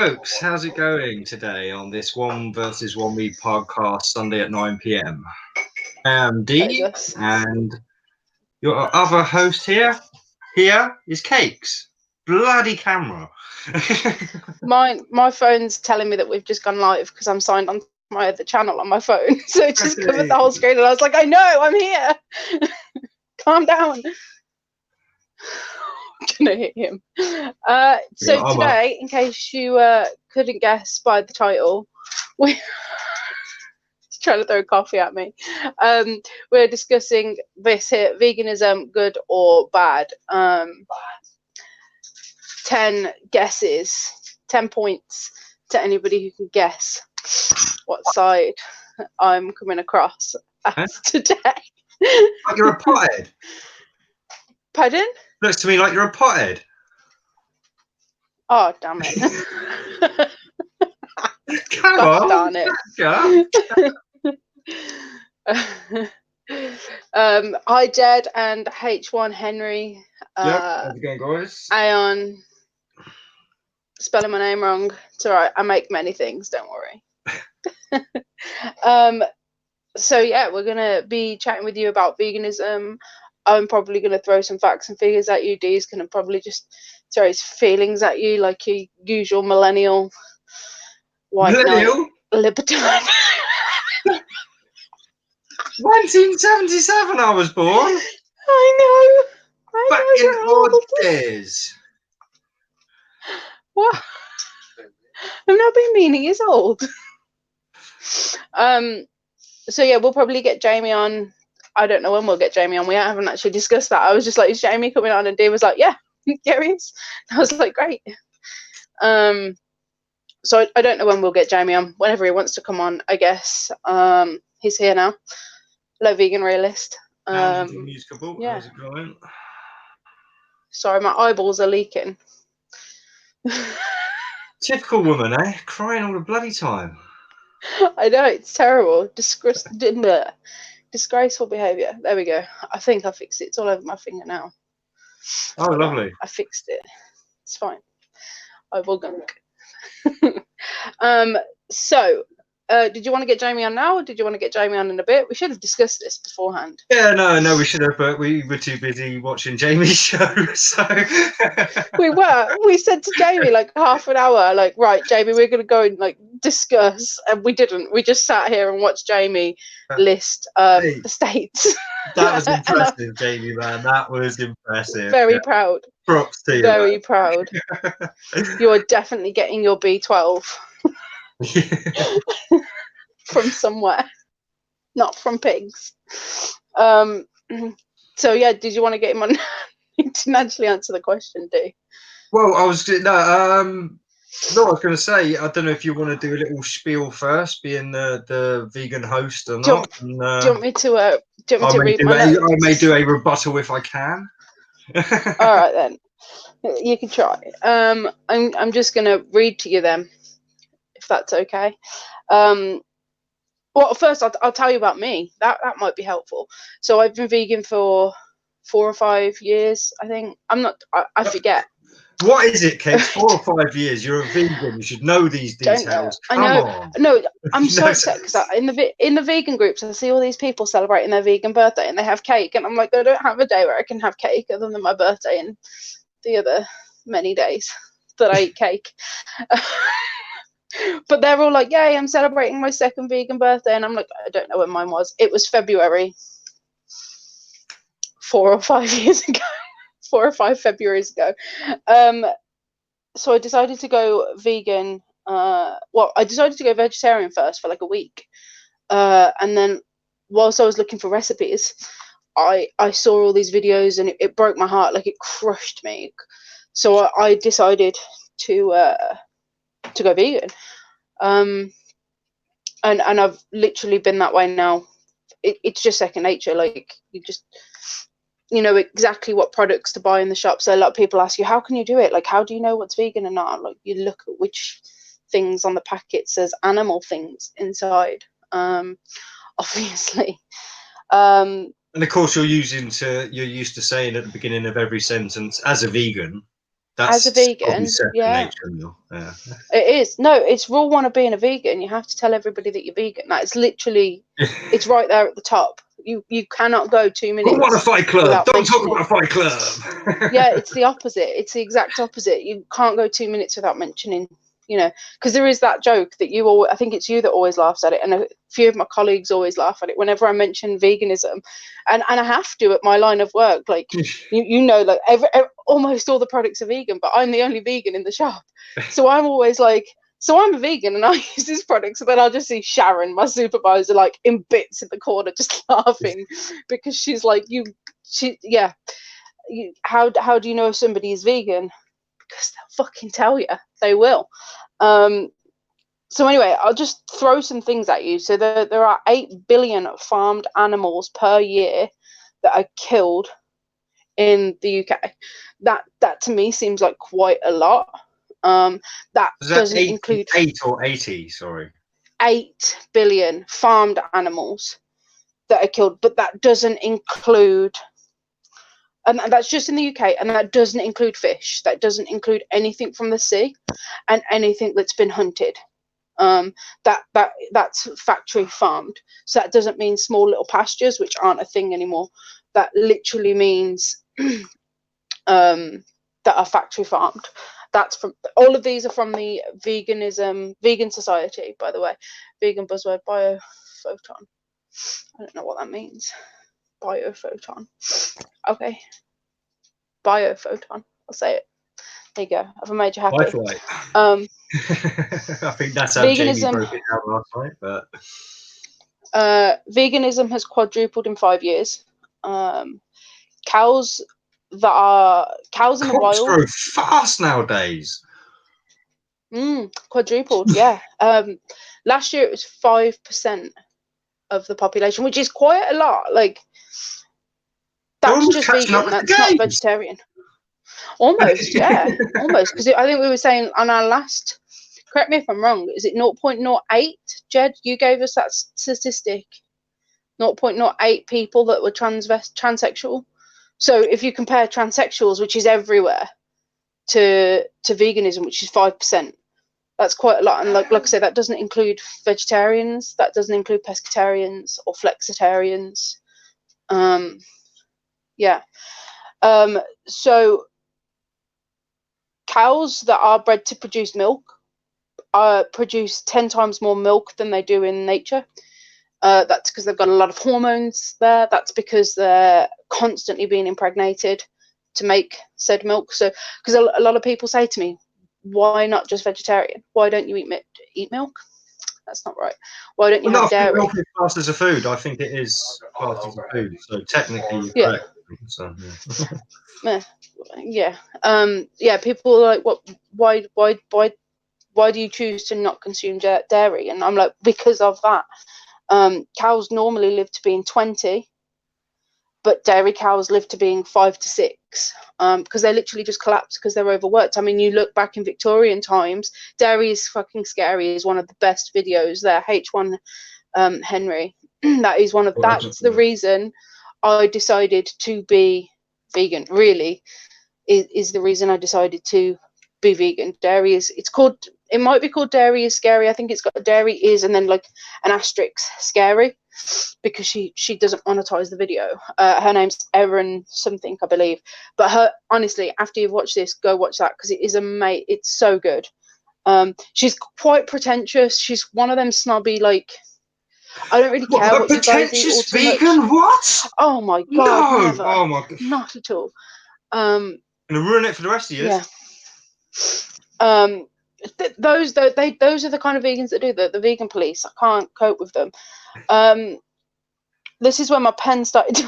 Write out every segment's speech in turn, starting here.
Folks, how's it going today on this One versus One Me podcast Sunday at 9 p.m? I am D, and your other host here is Cakes. Bloody camera. My phone's telling me that we've just gone live because I'm signed on my other channel on my phone, so it just covered the whole screen, and I was like, I know, I'm here. Calm down. I'm gonna hit him. So today, in case you couldn't guess by the title, we're trying to throw coffee at me. We're discussing this here: veganism, good or bad? 10 guesses, 10 points to anybody who can guess what side I'm coming across as today. Like you're a pothead. Pardon? Looks to me like you're a pothead. Oh, damn it. Come Gosh, on. darn it. Hi, Jed and H1 Henry. How's it going, guys? Aeon. Spelling my name wrong. It's all right. I make many things. Don't worry. So yeah, we're gonna be chatting with you about veganism. I'm probably gonna throw some facts and figures at you. D's gonna probably just throw his feelings at you like your usual millennial white knight libertine. 1977 I was born. I know. Back in old days. What? I'm not being mean, he is old. So yeah, we'll probably get Jamie on. I don't know when we'll get Jamie on. We haven't actually discussed that. I was just like, is Jamie coming on? And Dave was like, yeah, here he is. I was like, great. So I don't know when we'll get Jamie on. Whenever he wants to come on, I guess. He's here now. Hello, Vegan Realist. Yeah. How's it going? Sorry, my eyeballs are leaking. Typical woman, eh? Crying all the bloody time. I know, it's terrible. Disgraceful behaviour. There we go. I think I fixed it. It's all over my finger now. Oh, lovely. I fixed it. It's fine. I will gunk. So, did you want to get Jamie on now, or did you want to get Jamie on in a bit? We should have discussed this beforehand. Yeah, no, we should have, but we were too busy watching Jamie's show, so... We said to Jamie, like, half an hour, like, right, Jamie, we're going to go and, like, discuss, and we didn't. We just sat here and watched Jamie list the states. That was impressive, Jamie, man. That was impressive. Very proud. Props to you. Very proud. You are definitely getting your B12. From somewhere, not from pigs. So yeah, did you want to get him on? You didn't actually answer the question, D. Well, I was going to say, I don't know if you want to do a little spiel first, being the vegan host or not. Do you want me to read my notes? I may do a rebuttal if I can. All right then, you can try. I'm just going to read to you then, if that's okay. Well, first I'll tell you about me. That might be helpful. So I've been vegan for 4 or 5 years, I think. I forget. What is it, Kate? 4 or 5 years. You're a vegan. You should know these details. I know. No, I'm so upset because in the vegan groups, I see all these people celebrating their vegan birthday and they have cake, and I'm like, I don't have a day where I can have cake other than my birthday and the other many days that I eat cake. But they're all like, yay, I'm celebrating my second vegan birthday. And I'm like, I don't know when mine was. It was February 4 or 5 years ago. 4 or 5 Februarys ago. So I decided to go vegan. I decided to go vegetarian first for like a week. And then whilst I was looking for recipes, I saw all these videos and it broke my heart. Like, it crushed me. So I decided to go vegan. And I've literally been that way now. It's just second nature. Like, you know exactly what products to buy in the shop. So a lot of people ask you, how can you do it? Like, how do you know what's vegan and not? Like, you look at which things on the packet says animal things inside, obviously. And of course, you're used to saying at the beginning of every sentence, as a vegan, as a vegan, nature, yeah. It is. No, it's rule one of being a vegan. You have to tell everybody that you're vegan. That is literally, it's right there at the top. You cannot go 2 minutes. Who won a fight club? Don't talk about a fight club. Yeah, it's the opposite. It's the exact opposite. You can't go 2 minutes without mentioning, because there is that joke that I think it's you that always laughs at it, and a few of my colleagues always laugh at it whenever I mention veganism, and I have to at my line of work. Like, like almost all the products are vegan, but I'm the only vegan in the shop, so I'm always like, so I'm a vegan and I use this product. So then I'll just see Sharon, my supervisor, like in bits in the corner, just laughing because she's like, how do you know if somebody is vegan? Because they'll fucking tell you. They will. So anyway, I'll just throw some things at you. So there are 8 billion farmed animals per year that are killed in the UK. That to me seems like quite a lot. That doesn't include 8 or 80. Sorry, 8 billion farmed animals that are killed, but that doesn't include, and that's just in the UK, and that doesn't include fish. That doesn't include anything from the sea, and anything that's been hunted. That's factory farmed. So that doesn't mean small little pastures, which aren't a thing anymore. That literally means that are factory farmed. That's from, all of these are from the Vegan Society, by the way. Vegan buzzword, biophoton. I don't know what that means. Biophoton. Okay. Biophoton. I'll say it. There you go. I've made you happy. I think that's how Jamie broke it down last night. But veganism has quadrupled in 5 years. Cows in the wild grow fast nowadays. Quadrupled, yeah. Last year it was 5% of the population, which is quite a lot. Like, that's just vegan. That's not vegetarian. Almost, yeah, almost. Because I think we were saying on our last, correct me if I'm wrong, is it 0.08? Jed, you gave us that statistic. 0.08 people that were transsexual. So if you compare transsexuals, which is everywhere, to veganism, which is 5%, that's quite a lot. And like I said, that doesn't include vegetarians. That doesn't include pescatarians or flexitarians. Yeah. So cows that are bred to produce milk produce 10 times more milk than they do in nature. That's because they've got a lot of hormones there. That's because they're constantly being impregnated to make said milk. So, because a lot of people say to me, why not just vegetarian? Why don't you eat milk? That's not right. Why don't you have dairy? Milk is classed as a food. I think it is classed as a food. So technically, you're correct. So, yeah. Yeah. People are like, what? Why do you choose to not consume dairy? And I'm like, because of that. Cows normally live to being 20, but dairy cows live to being 5 to 6, because they literally just collapse because they're overworked. I mean, you look back in Victorian times, Dairy is Fucking Scary is one of the best videos there. H1 Henry. That's the reason I decided to be vegan. Really, is the reason I decided to be vegan. Dairy is, it might be called Dairy is Scary. I think it's got Dairy is and then like an asterisk scary, because she doesn't monetize the video. Her name's Erin something, I believe. But honestly, after you've watched this, go watch that, because it is it's so good. She's quite pretentious. She's one of them snobby, like, I don't really care what you guys eat all too vegan much. What? Oh my god, no. never. Oh my god. Not at all. Gonna ruin it for the rest of you. Yeah. Those are the kind of vegans that do the vegan police. I can't cope with them. This is where my pen started to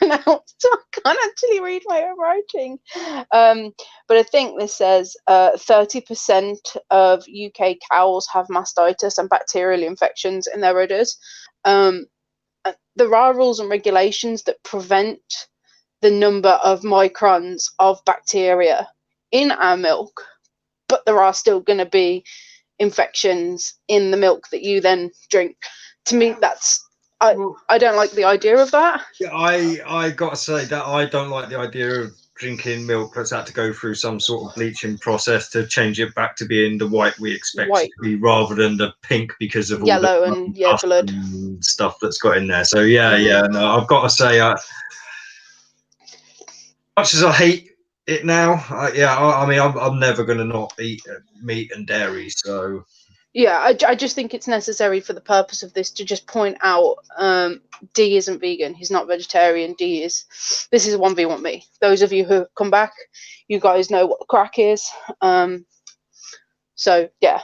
run out, so I can't actually read my own writing. But I think this says 30% of UK cows have mastitis and bacterial infections in their udders. There are rules and regulations that prevent the number of microns of bacteria in our milk, but there are still going to be infections in the milk that you then drink. To me, I don't like the idea of that. Yeah, I got to say that I don't like the idea of drinking milk that's had to go through some sort of bleaching process to change it back to being the white we expect it to be, rather than the pink because of all yellow the and blood and stuff that's got in there. So no, I've got to say, much as I hate it now, I mean, I'm never going to not eat meat and dairy. So yeah, I just think it's necessary for the purpose of this to just point out D isn't vegan. He's not vegetarian. D is. This is 1v1me. Those of you who come back, you guys know what the crack is. So yeah,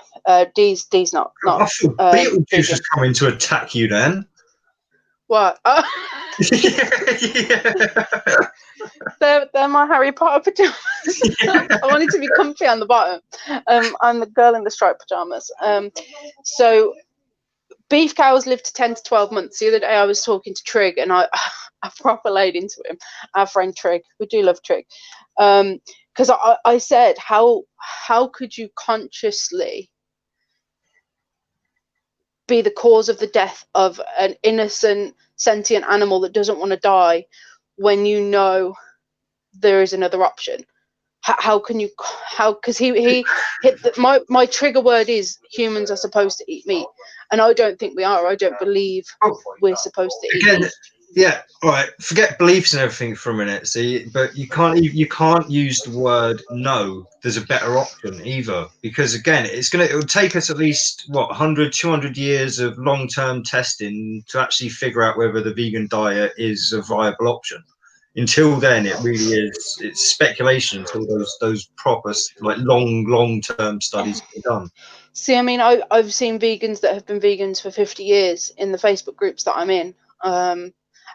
D's not. I feel Beetlejuice is coming to attack you then. What? They're my Harry Potter pajamas. I wanted to be comfy on the bottom. I'm the girl in the striped pajamas. So beef cows live to 10 to 12 months. The other day I was talking to Trig, and I proper laid into him. Our friend Trig. We do love Trig. Because I said, how could you consciously be the cause of the death of an innocent sentient animal that doesn't want to die when you know there is another option? How can you? Because he hit my trigger word is humans are supposed to eat meat, and I don't think we are. I don't believe we're supposed to eat meat. Yeah, all right. Forget beliefs and everything for a minute. See, but you can't use the word no. There's a better option either, because again, it will take us at least 100, 200 years of long-term testing to actually figure out whether the vegan diet is a viable option. Until then, it really is. It's speculation until those proper long-term studies are done. See, I mean, I've seen vegans that have been vegans for 50 years in the Facebook groups that I'm in.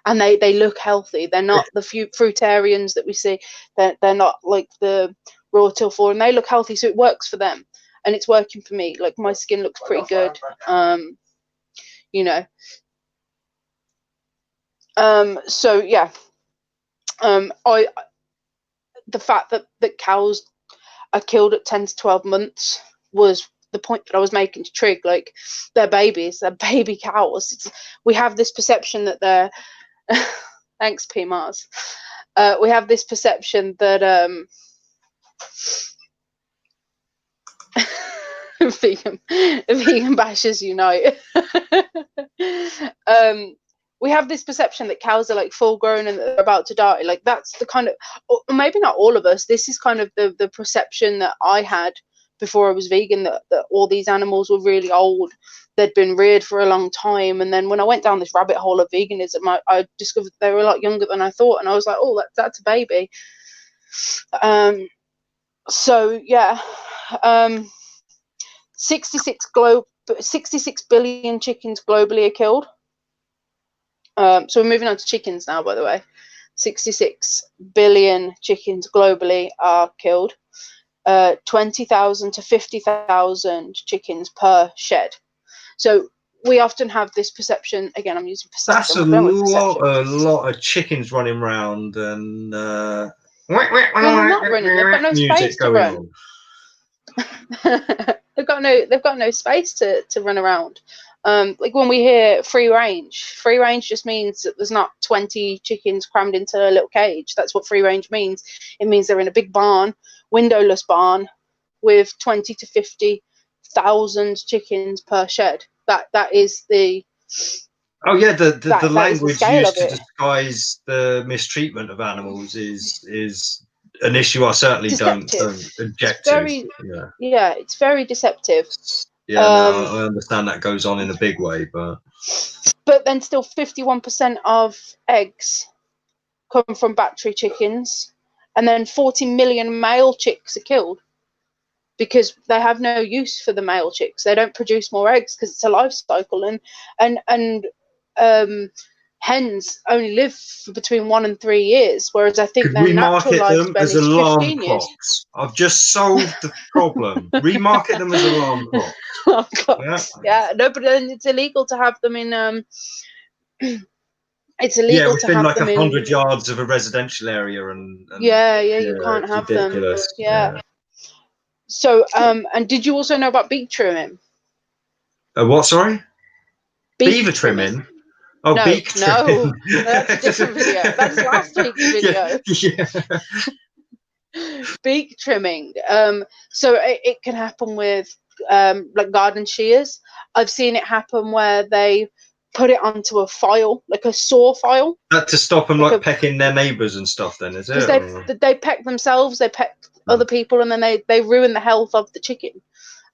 And they look healthy. They're not the fruitarians that we see. They're not like the raw till 4, and they look healthy. So it works for them, and it's working for me. Like my skin looks pretty good. You know. So yeah. The fact that cows are killed at 10 to 12 months was the point that I was making to Trig. Like they're babies, they're baby cows. We have this perception that they're thanks, P Mars. We have this perception that vegan bashers unite. We have this perception that cows are like full grown and they're about to die. Like that's the kind of, or maybe not all of us. This is kind of the perception that I had before I was vegan, that all these animals were really old. They'd been reared for a long time, and then when I went down this rabbit hole of veganism, I discovered they were a lot younger than I thought, and I was like, oh, that's a baby. So yeah, 66 billion chickens globally are killed. So we're moving on to chickens now, by the way. 66 billion chickens globally are killed. 20,000 to 50,000 chickens per shed. So we often have this perception. Again, I'm using perception. That's a lot of chickens running around and they're not running. They've got no space to run. They've got no space to run around. Like when we hear free range just means that there's not 20 chickens crammed into a little cage. That's what free range means. It means they're in a big barn, windowless barn, with 20 to 50,000 chickens per shed. That is the. Oh yeah, the language used to disguise the mistreatment of animals is an issue I certainly don't object to. Yeah, it's very deceptive. Yeah, no, I understand that goes on in a big way, but then still 51% of eggs come from battery chickens, and then 40 million male chicks are killed because they have no use for the male chicks. They don't produce more eggs because it's a life cycle, and hens only live for between 1 and 3 years, whereas I think their natural lifespan is 15 years. I've just solved the problem. Remarket them as alarm clocks. Yeah, no, but then it's illegal to have them in. It's illegal to have like them 100 yards of a residential area, and you can't have them. Yeah. So, and did you also know about beak trimming? What? Sorry. Beaver trimming. Oh, no, beak trimming. No, that's a different video. That's last week's video. beak trimming. So it can happen with like garden shears. I've seen it happen where they put it onto a file, like a saw file. That to stop them like pecking their neighbours and stuff. Then is it? Because they peck themselves, they peck other people, and then they ruin the health of the chicken.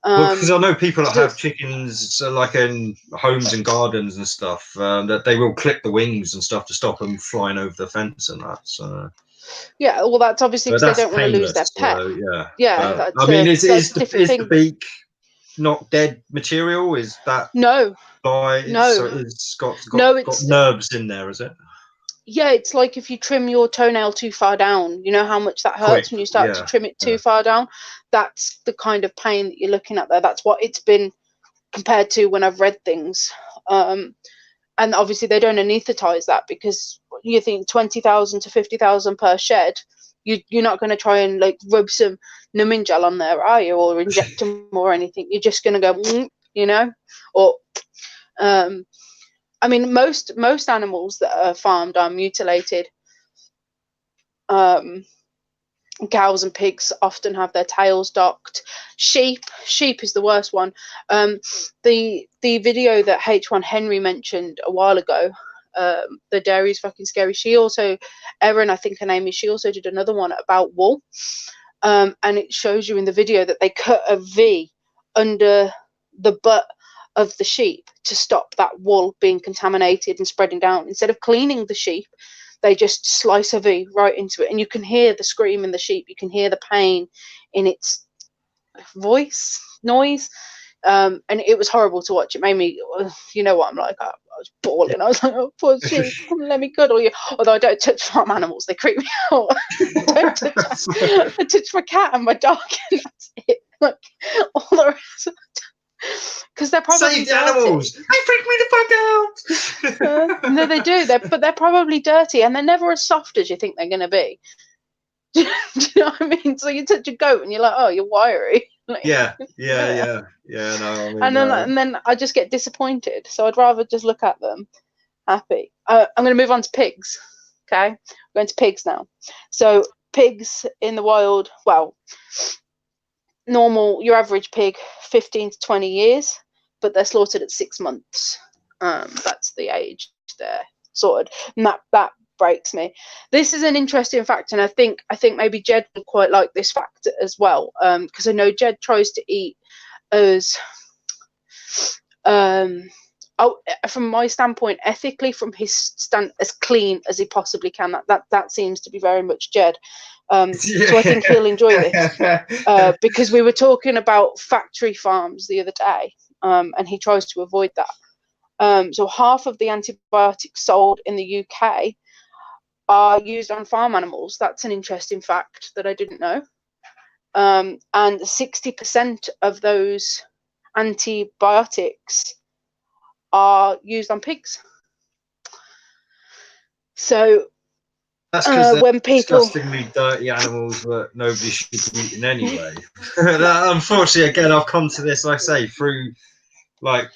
Well, because I know people that have chickens, like in homes and gardens and stuff, that they will clip the wings and stuff to stop them flying over the fence and that. So yeah, well, that's obviously because they don't want to lose their pet. So, yeah, yeah. I mean, is the beak not dead material? Is that no? So it's got nerves in there, is it? Yeah, it's like if you trim your toenail too far down, you know how much that hurts when you start to trim it too far down? That's the kind of pain that you're looking at there. That's what it's been compared to when I've read things. And obviously they don't anaesthetize that, because you think 20,000 to 50,000 per shed. You're not going to try and like rub some numbing gel on there, are you? Or inject them or anything. You're just going to go, you know? Or I mean, most animals that are farmed are mutilated. Cows and pigs often have their tails docked. Sheep is the worst one. The video that H1 Henry mentioned a while ago, the dairy is fucking scary. She also, Erin, I think her name is, she also did another one about wool. And it shows you in the video that they cut a V under the butt of the sheep to stop that wool being contaminated and spreading down. Instead of cleaning the sheep, they just slice a V right into it, and you can hear the scream in the sheep. You can hear the pain in its noise, and it was horrible to watch. It made me, you know what I'm like, I was bawling. I was like, oh, poor sheep, come let me cuddle you. Although I don't touch farm animals, they creep me out. I touch my cat and my dog, and that's it. Like all the rest of it. Because they're probably dirty. Animals. They freak me the fuck out. No, they do. But they're probably dirty, and they're never as soft as you think they're going to be. Do you know what I mean? So you touch a goat, and you're like, oh, you're wiry. Like, yeah. No, I mean, and then I just get disappointed. So I'd rather just look at them happy. I'm going to move on to pigs. Okay, I'm going to pigs now. So pigs in the wild, well, your average pig, 15 to 20 years, but they're slaughtered at 6 months. That's the age they're sorted, and that breaks me. This is an interesting fact, and I think maybe Jed would quite like this fact as well, because I know Jed tries to eat as from my standpoint, ethically, from his stand, as clean as he possibly can. That seems to be very much Jed. So I think he'll enjoy this, because we were talking about factory farms the other day, and he tries to avoid that. So half of the antibiotics sold in the UK are used on farm animals. That's an interesting fact that I didn't know. And 60% of those antibiotics are used on pigs. So that's because when people disgustingly dirty animals that nobody should be eating anyway. Unfortunately, again, I've come to this, like I say, through like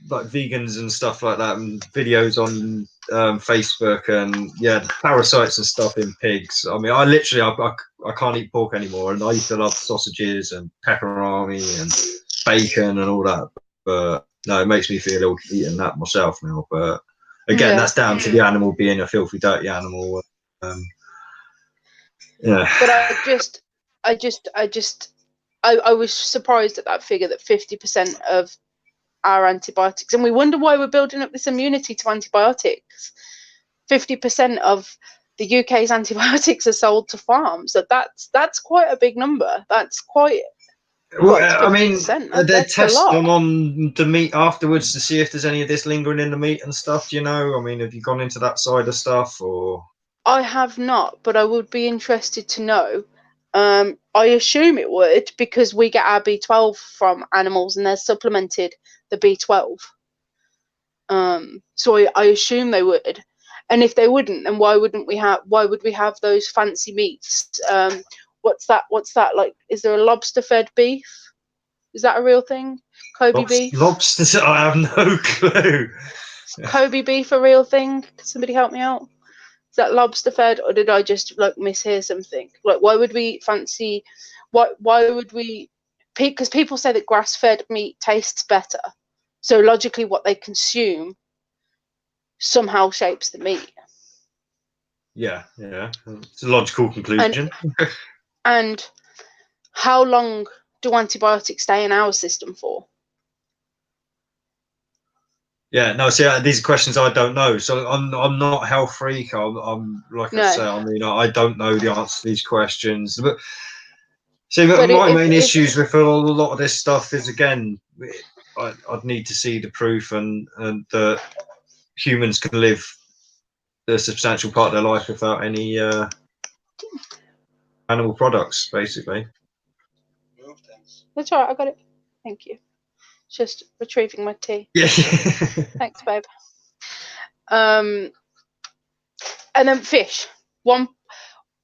vegans and stuff like that, and videos on Facebook, and parasites and stuff in pigs. I mean, I literally I can't eat pork anymore, and I used to love sausages and pepperoni and bacon and all that, but no, it makes me feel ill eating that myself now. But again, that's down to the animal being a filthy, dirty animal. But I was surprised at that figure, that 50% of our antibiotics, and we wonder why we're building up this immunity to antibiotics. 50% of the UK's antibiotics are sold to farms. So that's quite a big number. That's quite. Well, I mean, they're testing on the meat afterwards to see if there's any of this lingering in the meat and stuff. Do you know? I mean, have you gone into that side of stuff, or? I have not, but I would be interested to know. I assume it would, because we get our B12 from animals, and they're supplemented the B12. So I assume they would. And if they wouldn't, then why would we have those fancy meats? What's that like? Is there a lobster fed beef? Is that a real thing? Kobe beef? Lobsters? I have no clue. Is Kobe beef a real thing? Can somebody help me out? Is that lobster fed, or did I just like mishear something? Like, why would we fancy? Why would we? Because people say that grass fed meat tastes better, so logically, what they consume somehow shapes the meat. Yeah, it's a logical conclusion. And how long do antibiotics stay in our system for? Yeah, no, see, these are questions I don't know. So I'm not a health freak. I'm like I say, I mean, I don't know the answer to these questions. But see, my main issues with a lot of this stuff is, again, I'd need to see the proof and that humans can live a substantial part of their life without any animal products, basically. That's all right, I got it. Thank you. Just retrieving my tea. Yeah. Thanks, babe. And then fish.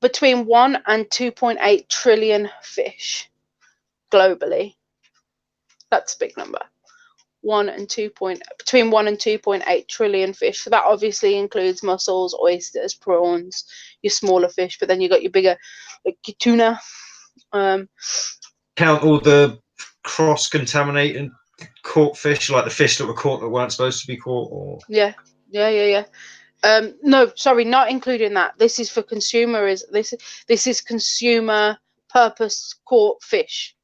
Between 1 and 2.8 trillion fish globally. That's a big number. Between 1 and 2.8 trillion fish. So that obviously includes mussels, oysters, prawns, your smaller fish, but then you got your bigger, like your tuna. Count all the cross-contaminated caught fish, like the fish that were caught that weren't supposed to be caught, or yeah. No, sorry, not including that. This is for consumers. This is consumer purpose caught fish,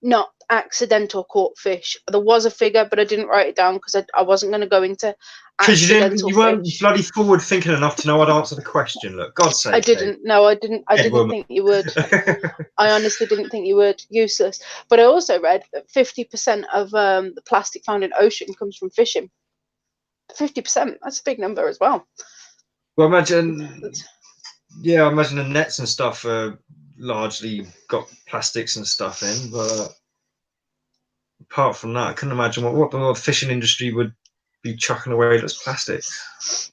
not accidental caught fish. There was a figure, but I didn't write it down because I wasn't going to go into accidental you weren't fish. bloody forward thinking enough to know I'd answer the question. Look, God's sake. I didn't. No, I didn't. I didn't think you would. I honestly didn't think you would. Useless. But I also read that 50% of the plastic found in ocean comes from fishing. 50%. That's a big number as well. Well, imagine the nets and stuff largely got plastics and stuff in, but apart from that, I couldn't imagine what the fishing industry would be chucking away that's plastics.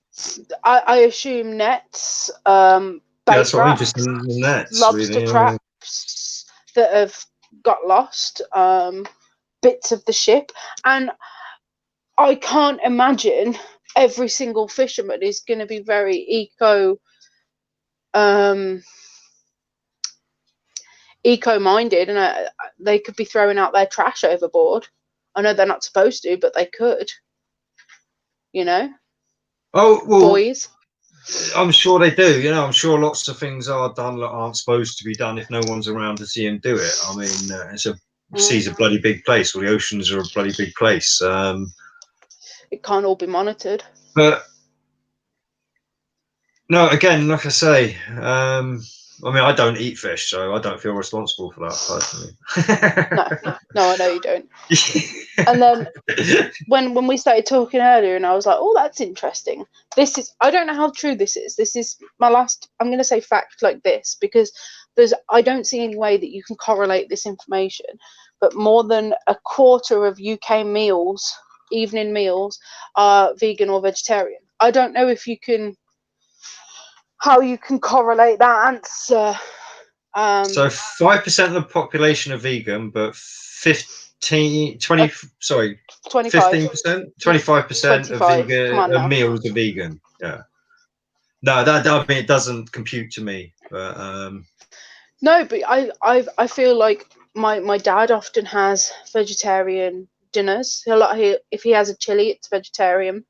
I assume nets, That's what I mean, just nets, lobster really, traps that have got lost, bits of the ship, and I can't imagine every single fisherman is going to be very eco-minded, and they could be throwing out their trash overboard. I know they're not supposed to, but they could. Oh, well, boys. I'm sure they do. I'm sure lots of things are done that aren't supposed to be done if no one's around to see them do it. I mean, sea's a bloody big place, or the oceans are a bloody big place. It can't all be monitored. But no, again, like I say, I mean, I don't eat fish, so I don't feel responsible for that personally. No, I know you don't. And then when we started talking earlier, and I was like, oh, that's interesting. I don't know how true this is. This is my last, I'm going to say fact like this, because I don't see any way that you can correlate this information, but more than a quarter of UK meals, evening meals, are vegan or vegetarian. I don't know if you can, how you can correlate that answer. So 5% of the population are vegan, but 15% of vegan meals are vegan. Yeah. No, that I mean, it doesn't compute to me. But no, but I feel like my dad often has vegetarian dinners. If he has a chili, it's vegetarian.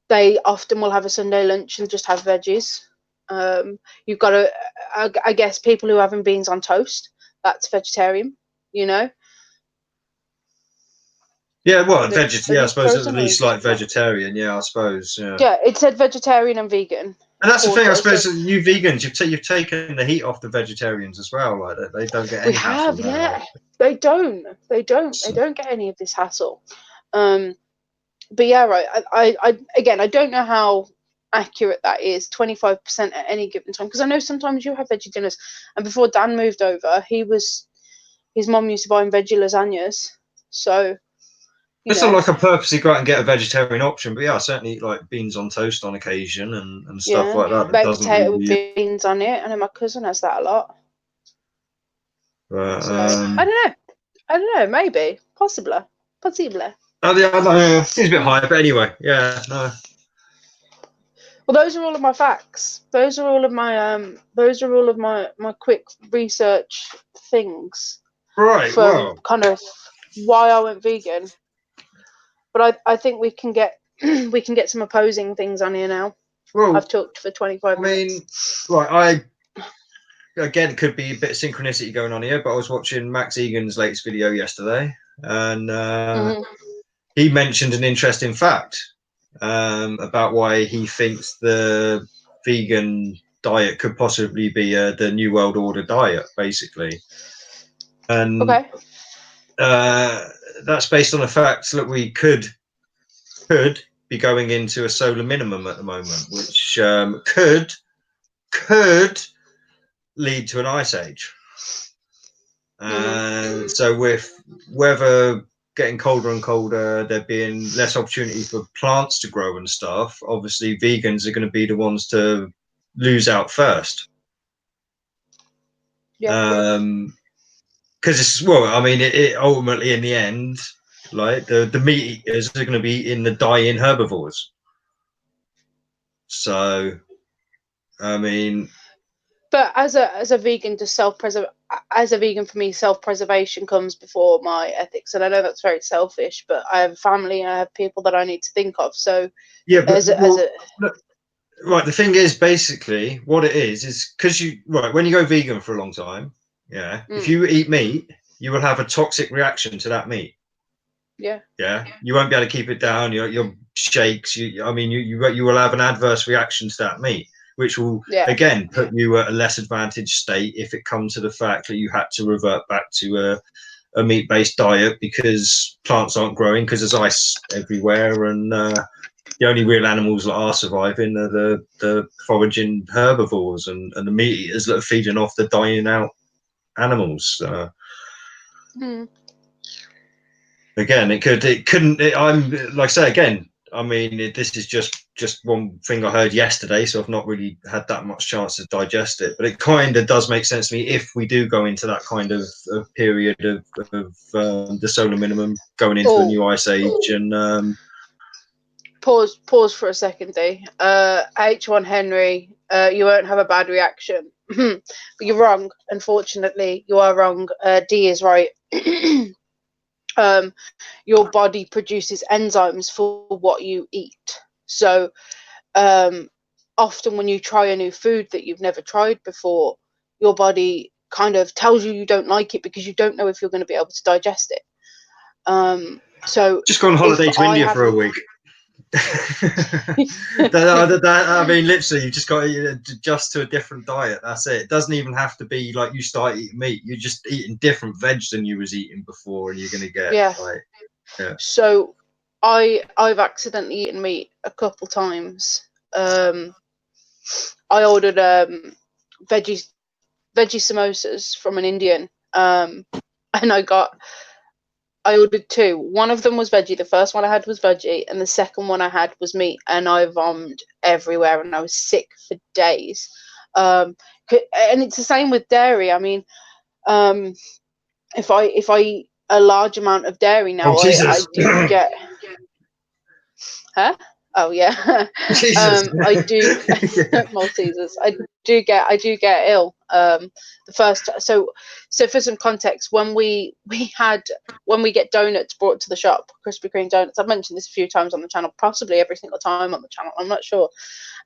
They often will have a Sunday lunch and just have veggies. You've got I guess people who are having beans on toast, that's vegetarian, Yeah, well, I suppose at least like vegetarian. Yeah, I suppose. Yeah, it said vegetarian and vegan. And that's the thing, I suppose, you vegans, you've taken the heat off the vegetarians as well. Like they don't get any hassle. Yeah. They don't get any of this hassle. But yeah, right. I don't know how accurate that is. 25% at any given time, because I know sometimes you have veggie dinners. And before Dan moved over, his mom used to buy him veggie lasagnas. So it's not like I purposely go out and get a vegetarian option, but yeah, I certainly eat like beans on toast on occasion and stuff like that. Baked potato with beans on it. I know my cousin has that a lot. But, so, I don't know. Maybe, possibly. Oh yeah, no, seems a bit high, but anyway, yeah, no. Well, those are all of my facts. Those are all of my quick research things. Right. From Well, kind of why I went vegan. But I think we can get we can get some opposing things on here now. well, I've talked for 25 I minutes. mean, right, again, it could be a bit of synchronicity going on here, but I was watching Max Egan's latest video yesterday, and he mentioned an interesting fact about why he thinks the vegan diet could possibly be the New World Order diet, basically. And Okay. that's based on the fact that we could be going into a solar minimum at the moment, which could lead to an ice age. So with weather getting colder and colder, there being less opportunity for plants to grow and stuff, obviously vegans are going to be the ones to lose out first. Yeah. Because it's, well, I mean, it ultimately in the end, like the meat eaters are going to be eating the dying herbivores. So, I mean, But as a vegan, as a vegan for me, self-preservation comes before my ethics, and I know that's very selfish. But I have a family, and I have people that I need to think of. So yeah, but as a right, the thing is, basically, what it is because when you go vegan for a long time, yeah, if you eat meat, you will have a toxic reaction to that meat. Yeah. You won't be able to keep it down. Your shakes. I mean, you will have an adverse reaction to that meat, which will again put you at a less advantaged state if it comes to the fact that you had to revert back to a meat-based diet because plants aren't growing because there's ice everywhere, and the only real animals that are surviving are the foraging herbivores and the meat eaters that are feeding off the dying out animals. Again, I'm like I say again. I mean, this is just one thing I heard yesterday, so I've not really had that much chance to digest it. But it kind of does make sense to me if we do go into that kind of period of the solar minimum, going into a new ice age, and pause for a second, D. H1 Henry, you won't have a bad reaction. But you're wrong. Unfortunately, you are wrong. D is right. Your body produces enzymes for what you eat. So often when you try a new food that you've never tried before, your body kind of tells you don't like it because you don't know if you're going to be able to digest it. So just go on holiday to India for a week. I mean, literally, you just got to adjust to a different diet. That's it. It doesn't even have to be like you start eating meat. You're just eating different veg than you was eating before, and you're gonna get So I've accidentally eaten meat a couple times. I ordered veggie samosas from an Indian, and I ordered two. One of them was veggie. The first one I had was veggie, and the second one I had was meat. And I vomited everywhere, and I was sick for days. And it's the same with dairy. I mean, if I eat a large amount of dairy now, I do get. Huh? Oh yeah. I do Maltesers. I do get ill. The first so for some context, when we get donuts brought to the shop, Krispy Kreme donuts. I've mentioned this a few times on the channel, possibly every single time on the channel. I'm not sure.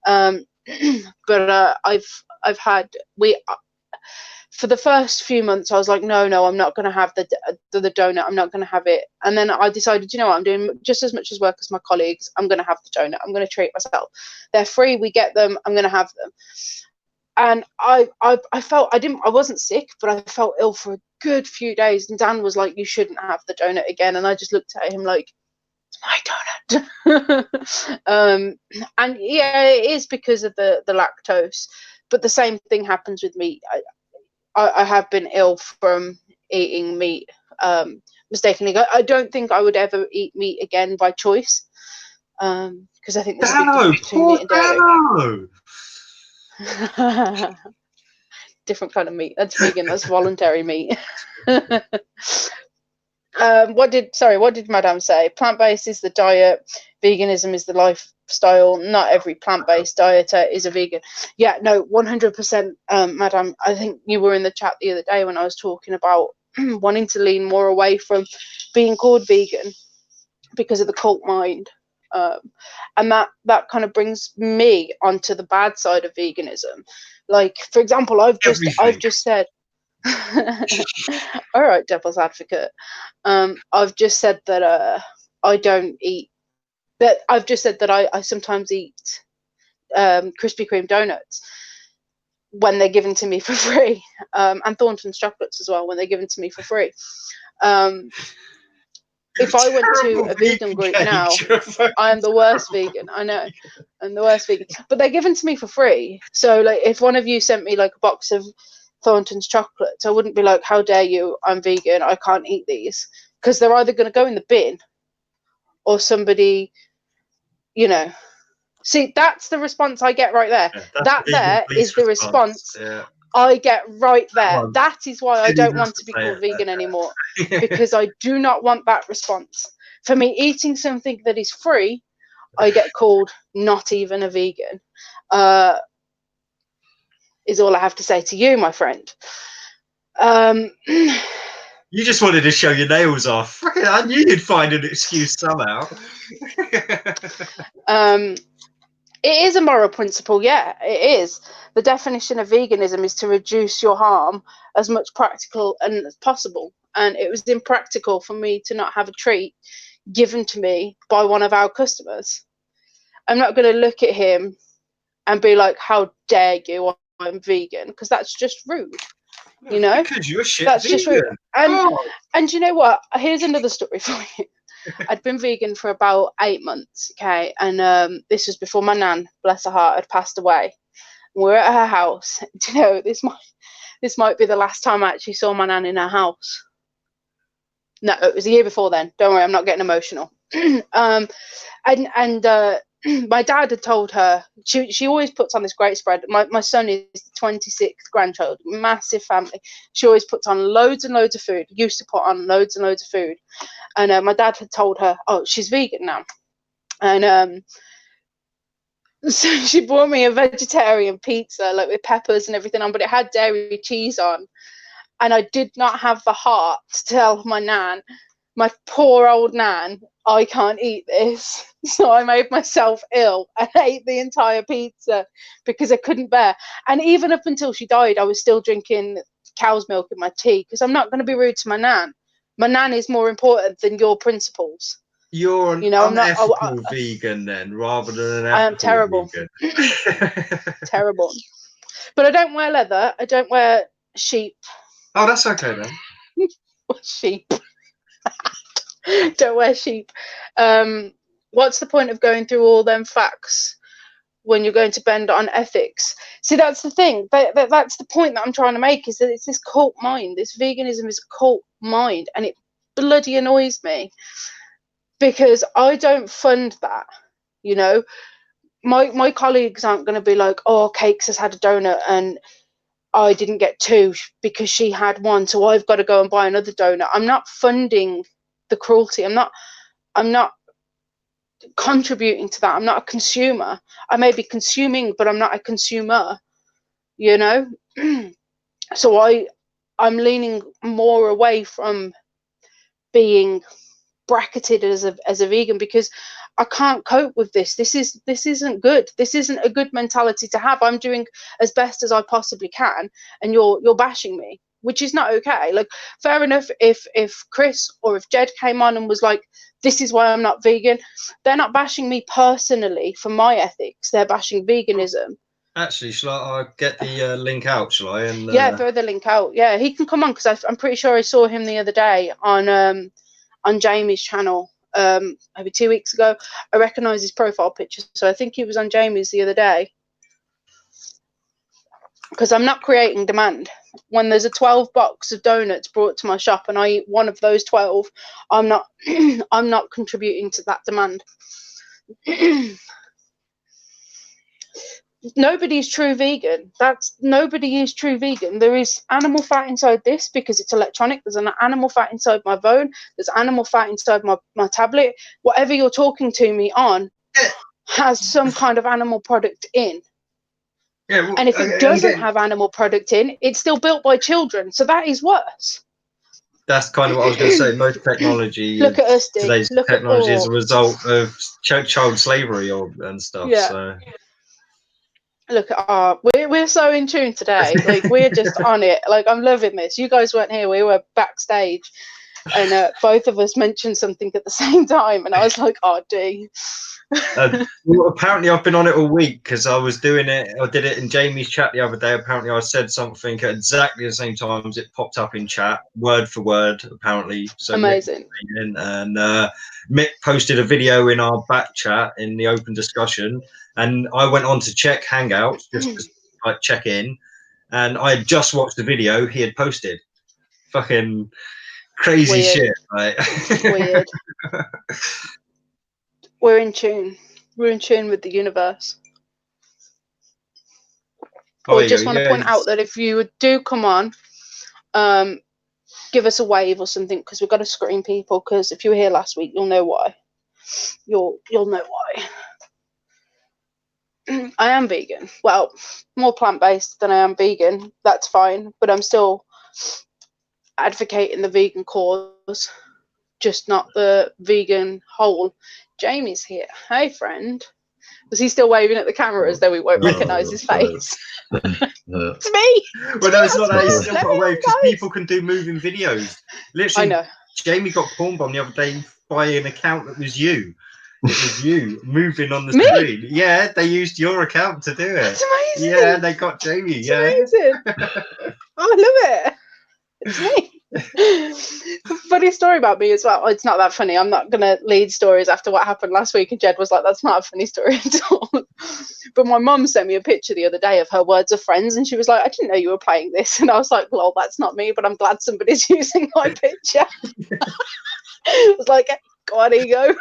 But I've had for the first few months, I was like, no, I'm not going to have the donut. I'm not going to have it. And then I decided, you know what, I'm doing just as much as work as my colleagues. I'm going to have the donut. I'm going to treat myself. They're free. We get them. I'm going to have them. And I felt I wasn't sick, but I felt ill for a good few days. And Dan was like, you shouldn't have the donut again. And I just looked at him like, it's my donut. And yeah, it is because of the lactose. But the same thing happens with meat. I have been ill from eating meat mistakenly. I don't think I would ever eat meat again by choice, because I think there's a big difference between meat and dairy. Different kind of meat. That's vegan. That's voluntary meat. What did Madame say? Plant-based is the diet, veganism is the lifestyle. Not every plant-based dieter is a vegan. Yeah, no, 100%, Madame. I think you were in the chat the other day when I was talking about wanting to lean more away from being called vegan because of the cult mind. And that kind of brings me onto the bad side of veganism. Like, for example, I've just said, all right, devil's advocate. I've just said that I don't eat. That I've just said that I sometimes eat Krispy Kreme donuts when they're given to me for free, and Thornton's chocolates as well when they're given to me for free. If I went to a vegan group now, I am the worst vegan. I know, I'm the worst vegan. But they're given to me for free. So, like, if one of you sent me like a box of Thornton's chocolates, I wouldn't be like, "How dare you? I'm vegan. I can't eat these," because they're either going to go in the bin, or somebody, you know. See, that's the response I get right there. Yeah, that there is the response. Yeah. I get right there. That is why I don't want to be called vegan anymore, because I do not want that response. For me, eating something that is free, I get called not even a vegan. Is all I have to say to you, my friend. You just wanted to show your nails off. I knew you'd find an excuse somehow. It is a moral principle, yeah, it is. The definition of veganism is to reduce your harm as much practical and as possible. And it was impractical for me to not have a treat given to me by one of our customers. I'm not going to look at him and be like, "How dare you? I'm vegan," because that's just rude. You know, because you're shit that's vegan. just rude. And you know what? Here's another story for you. I'd been vegan for about 8 months, okay, and this was before my nan, bless her heart, had passed away. We're at her house. Do you know, this might be the last time I actually saw my nan in her house. No, it was the year before then. Don't worry, I'm not getting emotional. My dad had told her, she always puts on this great spread. My son is the 26th grandchild, massive family. She always puts on loads and loads of food, used to put on loads and loads of food. And my dad had told her, "Oh, she's vegan now." And so she bought me a vegetarian pizza, like with peppers and everything on, but it had dairy cheese on. And I did not have the heart to tell my nan, my poor old nan, "I can't eat this." So I made myself ill and ate the entire pizza because I couldn't bear. And even up until she died, I was still drinking cow's milk in my tea because I'm not going to be rude to my nan. My nan is more important than your principles. You're an unethical vegan then, rather than an ethical I am terrible. Vegan. Terrible. But I don't wear leather. I don't wear sheep. Oh, that's okay then. Sheep. Don't wear sheep. What's the point of going through all them facts when you're going to bend on ethics? See, that's the thing. That's the point that I'm trying to make, is that it's this cult mind. This veganism is a cult mind, and it bloody annoys me because I don't fund that. You know, my colleagues aren't going to be like, "Oh, Cakes has had a donut and I didn't get 2 because she had 1, so I've got to go and buy another donut." I'm not funding the cruelty. I'm not contributing to that. I'm not a consumer. I may be consuming, but I'm not a consumer, you know. So I'm leaning more away from being bracketed as a vegan because I can't cope with this. This isn't good. This isn't a good mentality to have. I'm doing as best as I possibly can, and you're bashing me, which is not okay. Like, fair enough if Chris or if Jed came on and was like, "This is why I'm not vegan," they're not bashing me personally for my ethics. They're bashing veganism. Actually, shall I get the link out, shall I? And yeah, throw the link out. Yeah, he can come on because I'm pretty sure I saw him the other day on Jamie's channel. Maybe 2 weeks ago. I recognise his profile picture, so I think he was on Jamie's the other day. Because I'm not creating demand. When there's a 12 box of donuts brought to my shop and I eat one of those 12, I'm not I'm not contributing to that demand. nobody's true vegan. Nobody is true vegan. There is animal fat inside this because it's electronic. There's an animal fat inside my phone. There's animal fat inside my tablet. Whatever you're talking to me on has some kind of animal product in. Yeah, well, and if it doesn't have animal product in, it's still built by children. So that is worse. That's kind of what I was going to say. Most technology, Look at us, D. today's Look technology is a at result of child slavery and stuff. Yeah. So look at we're so in tune today. Like, we're just on it. Like, I'm loving this. You guys weren't here. We were backstage, and both of us mentioned something at the same time, and I was like, "Oh, D." well, apparently I've been on it all week because I was doing it. I did it in Jamie's chat the other day. Apparently I said something at exactly the same time as it popped up in chat, word for word. Apparently, so amazing. And Mick posted a video in our back chat in the open discussion, and I went on to check Hangouts just to like check in, and I had just watched the video he had posted. Fucking crazy Weird. shit, right? Weird. We're in tune. We're in tune with the universe. I just want to point out that if you do come on, give us a wave or something, because we've got to screen people. Because if you were here last week, you'll know why. You'll know why. I am vegan. Well, more plant-based than I am vegan. That's fine, but I'm still advocating the vegan cause, just not the vegan whole. Jamie's here. Hey, friend. Was he still waving at the camera as though we won't recognise his face? It's me. Well, no, it's not that. He's still got away because people can do moving videos. Literally, I know. Jamie got porn bombed the other day by an account that was you. It was you moving on the screen. Yeah, they used your account to do it. That's amazing. Yeah, they got Jamie. That's amazing. Oh, I love it. It's me. Funny story about me as well. It's not that funny. I'm not going to lead stories after what happened last week. And Jed was like, that's not a funny story at all. But my mum sent me a picture the other day of her Words of Friends. And she was like, I didn't know you were playing this. And I was like, well, that's not me, but I'm glad somebody's using my picture. I was like, go on, ego.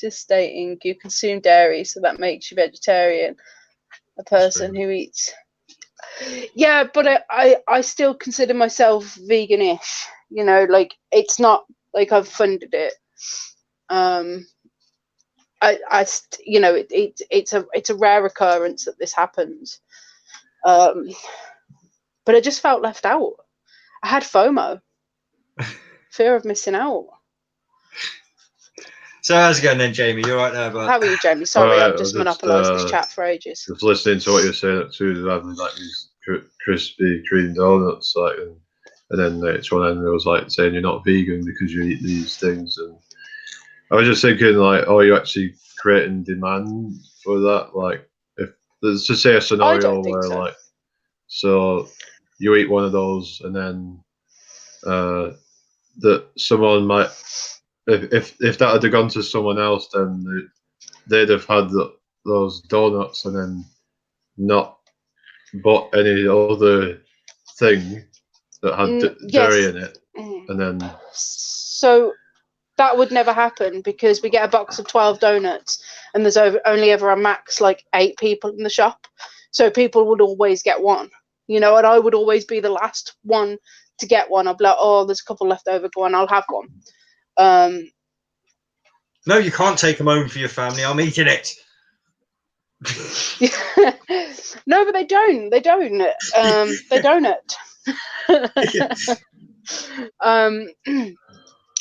Just stating you consume dairy, so that makes you vegetarian. A person who eats. Yeah, but I still consider myself veganish. You know, like, it's not like I've funded it. You know, it's a rare occurrence that this happens. But I just felt left out. I had FOMO, fear of missing out. So how's it going then, Jamie? You're right there, but how are you, Jamie? Sorry, I've just monopolised this chat for ages. Just listening to what you're saying too, having like these crispy cream donuts, like, and then next one end there was like saying you're not vegan because you eat these things, and I was just thinking like, oh, you're actually creating demand for that. Like, if let's just say a scenario where so. Like, so you eat one of those, and then that someone might. If that had gone to someone else, then they'd have had those donuts and then not bought any other thing that had dairy in it, and then. So that would never happen because we get a box of 12 donuts, and there's only ever a max like 8 people in the shop, so people would always get one, you know, and I would always be the last one to get one. I'd be like, oh, there's a couple left over, go on, I'll have one. No, you can't take them home for your family. I'm eating it. No, but they don't. They donut.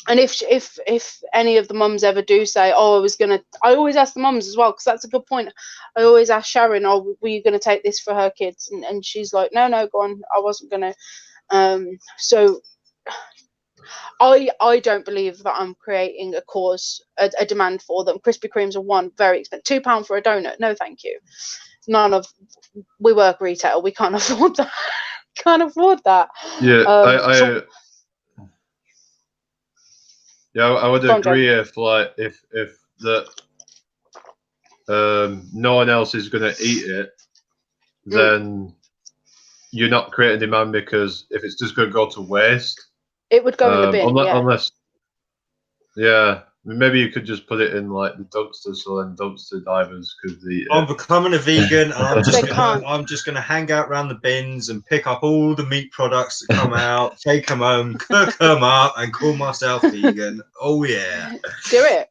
And if any of the mums ever do say, oh, I always ask the mums as well, because that's a good point. I always ask Sharon, oh, were you going to take this for her kids? And she's like, no, go on, I wasn't going to. So I don't believe that I'm creating a demand for them. Krispy Kremes are one, very expensive. £2 for a donut. No, thank you. We work retail. We can't afford that. Yeah, I would agree if that no one else is going to eat it, then you're not creating demand, because if it's just going to go to waste. It would go in the bin, unless, yeah, Maybe you could just put it in like the dumpster, so then dumpster divers could eat it. I'm becoming a vegan, and They can't. I'm just gonna hang out around the bins and pick up all the meat products that come out, take them home, cook them up, and call myself vegan. Oh yeah. Do it.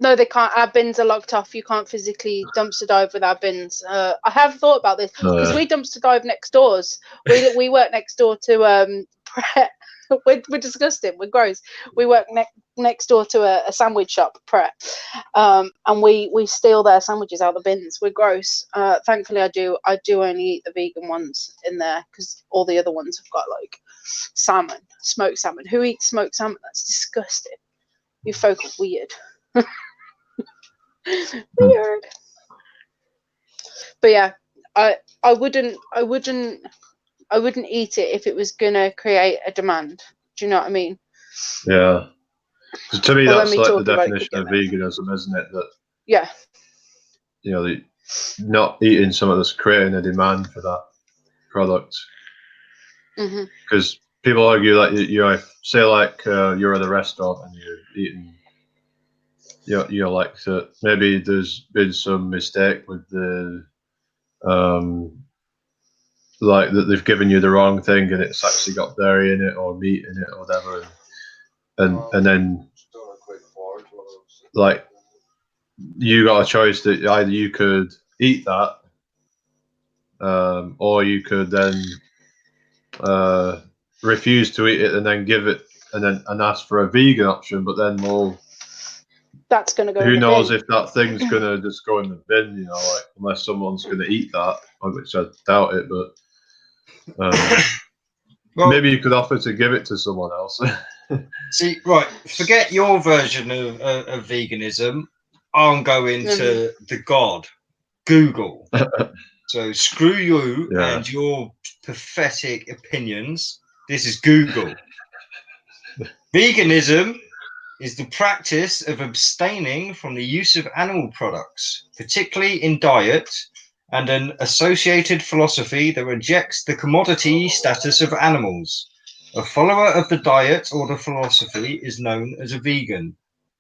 No, they can't. Our bins are locked off. You can't physically dumpster dive with our bins. I have thought about this because we dumpster dive next doors. We work next door to Pret. We're disgusting. We're gross. We work next door to a sandwich shop, Pret, and we steal their sandwiches out of the bins. We're gross. Thankfully, I do only eat the vegan ones in there because all the other ones have got like salmon, smoked salmon. Who eats smoked salmon? That's disgusting. You folk are weird. Weird. But yeah, I wouldn't eat it if it was gonna create a demand. Do you know what I mean? Yeah. Because to me, But that's like the definition of veganism, isn't it? That yeah, not eating something that's creating a demand for that product. Because people argue that you say like you're at a restaurant and you're eating. You're like maybe there's been some mistake with the like that they've given you the wrong thing and it's actually got dairy in it or meat in it or whatever, and then like you got a choice that either you could eat that or you could then refuse to eat it and then give it and ask for a vegan option, but then that's gonna go. Who knows if that thing's gonna just go in the bin, like unless someone's gonna eat that, which I doubt it, but well, maybe you could offer to give it to someone else. See, right, forget your version of veganism. I'm going to the God, Google. So screw you and your pathetic opinions. This is Google. Veganism is the practice of abstaining from the use of animal products, particularly in diet, and an associated philosophy that rejects the commodity status of animals. A follower of the diet or the philosophy is known as a vegan.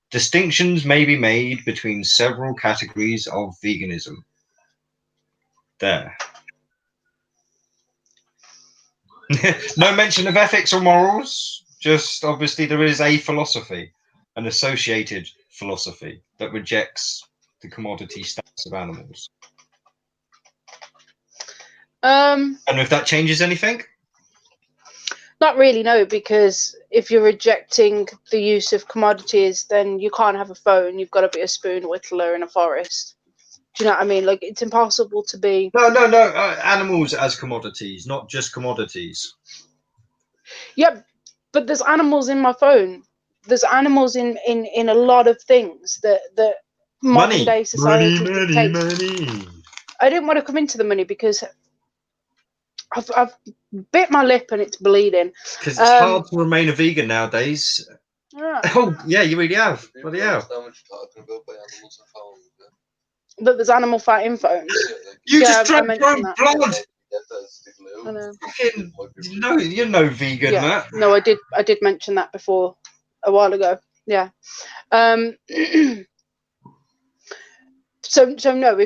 Distinctions may be made between several categories of veganism. There. No mention of ethics or morals, just obviously there is a philosophy, an associated philosophy that rejects the commodity status of animals. And if that changes anything? Not really, no, because if you're rejecting the use of commodities, then you can't have a phone. You've got to be a spoon whittler in a forest. Do you know what I mean? Like, it's impossible to be... No. Animals as commodities, not just commodities. Yeah, but there's animals in my phone. There's animals in a lot of things that modern day society money. I didn't want to come into the money because I've bit my lip and it's bleeding. Because it's hard to remain a vegan nowadays. Yeah. Oh, yeah, you really have. Bloody hell. That there's animal fat in phones. You just drank your own blood. I know. You're no vegan, Matt. No, I did mention that before a while ago. Yeah. So no.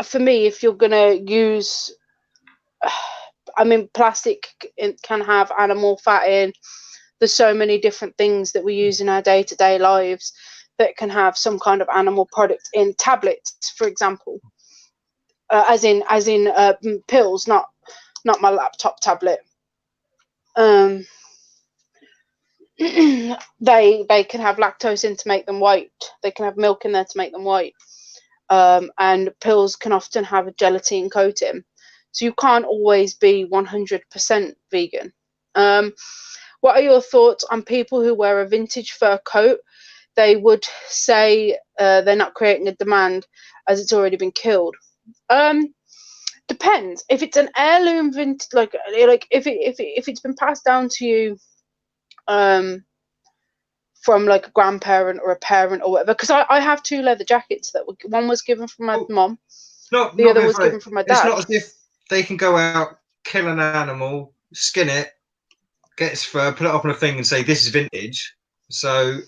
For me, if you're gonna use, plastic can have animal fat in. There's so many different things that we use in our day-to-day lives that can have some kind of animal product in. Tablets, for example, as in pills, not my laptop tablet. They can have lactose in to make them white. They can have milk in there to make them white. And pills can often have a gelatin coating, so you can't always be 100% vegan. What are your thoughts on people who wear a vintage fur coat? They would say they're not creating a demand as it's already been killed. Depends. If it's an heirloom vintage, like if it's been passed down to you from like a grandparent or a parent or whatever, because I have 2 leather jackets that one was given from my mom, the other was given from my dad. It's not as if they can go out, kill an animal, skin it, get its fur, put it up on a thing and say this is vintage. So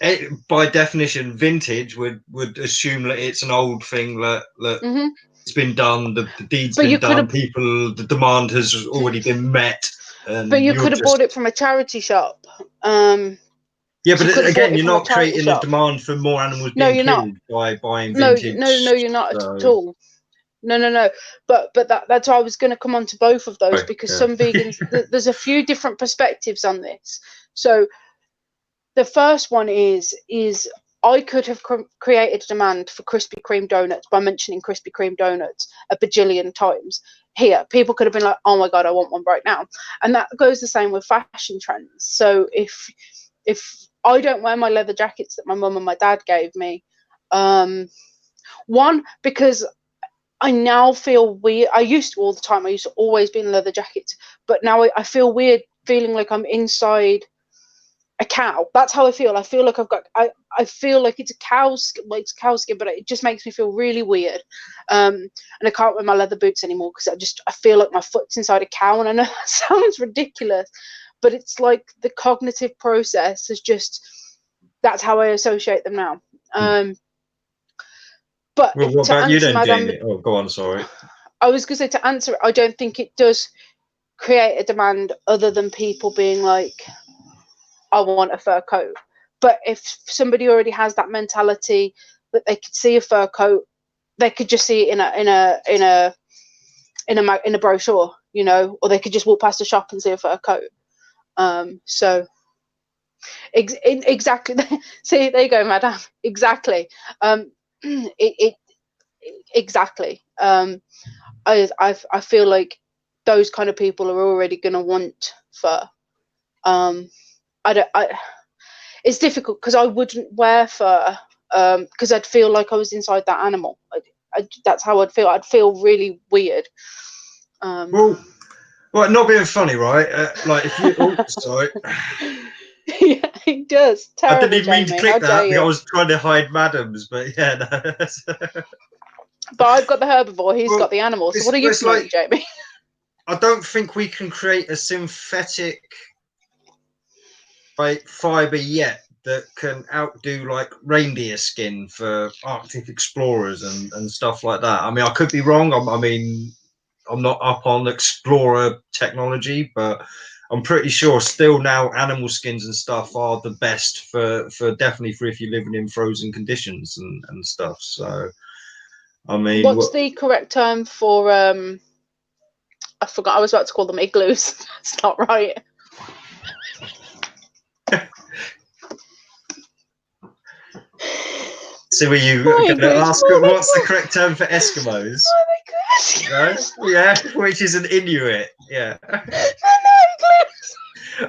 by definition, vintage would assume that it's an old thing that it's been done, the deed's been done, the demand has already been met. But you could have bought it from a charity shop. Yeah, but again, you're not creating a demand for more animals being killed by buying vintage. No, you're not at all. No. But that's why I was going to come on to both of those, because some vegans, there's a few different perspectives on this. So the first one is I could have created a demand for Krispy Kreme donuts by mentioning Krispy Kreme donuts a bajillion times. Here, people could have been like, oh my God, I want one right now. And that goes the same with fashion trends. So if I don't wear my leather jackets that my mum and my dad gave me, one, because I now feel weird. I used to all the time. I used to always be in leather jackets, but now I feel weird feeling like I'm inside a cow. That's how I feel. I feel like I feel like it's a cow's skin, well, it's a cow skin, but it just makes me feel really weird. And I can't wear my leather boots anymore because I feel like my foot's inside a cow. And I know that sounds ridiculous, but it's like the cognitive process is just, that's how I associate them now. But well, what about you then, Jamie? Oh, go on, sorry. I was going to say, to answer it, I don't think it does create a demand other than people being like, I want a fur coat. But if somebody already has that mentality that they could see a fur coat, they could just see it in a brochure, you know, or they could just walk past a shop and see a fur coat. So exactly. See, there you go, madam. Exactly. Exactly. I feel like those kind of people are already going to want fur. It's difficult because I wouldn't wear fur because I'd feel like I was inside that animal. That's how I'd feel. I'd feel really weird. Well, not being funny, right? Like if you, oh, sorry. Yeah, it does. Terrible, I didn't even mean to click that because I was trying to hide madams, but yeah. No. But I've got the herbivore, he's got the animal. So what are you promoting, like, Jamie? I don't think we can create a synthetic like fiber yet that can outdo like reindeer skin for Arctic explorers and stuff like that. I mean, I could be wrong. I mean, I'm not up on explorer technology, but I'm pretty sure still now animal skins and stuff are the best for definitely for if you're living in frozen conditions and stuff. So, I mean, what's the correct term for I forgot. I was about to call them igloos. That's not right. So were you going to ask what's the correct term for Eskimos? No? Yeah, which is an Inuit. Yeah.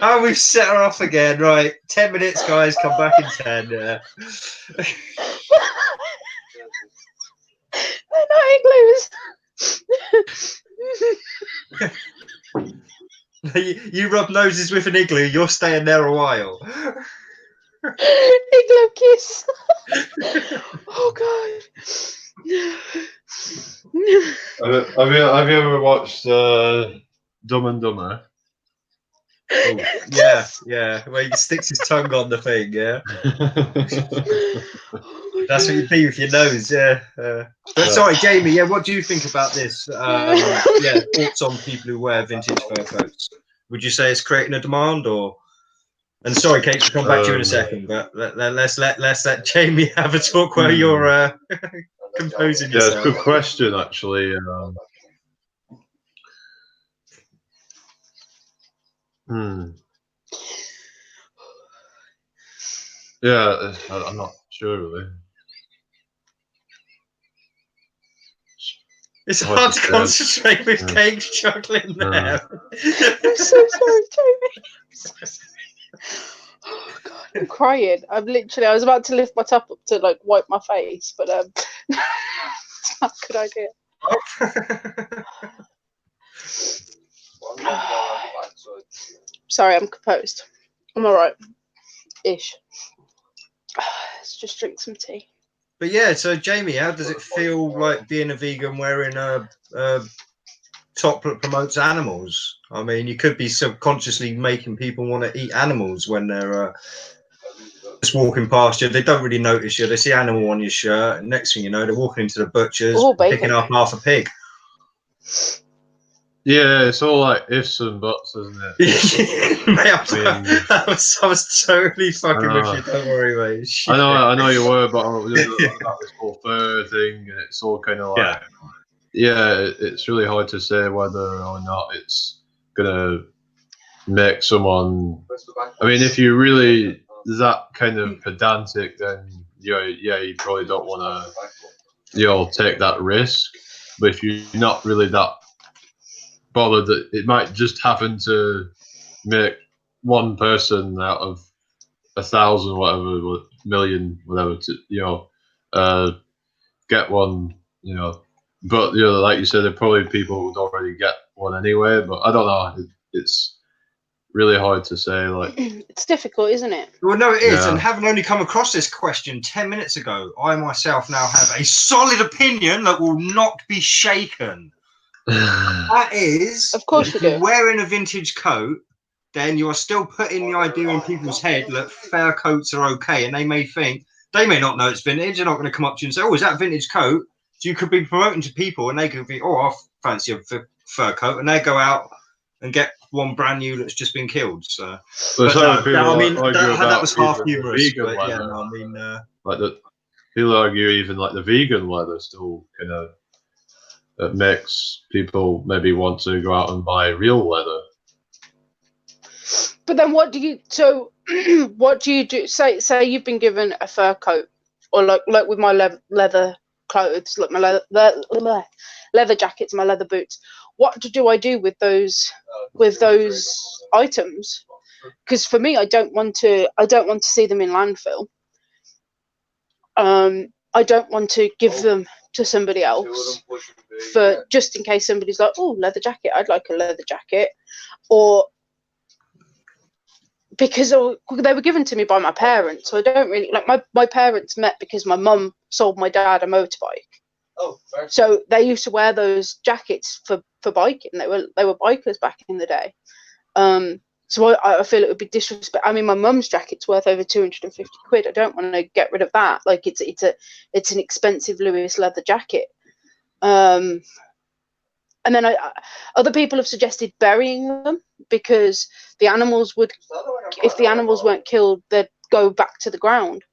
Oh, we've set her off again. Right, 10 minutes, guys. Come back in 10. Yeah. They're not igloos. You rub noses with an igloo, you're staying there a while. Igloo kiss. Oh God. Have you ever watched Dumb and Dumber? Oh, yeah. Where he sticks his tongue on the thing, yeah. That's what you do with your nose, yeah. But sorry, Jamie, yeah, what do you think about this? Yeah, thoughts on people who wear vintage fur coats? Would you say it's creating a demand, or? And sorry, Kate, we'll come back to you in a second, but let's let Jamie have a talk while you're composing yourself. Yeah, it's a good question, actually. Yeah, I'm not sure, really. It's hard to concentrate with Kate chuckling there. I'm so sorry, Jamie. I'm so sorry. Oh God, I'm crying. I was about to lift my top up to like wipe my face, but it's not a good idea. Sorry, I'm composed. I'm alright. Ish. Let's just drink some tea. But yeah, so Jamie, how does it feel like being a vegan wearing a top that promotes animals? I mean, you could be subconsciously making people want to eat animals when they're just walking past you. They don't really notice you. They see animal on your shirt. And next thing you know, they're walking into the butcher's, picking up half a pig. Yeah, it's all like ifs and buts, isn't it? Mate, I was totally fucking with you. Don't worry, mate. Shit. I know you were, but that this whole fur thing, and it's all kind of like, it's really hard to say whether or not it's gonna make someone. I mean, if you really that kind of pedantic, then you probably don't want to, take that risk. But if you're not really that bothered, that it might just happen to make one person out of 1,000, whatever, million, whatever, to get one, But like you said, there are probably people who'd already get one anyway. But I don't know. It's really hard to say. Like, it's difficult, isn't it? Well, no, it is. And having only come across this question 10 minutes ago, I myself now have a solid opinion that will not be shaken. That is, of course, if you're wearing a vintage coat, then you are still putting the idea in people's head that fur coats are okay, and they may not know it's vintage. They're not going to come up to you and say, "Oh, is that vintage coat?" So you could be promoting to people, and they could be, "Oh, I fancy a fur coat," and they go out and get one brand new that's just been killed. So, that was half humorous. But yeah, no, I mean, like people argue even like the vegan leather still kind of that makes people maybe want to go out and buy real leather. But then what do you do? Say you've been given a fur coat, or like with my leather clothes, like my leather jackets, my leather boots. What do I do with those items? Because for me, I don't want to see them in landfill. I don't want to give them to somebody else for just in case somebody's like, "Oh, leather jacket, I'd like a leather jacket," or because they were given to me by my parents. So I don't really like my parents met because my mum sold my dad a motorbike. Oh, fair. So they used to wear those jackets for biking. They were bikers back in the day. So I feel it would be disrespect. I mean, my mum's jacket's worth over 250 quid. I don't want to get rid of that. Like it's an expensive Lewis leather jacket. And then other people have suggested burying them because the animals would, if the animals weren't killed, they'd go back to the ground.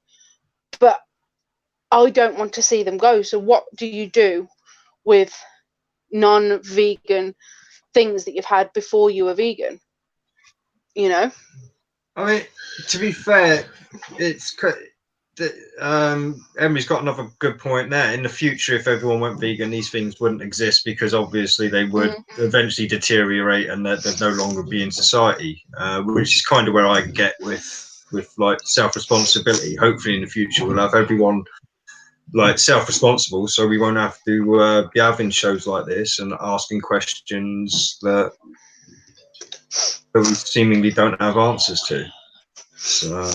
But I don't want to see them go. So what do you do with non-vegan things that you've had before you were vegan? I mean, to be fair, it's Emily's got another good point there. In the future, if everyone went vegan, these things wouldn't exist because obviously they would eventually deteriorate and they'd no longer be in society, which is kind of where I get with like self-responsibility. Hopefully in the future we'll have everyone like self-responsible, so we won't have to be having shows like this and asking questions that we seemingly don't have answers to. So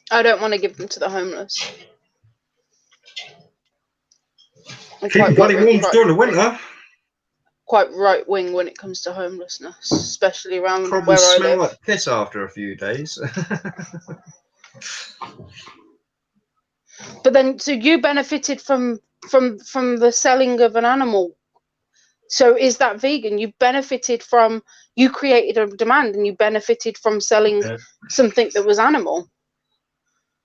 I don't want to give them to the homeless. Keep them bloody warm during the winter. Quite right wing when it comes to homelessness, especially around Probably where I smell live. like piss after a few days. But then, so you benefited from the selling of an animal. So is that vegan? You benefited from, you created a demand and you benefited from selling something that was animal.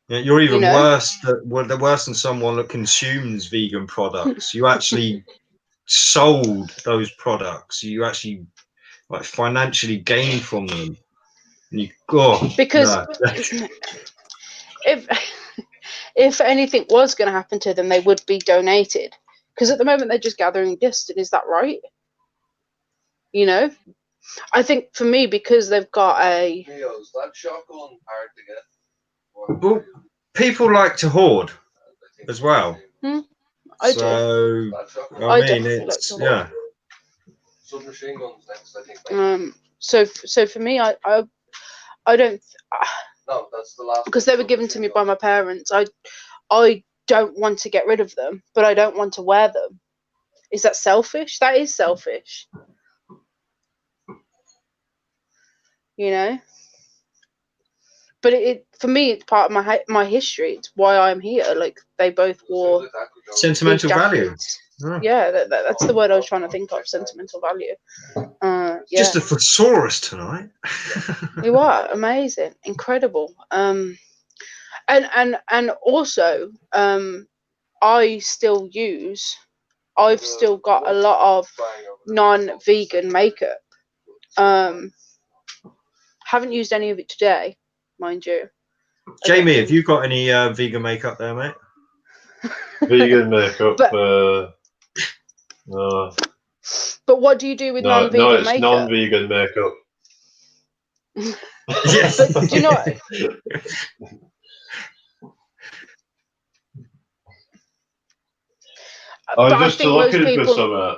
Yeah, you're even worse than someone that consumes vegan products. You actually sold those products. You actually like financially gained from them. And because if anything was going to happen to them, they would be donated. Because at the moment they're just gathering dust, and is that right? I think for me, because they've got a. Well, people like to hoard as well. I do. I mean, it's Submachine guns next, I think. So for me, I don't. No, that's the last. Because they were given to me by my parents. I don't want to get rid of them, but I don't want to wear them. Is that selfish? That is selfish. but it for me, it's part of my history. It's why I'm here. Like, they both wore Sentimental value. Yeah, that's the word I was trying to think of. Sentimental value. Yeah. Just a thesaurus tonight. You are amazing, incredible. And also, I've still got a lot of non-vegan makeup. Haven't used any of it today, mind you. Jamie, have you got any vegan makeup there, mate? Vegan makeup? No. But what do you do with non-vegan makeup? No, it's makeup? non-vegan makeup. Yes. But do you know? I'm just looking for some.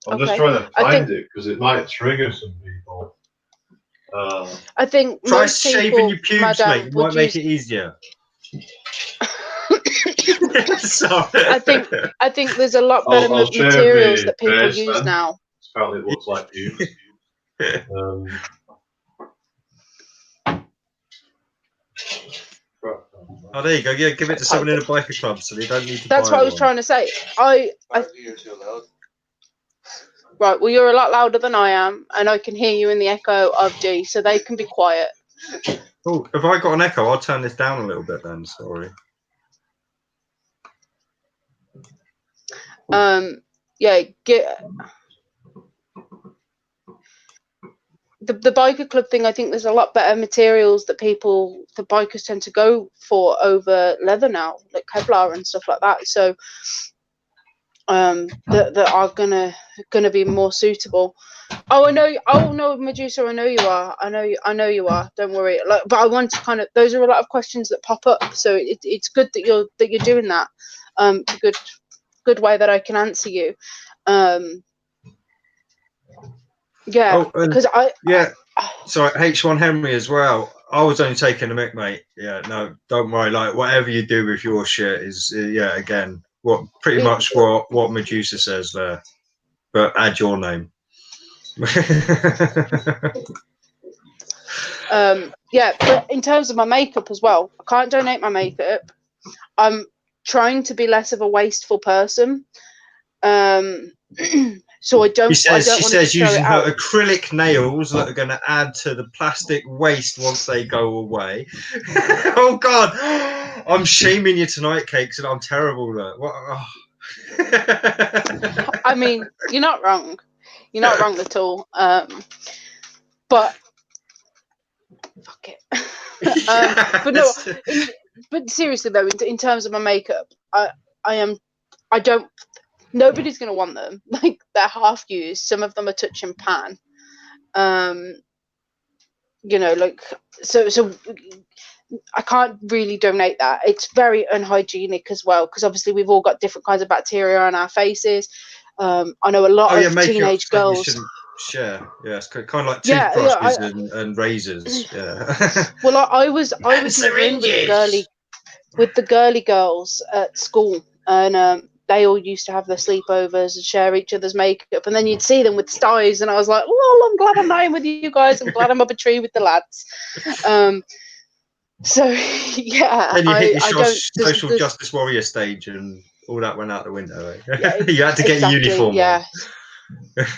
I'm just trying to find it because it might trigger some people. I think try most shaving people, your pubes, mate. It might make it easier. Sorry. I think there's a lot better materials that people use now. Apparently, it looks like pubes. Oh, there you go. Yeah, give it to someone in a biker club, so they don't need to. That's what I was trying to say. Right, well, you're a lot louder than I am, and I can hear you in the echo of G, so they can be quiet. Oh, have I got an echo? I'll turn this down a little bit then. Sorry. Yeah, the biker club thing. I think there's a lot better materials that the bikers tend to go for over leather now, like Kevlar and stuff like that. So that are gonna be more suitable. Oh, I know. Oh no, Medusa, I know you are. I know you are. Don't worry. Like, but I want to those are a lot of questions that pop up. So it's good that you're doing that. It's a good way that I can answer you. Yeah, because sorry, H1 Henry as well. I was only taking a mic, mate. Yeah, no, don't worry. Like, whatever you do with your shit is, again, pretty much what Medusa says there, but add your name. Yeah, but in terms of my makeup as well, I can't donate my makeup. I'm trying to be less of a wasteful person. So I don't. She says using her acrylic nails that are going to add to the plastic waste once they go away. Oh God, I'm shaming you tonight, Cakes, and I'm terrible. What? Oh. I mean, you're not wrong. You're not wrong at all. But fuck it. But no. But seriously though, in terms of my makeup, nobody's going to want them. Like, they're half used. Some of them are touch and pan. Like, so I can't really donate that. It's very unhygienic as well, because obviously we've all got different kinds of bacteria on our faces. I know a lot of teenage girls. Share. Yeah, it's kind of like toothbrushes and razors. Yeah. Well, I was never in with the girly girls at school, and they all used to have their sleepovers and share each other's makeup, and then you'd see them with styes, and I was like, "Well, I'm glad I'm not in with you guys. I'm glad I'm up a tree with the lads." So yeah, and you hit your social justice warrior stage, and all that went out the window. Yeah, you had to get your uniform. Yeah,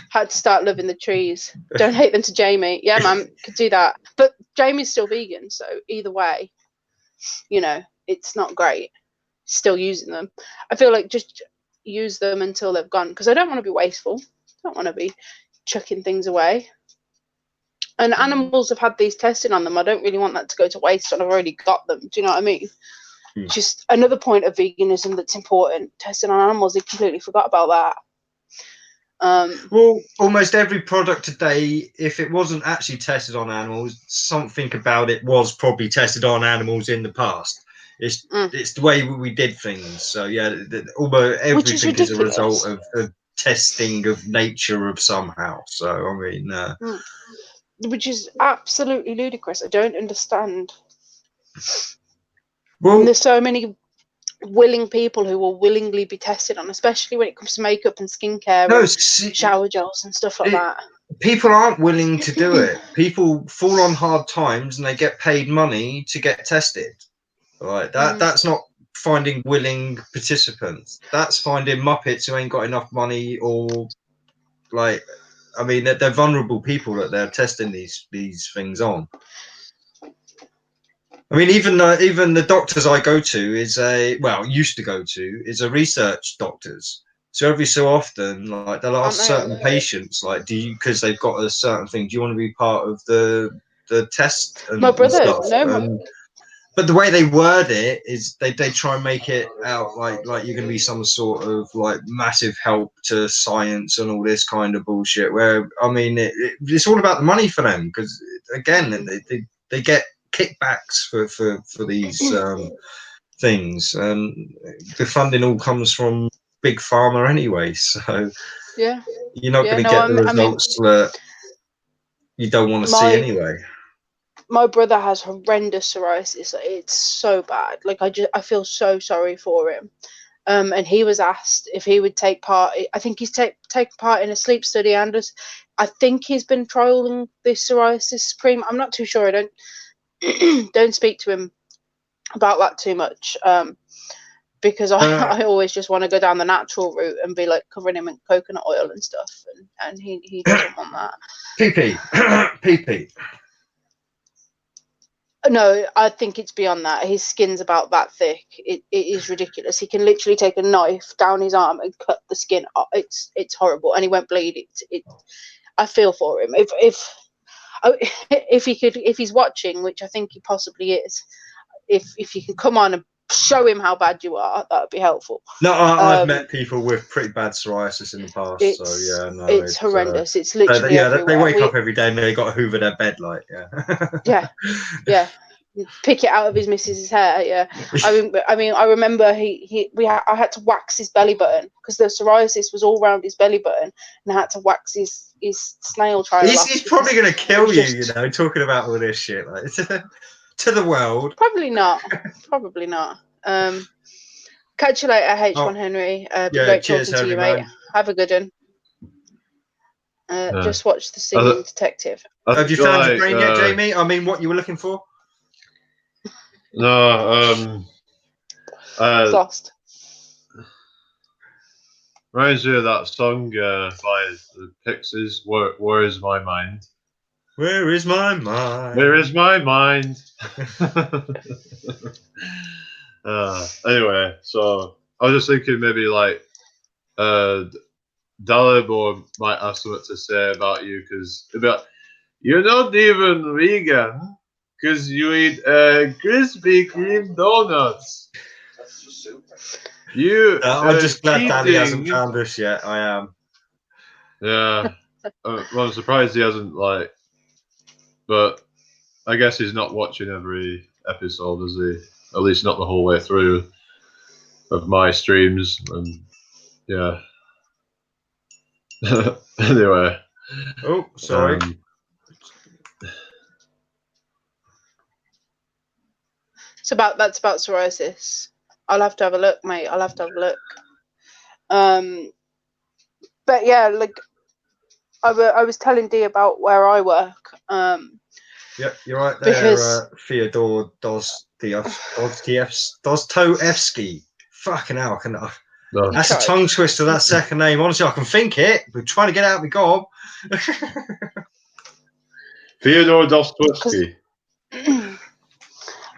had to start loving the trees. Donate them to Jamie. Yeah, man, could do that. But Jamie's still vegan, so either way, it's not great. Still using them. I feel like just use them until they've gone, because I don't want to be wasteful. I don't want to be chucking things away. And animals have had these testing on them. I don't really want that to go to waste, and I've already got them. Do you know what I mean? Just another point of veganism that's important. Testing on animals, they completely forgot about that. Well, almost every product today, if it wasn't actually tested on animals, something about it was probably tested on animals in the past. It's the way we did things. So yeah, almost everything is a result of testing of nature of somehow. So I mean, which is absolutely ludicrous. I don't understand. Well, and there's so many willing people who will willingly be tested on, especially when it comes to makeup and skincare and shower gels and stuff like that. people aren't willing to do it. People fall on hard times and they get paid money to get tested. Right? That's not finding willing participants. That's finding muppets who ain't got enough money, or like, I mean, they're vulnerable people that they're testing these things on. I mean, even the doctors I go to used to go to is a research doctors. So every so often, like, they'll ask certain patients, like, because they've got a certain thing, do you want to be part of the test and, My brother, and stuff? But the way they word it is they try and make it out like you're going to be some sort of like massive help to science and all this kind of bullshit. Where, I mean, it's all about the money for them, because again, they get kickbacks for these things, and the funding all comes from big pharma anyway. So yeah, you're not going to get the results that you don't want to see anyway. My brother has horrendous psoriasis. It's so bad. Like, I feel so sorry for him. And he was asked if he would take part. I think he's taken part in a sleep study, and I think he's been trialing this psoriasis cream. I'm not too sure. I don't speak to him about that too much, because I always just want to go down the natural route and be like covering him in coconut oil and stuff, and he doesn't want that. PP. No, I think it's beyond that. His skin's about that thick. It is ridiculous. He can literally take a knife down his arm and cut the skin off. It's horrible, and he won't bleed. I feel for him. If he's watching, which I think he possibly is, if you can come on and show him how bad you are, that would be helpful. No, I've met people with pretty bad psoriasis in the past, it's horrendous. It's literally everywhere. They wake up every day and they got to hoover their bed, like, yeah. Pick it out of his missus's hair. Yeah, I mean, I remember I had to wax his belly button because the psoriasis was all around his belly button, and I had to wax his snail trail. He's probably going to kill you, you know, talking about all this shit, like, to the world. Probably not. Catch you later, H1 Henry. Great cheers, talking to you, man. mate. Have a good one. Just watch The Singing Detective. Have you found your brain yet, Jamie? I mean, what you were looking for? No, It's lost. Reminds me of that song by the Pixies, Where Is My Mind? Where is my mind? Where is my mind? Anyway, so I was just thinking maybe like Dalibor might have something to say about you, because you're not even vegan because you eat Krispy Kreme donuts. I'm just glad Danny hasn't found us yet. I am. Yeah. Well, I'm surprised he hasn't, like, but I guess he's not watching every episode, is he? At least not the whole way through of my streams, and yeah. Anyway. Oh, sorry. That's about psoriasis. I'll have to have a look, mate. But yeah, like I was telling Dee about where I work. Yep, you're right there, Fyodor Dostoevsky. Fucking hell, that's a tongue twister, that second name. Honestly, I can think it. We're trying to get out of my gob. Fyodor Dostoevsky.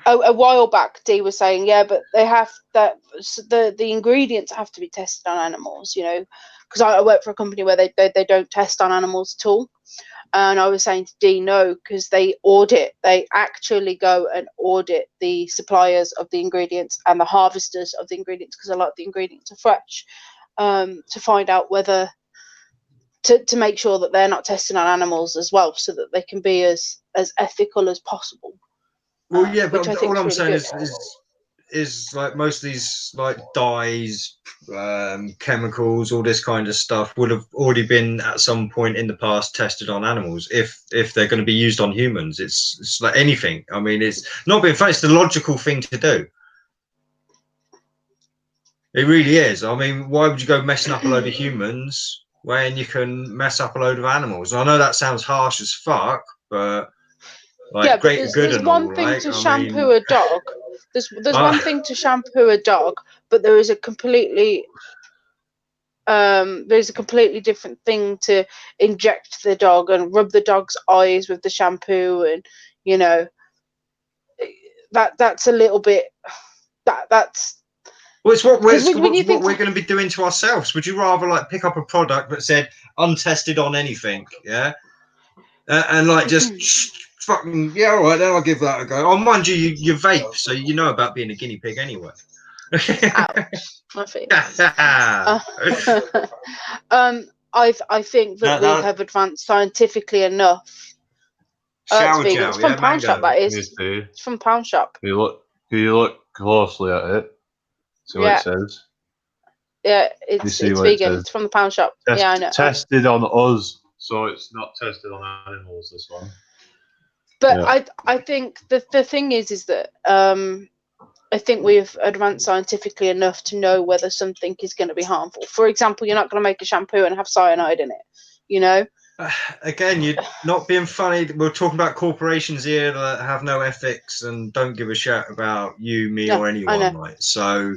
A while back, Dee was saying, yeah, but they have the ingredients have to be tested on animals, you know, because I work for a company where they don't test on animals at all. And I was saying to Dee, no, because they actually go and audit the suppliers of the ingredients and the harvesters of the ingredients, because a lot of the ingredients are fresh, to find out whether to make sure that they're not testing on animals as well, so that they can be as ethical as possible. Well, yeah, but all I'm saying is like most of these like dyes, chemicals, all this kind of stuff would have already been at some point in the past tested on animals. If they're going to be used on humans, it's like anything. I mean, it's not being funny. It's the logical thing to do. It really is. I mean, why would you go messing up a load of humans when you can mess up a load of animals. And I know that sounds harsh as fuck, but like, yeah, but greater good there's and one all, thing like, to I shampoo mean, a dog. There's one thing to shampoo a dog, but there's a completely different thing to inject the dog and rub the dog's eyes with the shampoo, and you know, that's a little bit that's well, it's what we're, because when you think going to be doing to ourselves. Would you rather like pick up a product that said untested on anything, yeah, and like just fucking yeah, all right, then I'll give that a go. Oh, mind you, you vape, so you know about being a guinea pig anyway. ouch, my feelings. I think that we have advanced scientifically enough. It's Shower vegan. gel, It's from yeah, Pound Shop. mango. That is. It's from Pound Shop. If you look closely at it, see what it says. Yeah, it's vegan. It's from the Pound Shop. Yeah, I know. Tested on us, so it's not tested on animals. This one. But yeah. I think the thing is that I think we've advanced scientifically enough to know whether something is going to be harmful. For example, you're not going to make a shampoo and have cyanide in it, you know? Again, you're not being funny. We're talking about corporations here that have no ethics and don't give a shit about you, me, or anyone. Right? So,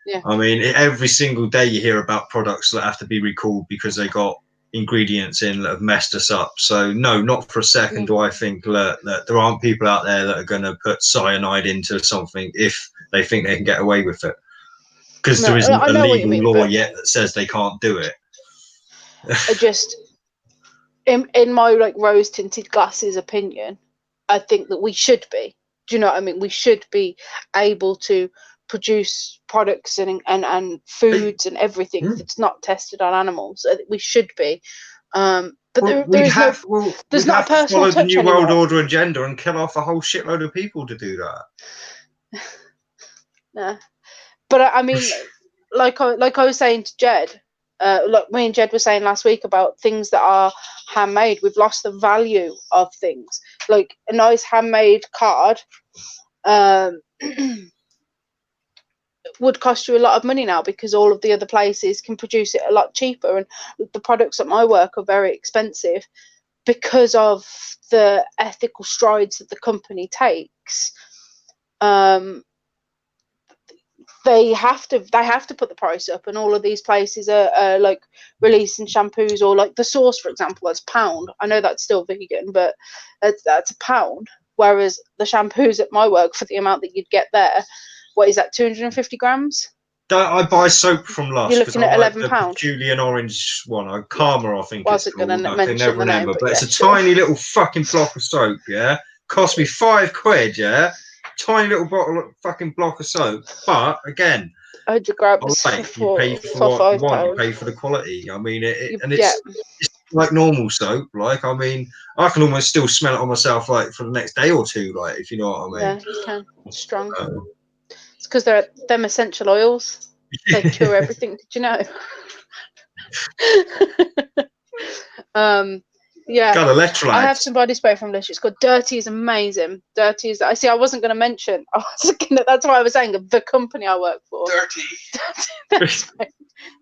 yeah. I mean, every single day you hear about products that have to be recalled because they got ingredients in that have messed us up. So, no, not for a second do I think that there aren't people out there that are going to put cyanide into something if they think they can get away with it. Because there isn't a legal law yet that says they can't do it. I just... In my like rose tinted glasses opinion, I think that we should be. Do you know what I mean? We should be able to produce products and foods and everything that's not tested on animals. We should be. But there's not a personal touch anymore. Follow the New World Order agenda and kill off a whole shitload of people to do that. Yeah, but I mean, like I was saying to Jed. Like me and Jed were saying last week about things that are handmade. We've lost the value of things. Like a nice handmade card would cost you a lot of money now because all of the other places can produce it a lot cheaper, and the products at my work are very expensive because of the ethical strides that the company takes. They have to put the price up, and all of these places are like releasing shampoos, or like the sauce, for example, that's £1. I know that's still vegan, but that's £1. Whereas the shampoos at my work, for the amount that you'd get there, what is that, 250 grams? I buy soap from Lush. You're looking at £11. The Julian orange one, Karma, I think it's called. I can never remember. But it's a tiny little fucking block of soap. Yeah, cost me £5. Yeah. Tiny little bottle of fucking block of soap, but again, 100 grams you pay for what you want, you pay for the quality. I mean, it's like normal soap. Like, I mean, I can almost still smell it on myself, like for the next day or two, like if you know what I mean. Yeah, you can. It's strong. It's because they're them essential oils. They cure everything. Did you know? Yeah, got electrolytes. I have some body spray from Lush. It's called Dirty is amazing. Dirty is. I wasn't going to mention. That's why I was saying the company I work for. Dirty.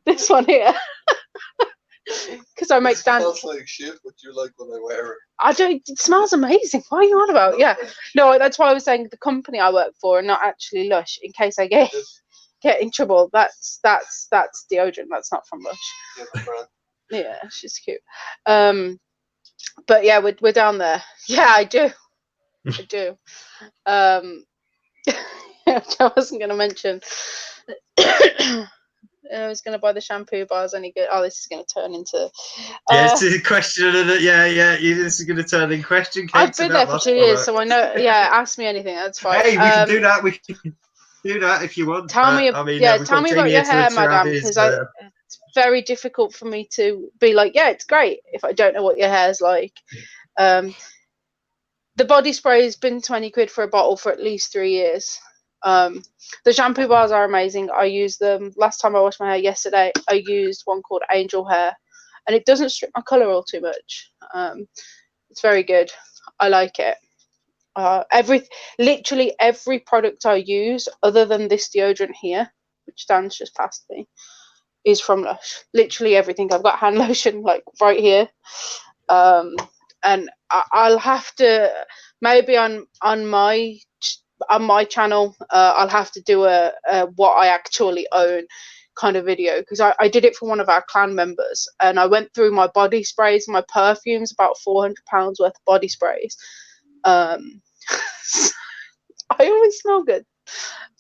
This one here. Because I make Dan. It smells like shit, but you like when I wear it. I don't. It smells amazing. What are you on about? Yeah. No, that's why I was saying the company I work for, and not actually Lush. In case I get in trouble, that's deodorant. That's not from Lush. Yeah, she's cute. But yeah, we're down there. Yeah, I do. I do. I wasn't going to mention. I was going to buy the shampoo, but I was only good. Oh, this is going to turn into. Yeah, it's a question. Yeah. This is going to turn in question. I've been there for 2 years, so I know. Yeah, ask me anything. That's fine. Hey, we can do that. We can do that if you want. Tell me about your hair, madam, because it's very difficult for me to be like, yeah, it's great if I don't know what your hair's like. The body spray has been 20 quid for a bottle for at least 3 years. The shampoo bars are amazing. I use them. Last time I washed my hair yesterday, I used one called Angel Hair, and it doesn't strip my colour all too much. It's very good. I like it. Literally every product I use, other than this deodorant here, which Dan's just passed me, is from Lush. Literally everything. I've got hand lotion like right here. And I'll have to maybe on my channel, I'll have to do a what I actually own kind of video, because I did it for one of our clan members, and I went through my body sprays and my perfumes, about £400 worth of body sprays. I always smell good.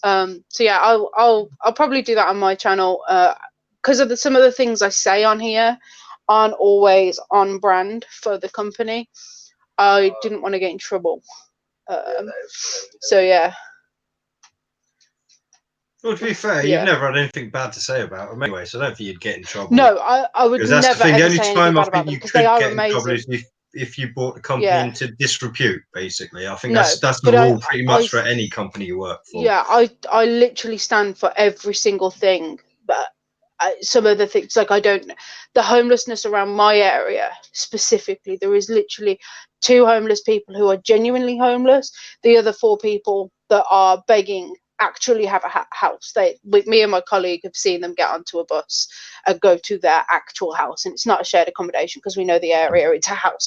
So yeah, I'll probably do that on my channel, because of some of the things I say on here aren't always on brand for the company. I didn't want to get in trouble. So yeah. Well, to be fair, you've never had anything bad to say about them anyway, so I don't think you'd get in trouble. No, I would never ever say anything bad about them, because they are amazing. If you brought the company into disrepute, basically. I think that's the rule pretty much for any company you work for. Yeah, I literally stand for every single thing, but some of the things, like the homelessness around my area specifically, there is literally 2 homeless people who are genuinely homeless. The other 4 people that are begging actually have a house. Me and my colleague have seen them get onto a bus and go to their actual house, and it's not a shared accommodation because we know the area. It's a house.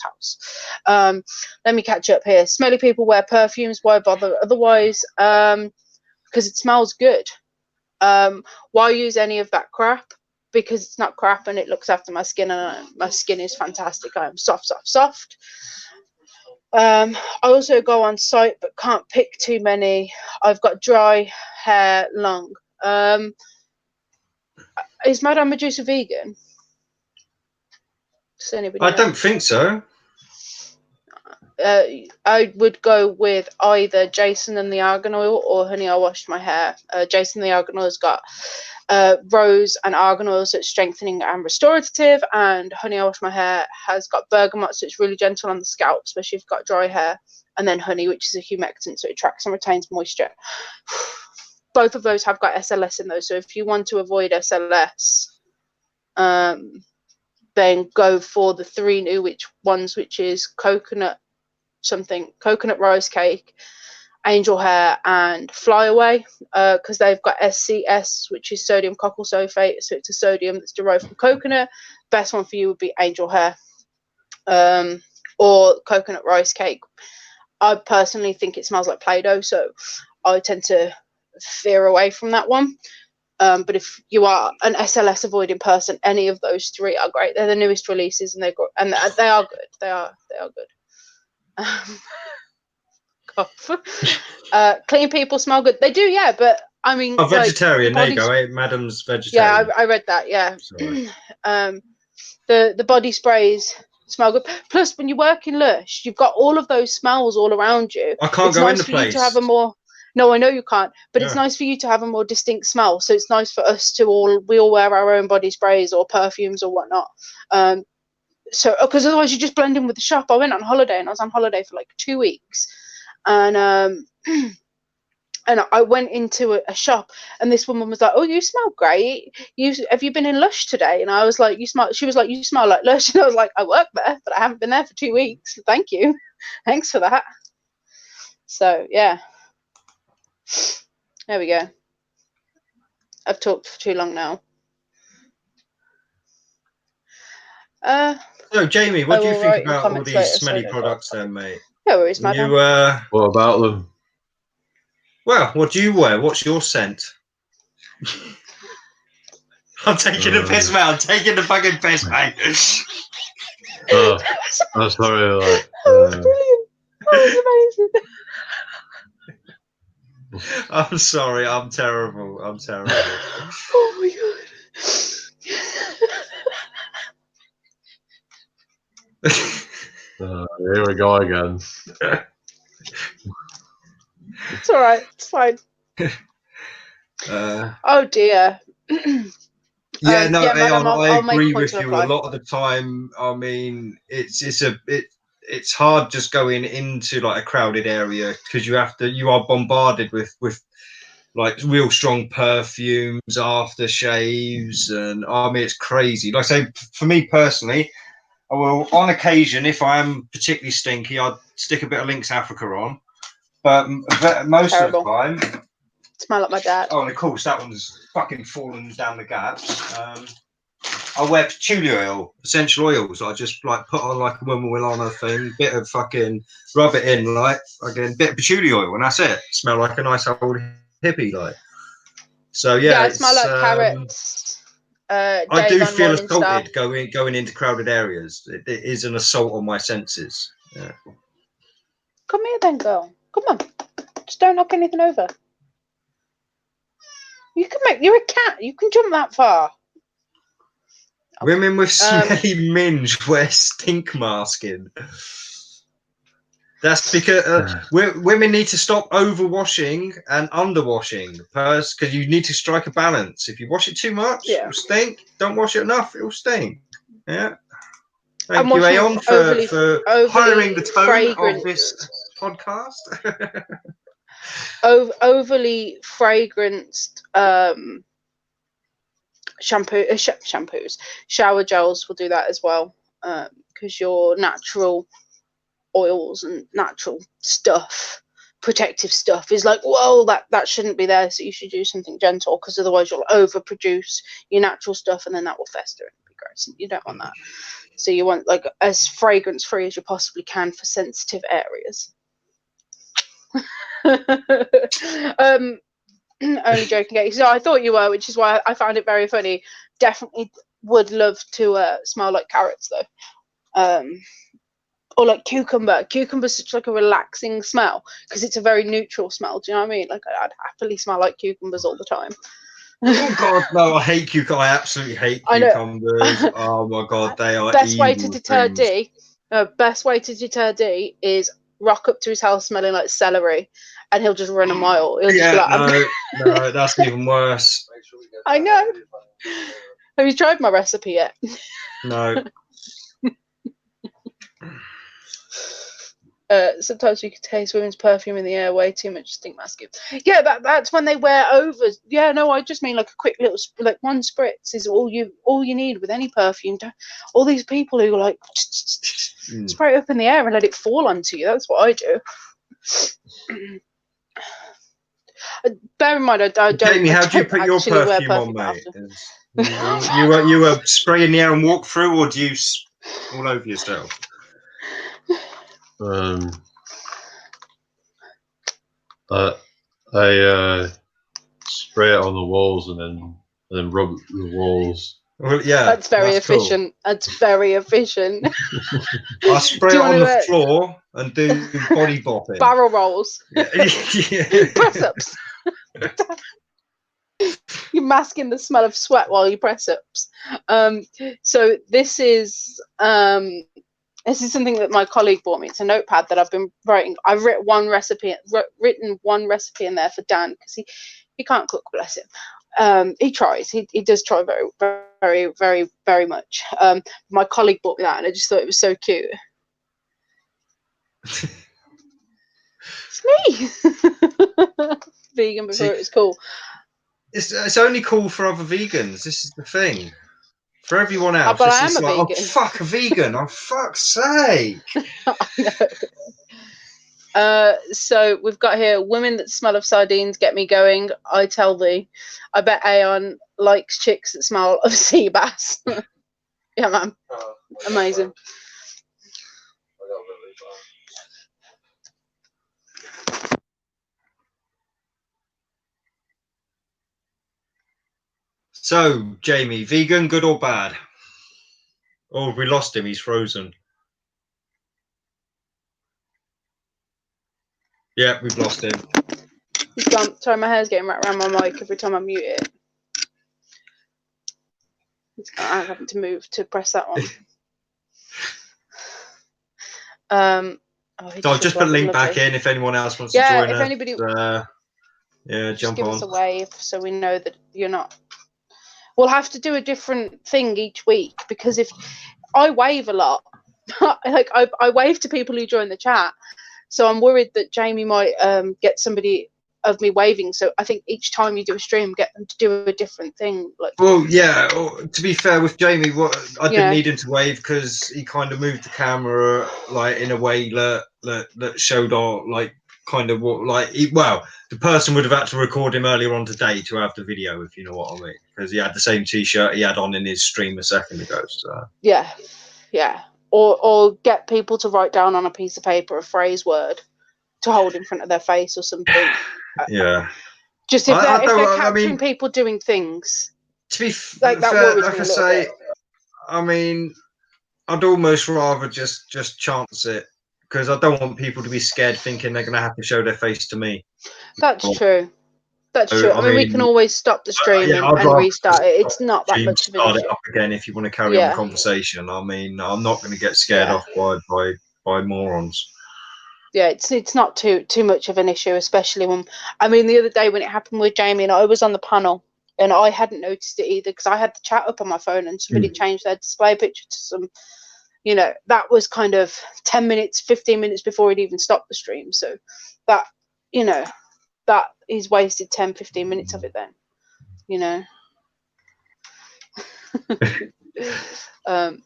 Let me catch up here. Smelly people wear perfumes. Why bother otherwise? Because it smells good. Why use any of that crap? Because it's not crap, and it looks after my skin, and my skin is fantastic. I am soft. I also go on site but can't pick too many. I've got dry hair, long. Is Madame Medusa vegan? Does anybody know? I don't think so. I would go with either Jason and the Argan Oil or Honey I Washed My Hair. Jason the Argan Oil's got rose and argan oil, so it's strengthening and restorative, and Honey I Washed My Hair has got bergamot, so it's really gentle on the scalp, especially if you've got dry hair, and then honey, which is a humectant, so it tracks and retains moisture. Both of those have got SLS in those, so if you want to avoid SLS, then go for the 3 new ones, which is coconut rice cake, angel hair, and flyaway, because they've got SCS, which is sodium cocoyl sulfate, so it's a sodium that's derived from coconut. Best one for you would be angel hair, or coconut rice cake. I personally think it smells like Play-Doh, so I tend to veer away from that one. But if you are an SLS avoiding person, any of those 3 are great. They're the newest releases, and they are good. They are good. Clean people smell good. They do, yeah. But I mean, vegetarian. There you go. Madam's vegetarian. Yeah, I read that. Yeah. The body sprays smell good. Plus, when you work in Lush, you've got all of those smells all around you. I can't go in the place. You to have a more. No, I know you can't, but it's nice for you to have a more distinct smell. So it's nice for us to we all wear our own body sprays or perfumes or whatnot. So because otherwise you just blend in with the shop. I went on holiday, and I was on holiday for like 2 weeks, and I went into a shop, and this woman was like, "Oh, you smell great. Have you been in Lush today?" And I was like, "You smell." She was like, "You smell like Lush." And I was like, "I work there, but I haven't been there for 2 weeks. Thank you, thanks for that." So yeah, there we go. I've talked for too long now. So Jamie, what do you think about all these smelly products then, mate? No worries, madam. What about them? Well, what do you wear? What's your scent? I'm taking the piss, mate. I'm taking the fucking piss, mate. I'm sorry. Like, that was brilliant. That was amazing. I'm sorry. I'm terrible. Oh my god. Here we go again. It's all right. It's fine. Oh dear. Yeah, no, madam, I agree with you. A lot of the time, I mean, it's hard just going into like a crowded area, because you are bombarded with like real strong perfumes, aftershaves, and I mean, it's crazy. Like I say, for me personally, I will, on occasion, if I am particularly stinky, I'd stick a bit of Lynx Africa on. But most of the time, Smell like my dad. Oh, and of course, that one's fucking fallen down the gaps. I wear patchouli oil, essential oils. I just like put on like a woman will on a thing, bit of fucking rub it in, like again, bit of patchouli oil, and that's it. Smell like a nice old hippie, like. So yeah, I smell like carrots. I do feel assaulted going into crowded areas. It is an assault on my senses. Yeah. Come here then, girl. Come on. Just don't knock anything over. You're a cat. You can jump that far. Women with smelly minge wear stink masking. That's because women need to stop overwashing and underwashing, because you need to strike a balance. If you wash it too much, it'll stink. Don't wash it enough, it'll stink. Yeah. Thank you, Aeon, for hiring the tone of this podcast. Overly fragranced shampoos, shower gels will do that as well, because your natural oils and natural stuff, protective stuff, is like, whoa, that shouldn't be there, so you should do something gentle, because otherwise you'll overproduce your natural stuff and then that will fester and be gross. You don't want that. So you want like as fragrance free as you possibly can for sensitive areas. Only joking. So I thought you were, which is why I found it very funny. Definitely would love to smell like carrots though, or like cucumber. Cucumber's such like a relaxing smell because it's a very neutral smell. Do you know what I mean? Like I'd happily smell like cucumbers all the time. Oh god, no! I hate cucumbers. I absolutely hate cucumbers. Oh my god, they are best way to evil deter things. D. Best way to deter D is rock up to his house smelling like celery, and he'll just run a mile. He'll just be like, no, that's even worse. I know. Have you tried my recipe yet? No. Sometimes you can taste women's perfume in the air, way too much stink masking. Yeah, that's when they wear overs. Yeah, no, I just mean like a quick little, like one spritz is all you need with any perfume. All these people who like spray it up in the air and let it fall onto you. That's what I do. Bear in mind, I don't. Jamie, how do you put your perfume on, mate? You were spraying the air and walk through, or do you all over yourself? I spray it on the walls and then rub the walls. Well, yeah, that's very efficient. Cool. That's very efficient. I spray it on the floor and do body bopping. Barrel rolls. Yeah. Press ups. You're masking the smell of sweat while you press ups. So this is something that my colleague bought me. It's a notepad that I've been writing. I've written one recipe in there for Dan because he can't cook, bless him. He tries. He does try very, very, very, very much. My colleague bought me that, and I just thought it was so cute. It's me. Vegan before it was cool. It's only cool for other vegans. This is the thing. For everyone else, but it's I am just a like, vegan. oh fuck, a vegan! Oh fuck's sake! I know. So we've got here, women that smell of sardines get me going. I tell thee. I bet Aeon likes chicks that smell of sea bass. Yeah, man. Amazing. So, Jamie, vegan, good or bad? Oh, we lost him. He's frozen. Yeah, we've lost him. He's gone. Sorry, my hair's getting wrapped around my mic every time I mute it. I'm having to move to press that one. So I'll just put a link back in if anyone else wants to join us. Anybody, just jump give us a wave so we know that you're not. We'll have to do a different thing each week because if I wave a lot, like I wave to people who join the chat, so I'm worried that Jamie might get somebody of me waving. So I think each time you do a stream, get them to do a different thing. Like, well, yeah. To be fair with Jamie, I didn't need him to wave because he kind of moved the camera like in a way that showed our like kind of what, like, the person would have had to record him earlier on today to have the video, if you know what I mean, because he had the same T-shirt he had on in his stream a second ago. So yeah, or get people to write down on a piece of paper a phrase word to hold in front of their face or something. Yeah, just if they're capturing people doing things. To be like that fair, worries like me I a little say, bit. I mean, I'd almost rather just chance it, because I don't want people to be scared thinking they're going to have to show their face to me. That's true. That's true. I mean, we can always stop the stream and restart it. It's not that much of an issue. Start it up again if you want to carry on the conversation. I mean, I'm not going to get scared off by morons. Yeah, it's not too much of an issue, especially when, I mean, the other day when it happened with Jamie and I was on the panel and I hadn't noticed it either because I had the chat up on my phone and somebody changed their display picture to some, that was kind of 10 minutes, 15 minutes before it even stopped the stream. So that, that he's wasted 10, 15 minutes of it then,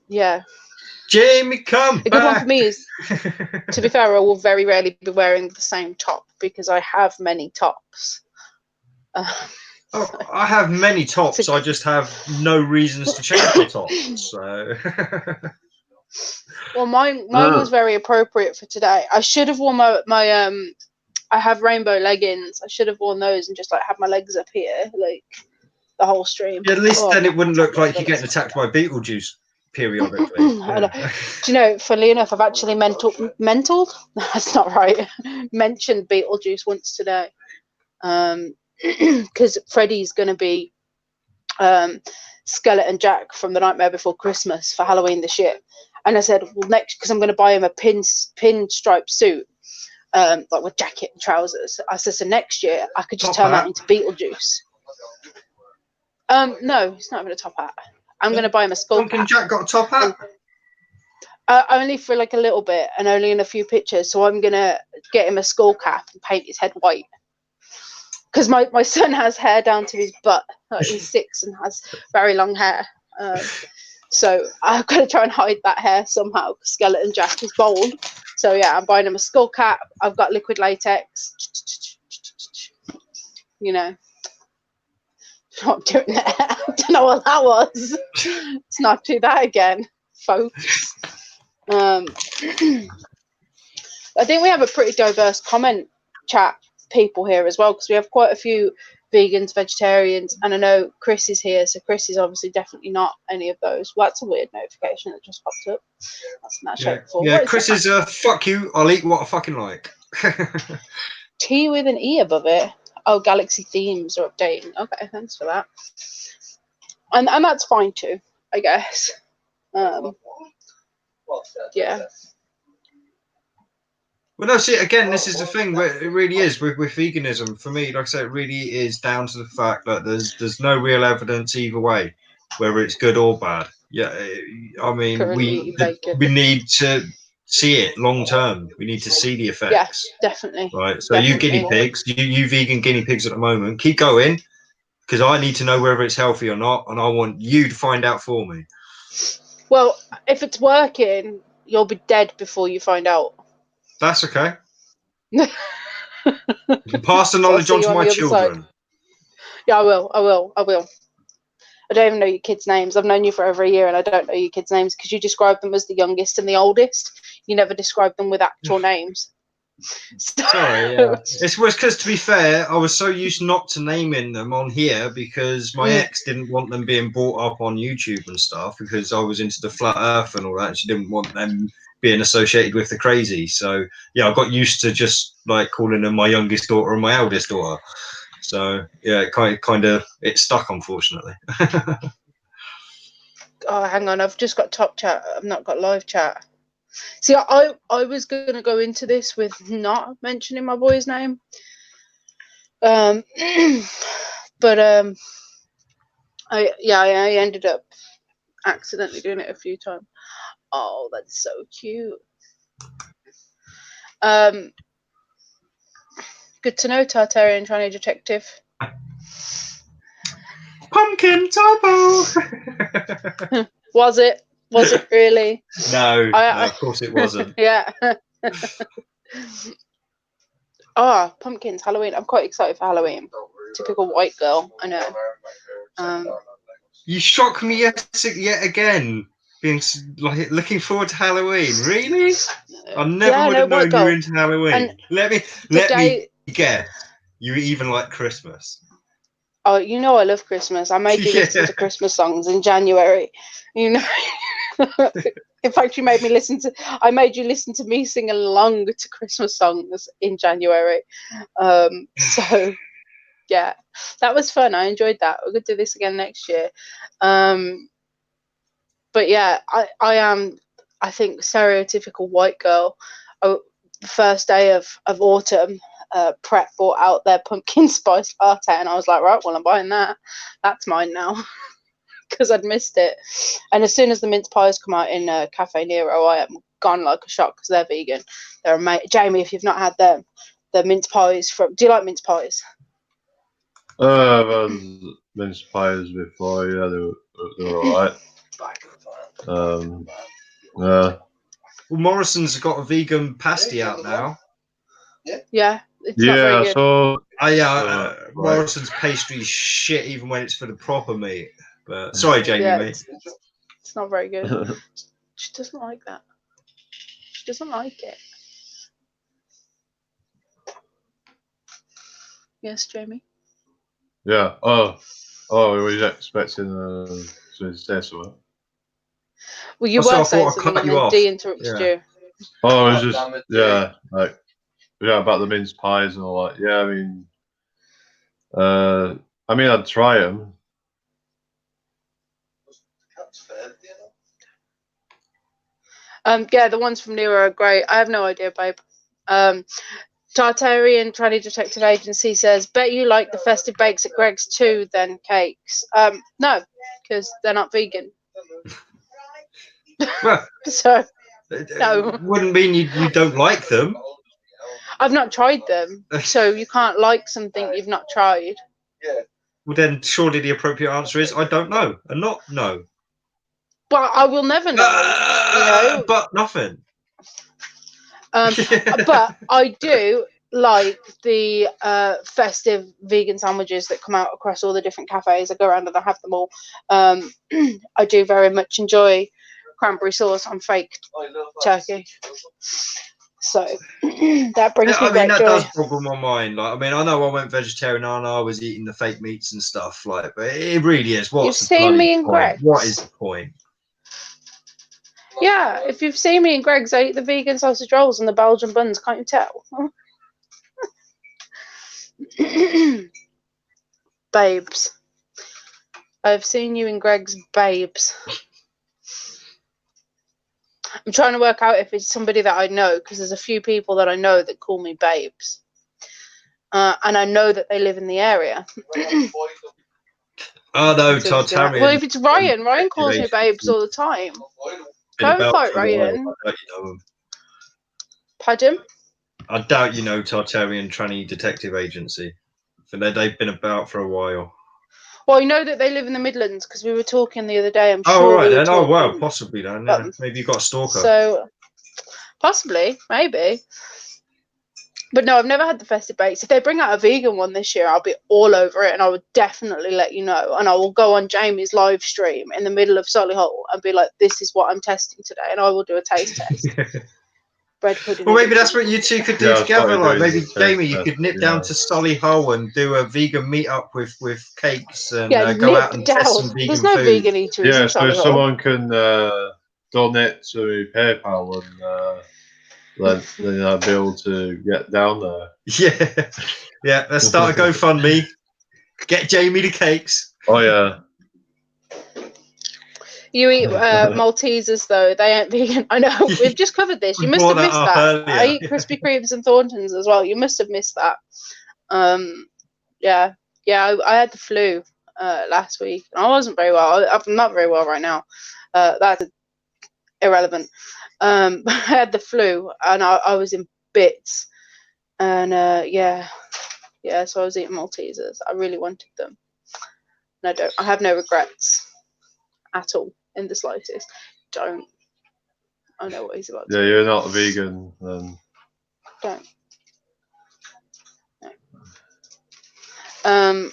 yeah. Jamie, come a good one for me is, to be fair, I will very rarely be wearing the same top because I have many tops. I have many tops. I just have no reasons to change my tops. So. Well, mine was very appropriate for today. I should have worn my I have rainbow leggings. I should have worn those and just like have my legs up here, like the whole stream. Yeah, at least then it wouldn't look like you're getting attacked by Beetlejuice periodically. Yeah. Do you know, funnily enough, I've actually mentaled? That's not right. Mentioned Beetlejuice once today. Because Freddie's going to be Skeleton Jack from The Nightmare Before Christmas for Halloween this year. And I said, well, next, because I'm going to buy him a pinstripe suit, like with jacket and trousers. I said, so next year I could just turn that into Beetlejuice. No, he's not having a top hat. I'm going to buy him a skull cap. Jack got a top hat? Only for like a little bit and only in a few pictures. So I'm going to get him a skull cap and paint his head white. Because my son has hair down to his butt. He's 6 and has very long hair. So I've got to try and hide that hair somehow. Skeleton Jack is bald. So yeah, I'm buying him a skull cap. I've got liquid latex. Not doing that. I don't know what that was. Let's not do that again, folks. I think we have a pretty diverse comment chat people here as well, because we have quite a few vegans, vegetarians, and I know Chris is here, so Chris is obviously definitely not any of those. Well, that's a weird notification that just popped up. That's not shape before. Yeah, Chris is fuck you, I'll eat what I fucking like. T with an E above it. Oh, Galaxy themes are updating. Okay, thanks for that. And that's fine too, I guess. Yeah. Well, no, see, again, this is the thing where it really is with veganism. For me, like I said, it really is down to the fact that there's no real evidence either way, whether it's good or bad. Yeah, I mean, we need to see it long term. We need to see the effects. Yes, definitely. Right. So you guinea pigs, you vegan guinea pigs at the moment, keep going, because I need to know whether it's healthy or not, and I want you to find out for me. Well, if it's working, you'll be dead before you find out. That's okay. You can pass the knowledge on to my children. Yeah, I will. I don't even know your kids' names. I've known you for over a year and I don't know your kids' names because you describe them as the youngest and the oldest. You never describe them with actual names. Sorry, yeah. It was because, to be fair, I was so used not to naming them on here because my ex didn't want them being brought up on YouTube and stuff because I was into the flat earth and all that. And she didn't want them being associated with the crazy. So, yeah, I got used to just like calling them my youngest daughter and my eldest daughter. So, yeah, it kind of stuck, unfortunately. Oh, hang on. I've just got top chat. I've not got live chat. See, I was going to go into this with not mentioning my boy's name. But I ended up accidentally doing it a few times. Oh, that's so cute. Good to know, Tartarian Tranny Detective. Pumpkin typo. Was it? Was it really? No, of course it wasn't. Yeah. Oh, pumpkins, Halloween. I'm quite excited for Halloween. Typical white girl, I know. You shock me yet again. Being like looking forward to Halloween. Really? I never would have known you were into Halloween. And let me guess. You even like Christmas. Oh, you know I love Christmas. I made you listen to Christmas songs in January. You know. In fact, I made you listen to me sing along to Christmas songs in January. So yeah, that was fun. I enjoyed that. We're gonna do this again next year. But yeah, I am, I think, stereotypical white girl. The first day of autumn, Pret brought out their pumpkin spice latte, and I was like, right, well, I'm buying that. That's mine now. Because I'd missed it. And as soon as the mince pies come out in Cafe Nero, I am gone like a shot because they're vegan. They're amazing. Jamie, if you've not had them, the mince pies from. Do you like mince pies? I've had mince pies before. Yeah, they were alright. Yeah. Well, Morrison's got a vegan pasty out now. Yeah, it's not very good. So Morrison's pastry shit even when it's for the proper meat. But sorry, Jamie, mate. It's not very good. She doesn't like that. She doesn't like it. Yes, Jamie. Yeah. Oh, were you expecting to say something? Well, you were saying something, and then Dee interrupted you. Oh, it was just like about the mince pies and all that. Yeah, I mean, I'd try them. Yeah, the ones from Nero are great. I have no idea, babe. Tartarian Tranny Detective Agency says, bet you like the festive bakes at Greg's too, then cakes. No, because they're not vegan. Well, so, no. Wouldn't mean you don't like them. I've not tried them, so you can't like something you've not tried. Well, then surely the appropriate answer is I don't know, and not no. But I will never know, you know. But nothing. But I do like the festive vegan sandwiches that come out across all the different cafes. I go around and I have them all. I do very much enjoy cranberry sauce on fake turkey. So that brings me great joy. Does boggle my mind. Like, I mean, I know I went vegetarian and I was eating the fake meats and stuff. Like, but it really is. You've seen me in Greg's. What is the point? Yeah, if you've seen me in Greg's, I eat the vegan sausage rolls and the Belgian buns. Can't you tell? Babes. I've seen you in Greg's, babes. I'm trying to work out if it's somebody that I know, because there's a few people that I know that call me babes. And I know that they live in the area. Oh, no, Tartarian. Well, if it's Ryan calls me babes all the time. Go and fight Ryan. I doubt you know him. Pardon? I doubt you know Tartarian Tranny Detective Agency. They've been about for a while. Well, you know that they live in the Midlands because we were talking the other day. I'm sure. Oh, right then. Oh, well, possibly then. Yeah. Maybe you got a stalker. So, possibly, maybe. But no, I've never had the festive bakes. If they bring out a vegan one this year, I'll be all over it, and I would definitely let you know. And I will go on Jamie's live stream in the middle of Solihull and be like, "This is what I'm testing today," and I will do a taste test. Bread pudding. Well, maybe that's what you two could do together. Like maybe Jamie, you could nip down to Solihull and do a vegan meetup with cakes and go out and test some vegan There's no food. vegan eateries in Solihull. So if someone can donate to PayPal and then I'll be able to get down there. Yeah. Let's start a GoFundMe. Get Jamie the cakes. Oh yeah. You eat Maltesers though; they ain't vegan. I know. We've just covered this. You must have missed that. Earlier. I eat Krispy Kremes and Thorntons as well. You must have missed that. Yeah. I had the flu last week. I wasn't very well. I'm not very well right now. That's irrelevant. I had the flu and I was in bits. And so I was eating Maltesers. I really wanted them. And I have no regrets at all. In the slightest. Don't. I know what he's about to do. Yeah, you're not a vegan then. Don't. I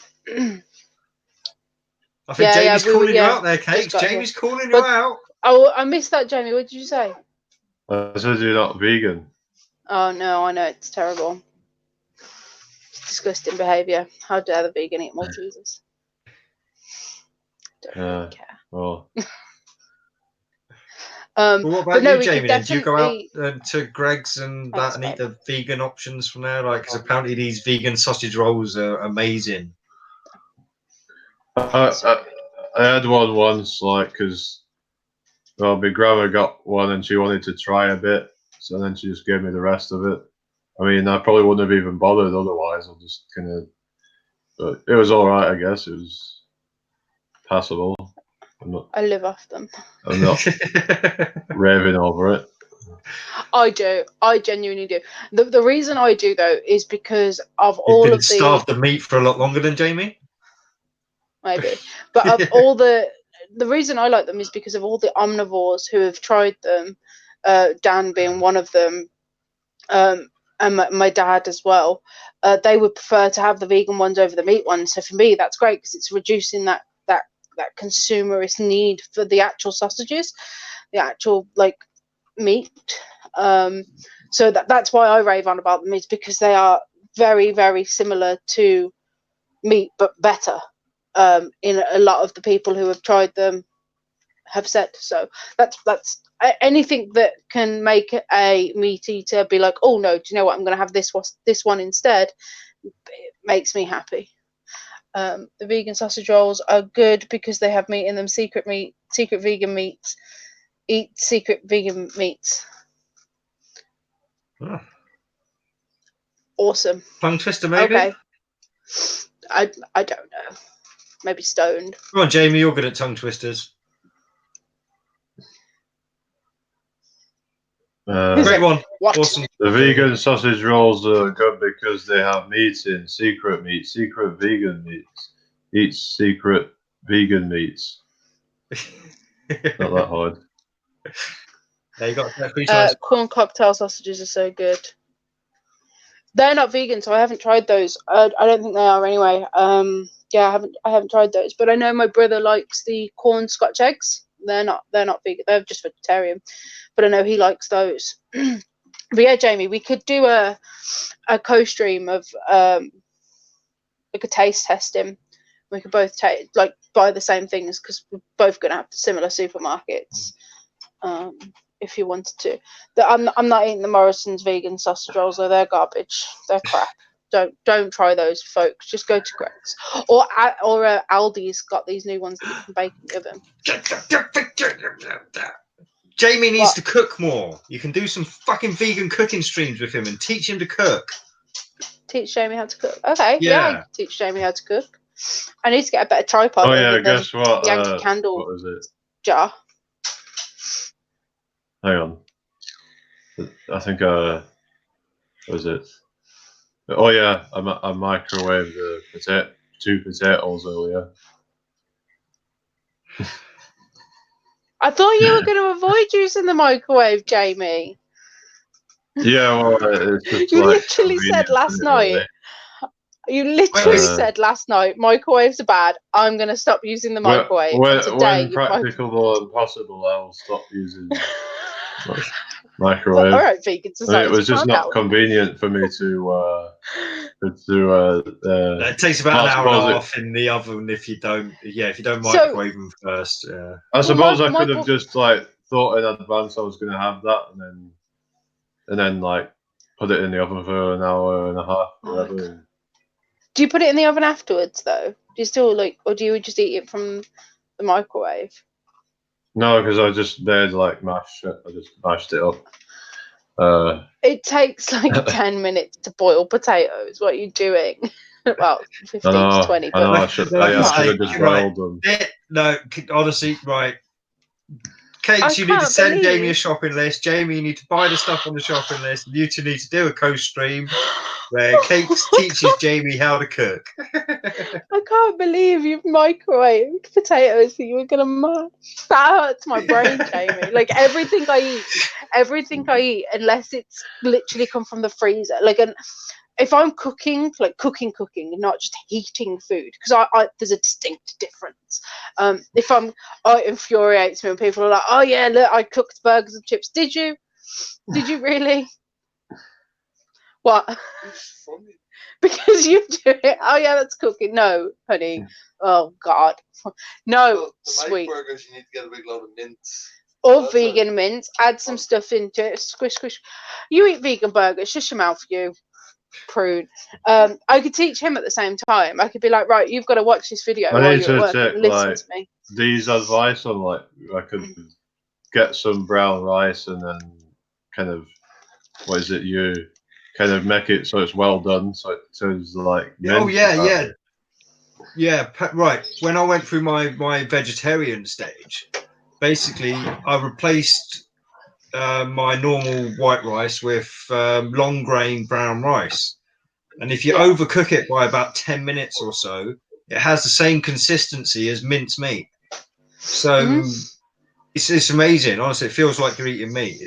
think Jamie's calling you out there, just Cakes. got here. Jamie's calling you out. Oh, I missed that, Jamie. What did you say? I said you're not vegan. Oh no, I know it's terrible. It's disgusting behaviour. How dare the vegan eat Maltesers? Don't really care. Well, Well, what about but no, you, we Jamie? could Then? Do you go out definitely. to Greg's and Thanks, that and eat babe. the vegan options from there? Like, because apparently these vegan sausage rolls are amazing. I had one once, like, because my grandma got one and she wanted to try a bit, so then she just gave me the rest of it. I mean, I probably wouldn't have even bothered otherwise. I just kind of, but it was all right, I guess. It was passable. I live off them. I'm not raving over it. I do. I genuinely do. The reason I do though is because of You've all been of starved of meat for a lot longer than Jamie. maybe, but of all the reason I like them is because of all the omnivores who have tried them. Dan being one of them, and my dad as well. They would prefer to have the vegan ones over the meat ones. So for me, that's great because it's reducing that consumerist need for the actual sausages, the actual like meat. So that's why I rave on about them, is because they are very, very similar to meat but better. In a lot of the people who have tried them have said so. That's anything that can make a meat eater be like, oh no, do you know what, I'm going to have this one instead. It makes me happy. The vegan sausage rolls are good because they have meat in them. Secret vegan meats. Eat secret vegan meats. Oh. Awesome. Tongue twister, maybe. Okay. I don't know. Maybe stoned. Come on, Jamie, you're good at tongue twisters. Great one. What? Awesome. The vegan sausage rolls are good because they have meats in. Secret vegan meats. Eat secret vegan meats. Not that hard. Yeah, you got corn cocktail sausages are so good. They're not vegan, so I haven't tried those. I don't think they are anyway. Yeah, I haven't tried those, but I know my brother likes the corn Scotch eggs. They're not vegan. They're just vegetarian, but I know he likes those. But yeah, Jamie, we could do a co-stream of like a taste testing. We could both buy the same things because we're both going to have similar supermarkets. If you wanted to, I'm not eating the Morrison's vegan sausage rolls. Though they're garbage. They're crap. Don't try those, folks. Just go to Greg's or Aldi's got these new ones that you can bake in the oven. Jamie needs to cook more. You can do some fucking vegan cooking streams with him and teach him to cook. Teach Jamie how to cook. Okay, yeah I can teach Jamie how to cook. I need to get a better tripod. Oh yeah, guess what? Yankee Candle. What was it? Jar. Hang on. I think what was it? Oh yeah, I microwaved the two potatoes earlier. I thought you were going to avoid using the microwave, Jamie. Yeah, well, it's just you like literally said last night. Really. You literally said last night, microwaves are bad. I'm going to stop using the microwave. When practicable and possible, I'll stop using microwave. All right, vegan society. It was just not convenient for me to. It takes about an hour and a half in the oven if you don't. Yeah, if you don't microwave them first. Yeah. I suppose I could have just like thought in advance I was going to have that, and then like put it in the oven for an hour and a half or whatever. Do you put it in the oven afterwards, though? Do you still or do you just eat it from the microwave? No, because I just made like mash. I just mashed it up. It takes like 10 minutes to boil potatoes. What are you doing? Well, 15 to 20. I know. I should have just boiled them. No, honestly, right. Cakes, you need to send Jamie a shopping list. Jamie, you need to buy the stuff on the shopping list. You two need to do a co-stream where Cakes teaches Jamie how to cook. I can't believe you've microwaved potatoes that you were going to mash. That hurts my brain, Jamie. Like everything I eat, unless it's literally come from the freezer. if I'm cooking, like cooking, and not just heating food, because I there's a distinct difference. If I'm, it infuriates me when people are like, oh yeah, look, I cooked burgers and chips. Did you really? What? Funny. Because you do it. Oh yeah, that's cooking. No, honey. Oh God. No, Well, to sweet. make burgers, you need to get a big load of mince. Or That's vegan mince. Add some stuff into it. Squish, squish. You eat vegan burgers. Shush your mouth, you prune. I could teach him at the same time. I could be like, right, you've got to watch this video I while need you're at to work check and listen like to me. these advice on like I could get some brown rice and then kind of what is it you kind of make it so it's well done so it turns like Oh mince, yeah. Right. When I went through my vegetarian stage, basically I replaced my normal white rice with long grain brown rice, and if you overcook it by about 10 minutes or so, it has the same consistency as minced meat. So it's amazing. Honestly, it feels like you're eating meat.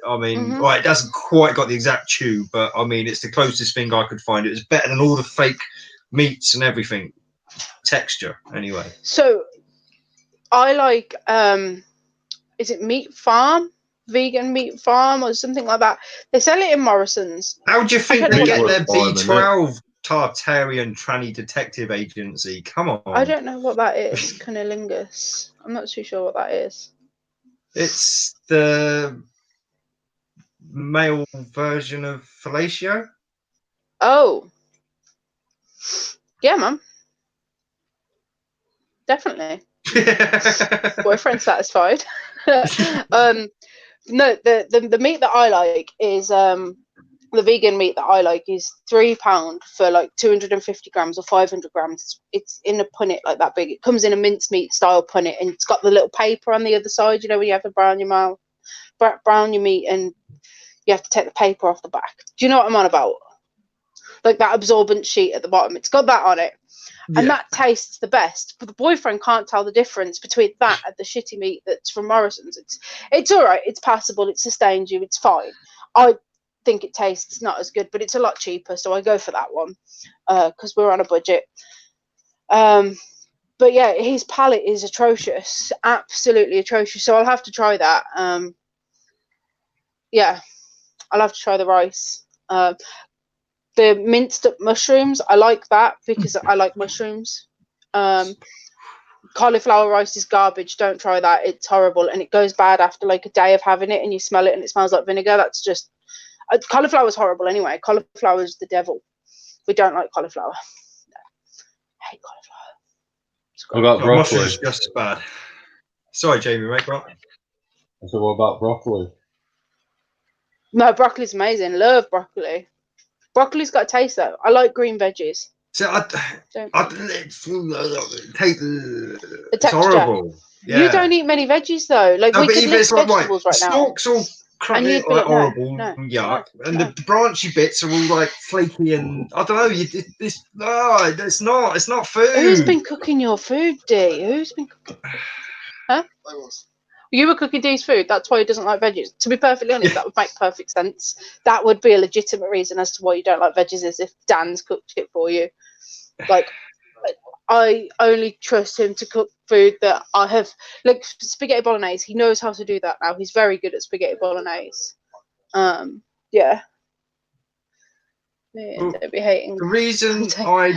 I mean, well, it doesn't quite got the exact chew, but I mean, it's the closest thing I could find. It was better than all the fake meats and everything. Texture, anyway. So I like, is it Meat Farm? Vegan Meat Farm or something like that. They sell it in Morrison's. How do you think don't they know get what their that is. B12 Tartarian tranny detective agency? Come on. I don't know what that is. Cunnilingus. I'm not too sure what that is. It's the male version of fellatio. Oh. Yeah, man. Definitely. Boyfriend satisfied. No, the meat that I like is the vegan meat that I like is £3 for like 250 grams or 500 grams. It's in a punnet like that big. It comes in a mincemeat style punnet, and it's got the little paper on the other side. You know when you have to brown your meat, and you have to take the paper off the back. Do you know what I'm on about? Like that absorbent sheet at the bottom. It's got that on it. And that tastes the best, but the boyfriend can't tell the difference between that and the shitty meat that's from Morrison's. It's all right, it's passable, it sustains you, it's fine. I think it tastes not as good, but it's a lot cheaper, so I go for that one because we're on a budget. But yeah, his palate is atrocious, absolutely atrocious. So I'll have to try that. Yeah, I'll have to try the rice. The minced up mushrooms, I like that because I like mushrooms. Cauliflower rice is garbage. Don't try that. It's horrible, and it goes bad after like a day of having it, and you smell it and it smells like vinegar. That's just cauliflower is horrible anyway. Cauliflower is the devil. We don't like cauliflower. No. I hate cauliflower. What about broccoli? Mushrooms just as bad. Sorry, Jamie, mate. What? So what about broccoli? No, broccoli's amazing. Love broccoli. Broccoli's got a taste though. I like green veggies. So it's horrible. Yeah. You don't eat many veggies though. Like we could list vegetables right now. Stalks all crumbly, you'd be like, horrible, no, yuck, and no. the branchy bits are all like flaky and I don't know. It's not food. Who's been cooking your food, Dee? Who's been cooking? Huh? I was. You were cooking Dee's food. That's why he doesn't like veggies. To be perfectly honest, that would make perfect sense. That would be a legitimate reason as to why you don't like veggies, is if Dan's cooked it for you. Like, I only trust him to cook food that I have, like spaghetti bolognese. He knows how to do that now. He's very good at spaghetti bolognese. Yeah. Don't be hating. The reason I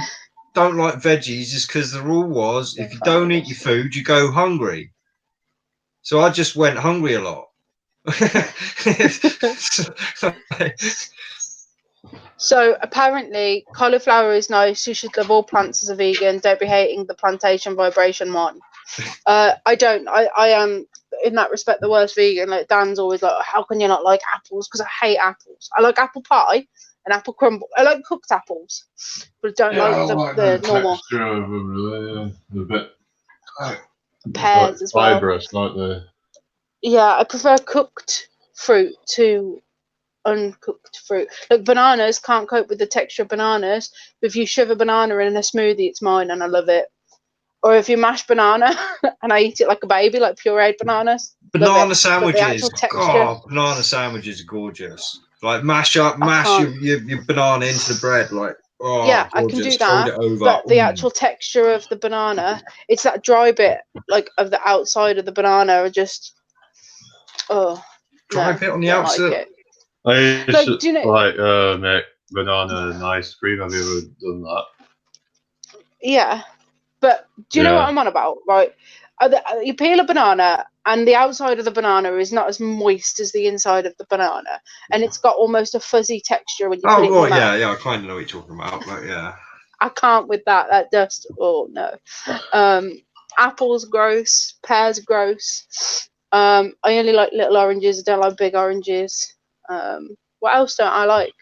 don't like veggies is because the rule was if you don't eat your food, you go hungry. So I just went hungry a lot. So apparently cauliflower is nice. You should love all plants as a vegan. Don't be hating the plantation vibration one. I don't. I am in that respect the worst vegan. Like Dan's always like, how can you not like apples? Because I hate apples. I like apple pie and apple crumble. I like cooked apples, but I don't like the normal. Texture of them, really, a bit pears as well. Fibrous, aren't they? Yeah, I prefer cooked fruit to uncooked fruit. Like bananas, can't cope with the texture of bananas. But if you shove a banana in a smoothie, it's mine and I love it. Or if you mash banana and I eat it like a baby, like pureed bananas. Banana sandwiches. God, banana sandwiches are gorgeous. Like mash your banana into the bread, like yeah, I can do that. Fold it over. But the actual texture of the banana, it's that dry bit, like of the outside of the banana, are just dry bit on the outside. Like it. I used Like, do you know? Like make banana and ice cream. Have you ever done that? Yeah, but do you know what I'm on about? Right, you peel a banana, and the outside of the banana is not as moist as the inside of the banana, and it's got almost a fuzzy texture when you put it in your mouth. Yeah, I kind of know what you're talking about, but yeah. I can't with that. That dust. Oh no. Apples gross. Pears gross. I only like little oranges. I don't like big oranges. What else don't I like?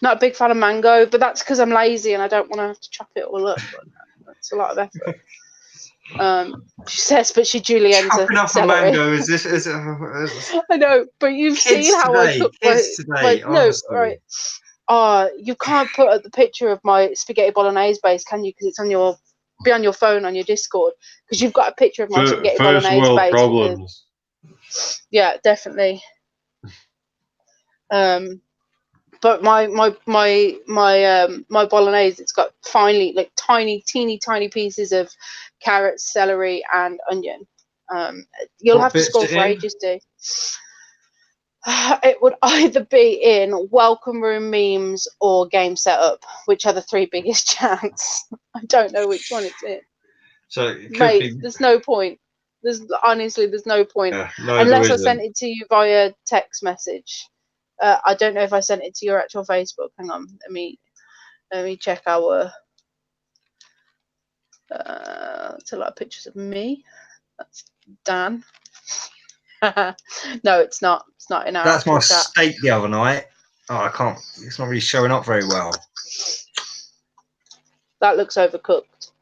Not a big fan of mango, but that's because I'm lazy and I don't want to have to chop it all up. But that's a lot of effort. She says, but she juliennes chopping up a mango. Is this? I know, but you've seen how I cook my no, right? You can't put up the picture of my spaghetti bolognese base, can you? Because it's on your phone on your Discord. Because you've got a picture of my spaghetti bolognese world base. problems. Yeah, definitely. But my bolognese, it's got finely like teeny pieces of carrots, celery, and onion. You'll have to scroll for ages, dude. It would either be in welcome room memes or game setup, which are the three biggest chants. I don't know which one it's in. So it could Mate, be... there's no point. There's no point. Yeah, no, unless I sent it to you via text message. I don't know if I sent it to your actual Facebook. Hang on, let me check our. It's a lot of pictures of me. That's Dan. No, it's not. It's not in our. That's my chat. steak the other night. Oh, I can't. It's not really showing up very well. That looks overcooked.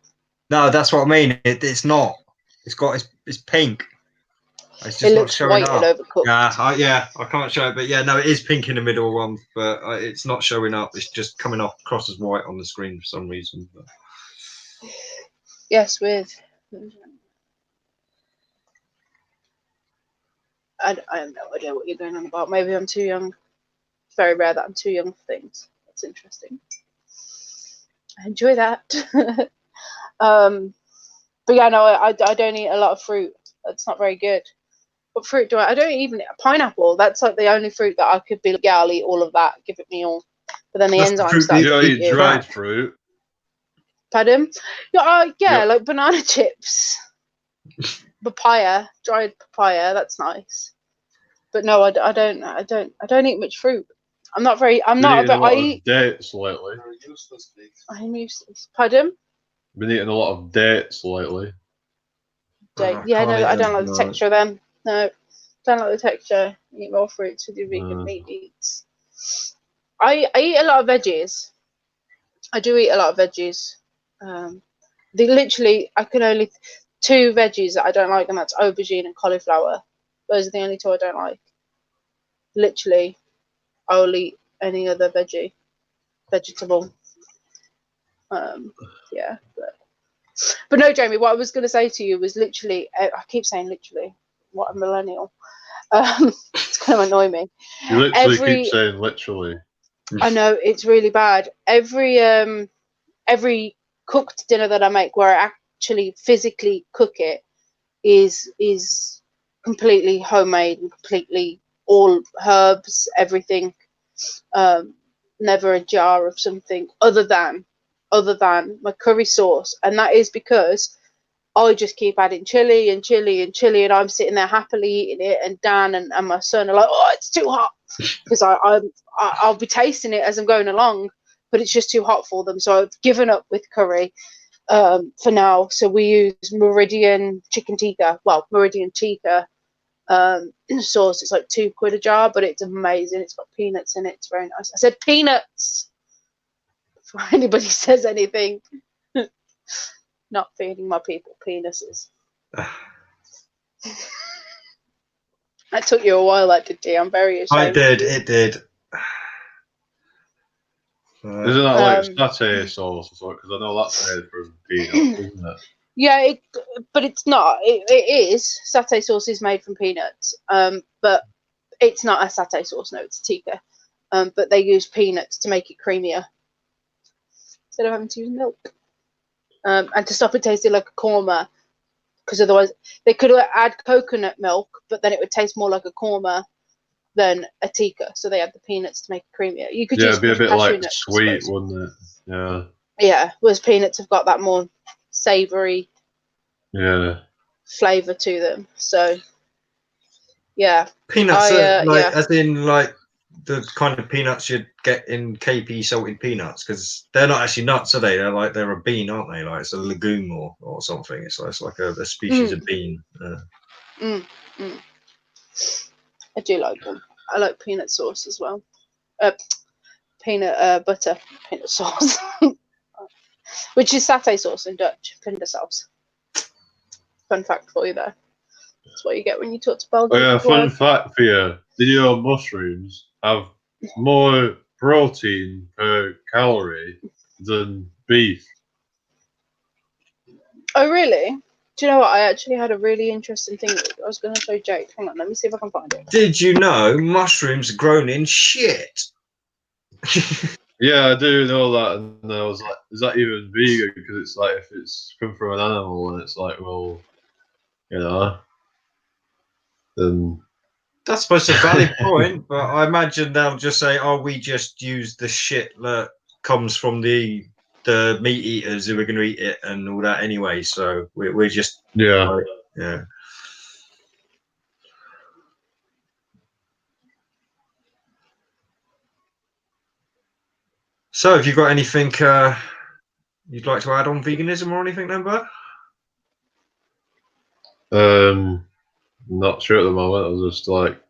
No, that's what I mean. It's not. It's pink. It's just it not looks showing white up. and overcooked. Yeah, I can't show it, but yeah, no, it is pink in the middle one, but it's not showing up. It's just coming across as white on the screen for some reason. But... Yes, with. I have no idea what you're going on about. Maybe I'm too young. It's very rare that I'm too young for things. That's interesting. I enjoy that. But yeah, no, I don't eat a lot of fruit. That's not very good. What fruit do I don't even eat pineapple. That's like the only fruit that I could be like, yeah, I'll eat all of that. Give it me all. But then the enzymes start to eat you. Dried fruit. Pardon? Yeah, like banana chips. Papaya, dried papaya. That's nice. But no, I don't eat much fruit. I'm not very. I'm not. But I eat dates lately. I'm useless. Pardon? Been eating a lot of dates lately. Yeah, no, I don't like the texture of them. No, don't like the texture. Eat more fruits with your vegan meat eats. I eat a lot of veggies. I do eat a lot of veggies. They literally, I can only two veggies that I don't like, and that's aubergine and cauliflower. Those are the only two I don't like. Literally, I'll eat any other vegetable. Yeah, but no, Jamie. What I was going to say to you was literally. I keep saying literally. What a millennial. It's going to annoy me. You literally keep saying literally. I know, it's really bad. Every cooked dinner that I make, where I actually physically cook it, is completely homemade and completely all herbs, everything. Never a jar of something other than my curry sauce, and that is because I just keep adding chili and chili and chili, and I'm sitting there happily eating it, and Dan and my son are like, "Oh, it's too hot," because I'll be tasting it as I'm going along, but it's just too hot for them. So I've given up with curry for now. So we use Meridian chicken tikka, Meridian tikka sauce. It's like £2 a jar, but it's amazing. It's got peanuts in it. It's very nice. I said peanuts before anybody says anything. Not feeding my people penises. That took you a while, that did you? I'm very ashamed. It did. Isn't that like satay sauce or something? Because I know that's made from peanuts, isn't it? Yeah, but it's not. It is. Satay sauce is made from peanuts, but it's not a satay sauce. No, it's a tikka. But they use peanuts to make it creamier instead of having to use milk. And to stop it tasting like a korma, because otherwise they could add coconut milk, but then it would taste more like a korma than a tikka. So they add the peanuts to make it creamier. You could use it'd be a bit like nuts, sweet, wouldn't it? Yeah. Yeah, whereas peanuts have got that more savoury flavour to them. So yeah, peanuts, as in like the kind of peanuts you'd get in KP salted peanuts, because they're not actually nuts, are they? They're a bean, aren't they? Like it's a legume or something. It's like a species of bean. I do like them. I like peanut sauce as well. Peanut butter, peanut sauce, which is satay sauce in Dutch. Pindasaus. Fun fact for you there. That's what you get when you talk to Belgian. Oh, yeah, fun fact for you. Did you know mushrooms have more protein per calorie than beef? Oh, really? Do you know what? I actually had a really interesting thing I was going to show Jake. Hang on, let me see if I can find it. Did you know mushrooms are grown in shit? Yeah, I do know that, and I was like, is that even vegan? Because it's like, if it's come from an animal, and it's like, well, you know, then... That's supposed to be a valid point, but I imagine they'll just say, oh, we just use the shit that comes from the meat eaters who are going to eat it and all that anyway, so we're just... Yeah. Yeah. So, have you got anything you'd like to add on veganism or anything then, bud? Not sure at the moment. I was just like,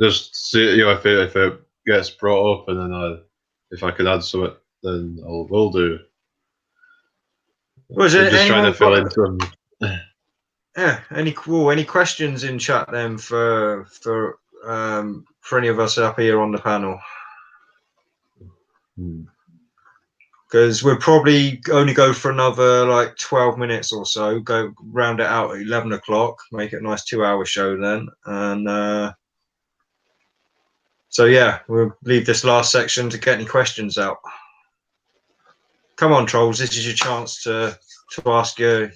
see, you know, if it gets brought up, and then if I can add something, then will do. Was it just trying to fill in some... Yeah. Any questions in chat then for any of us up here on the panel? Because we'll probably only go for another like 12 minutes or so. Go round it out at 11 o'clock. Make it a nice 2-hour show then. And so yeah, we'll leave this last section to get any questions out. Come on, trolls! This is your chance to ask your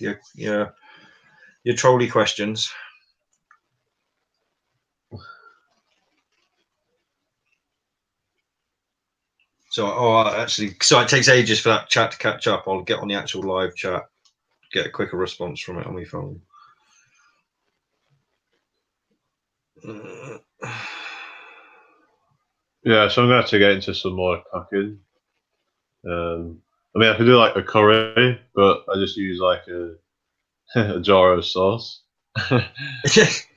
trolly questions. So, actually, it takes ages for that chat to catch up. I'll get on the actual live chat, get a quicker response from it on my phone. Yeah, so I'm going to have to get into some more cooking. I mean, I could do like a curry, but I just use like a jar of sauce. Well,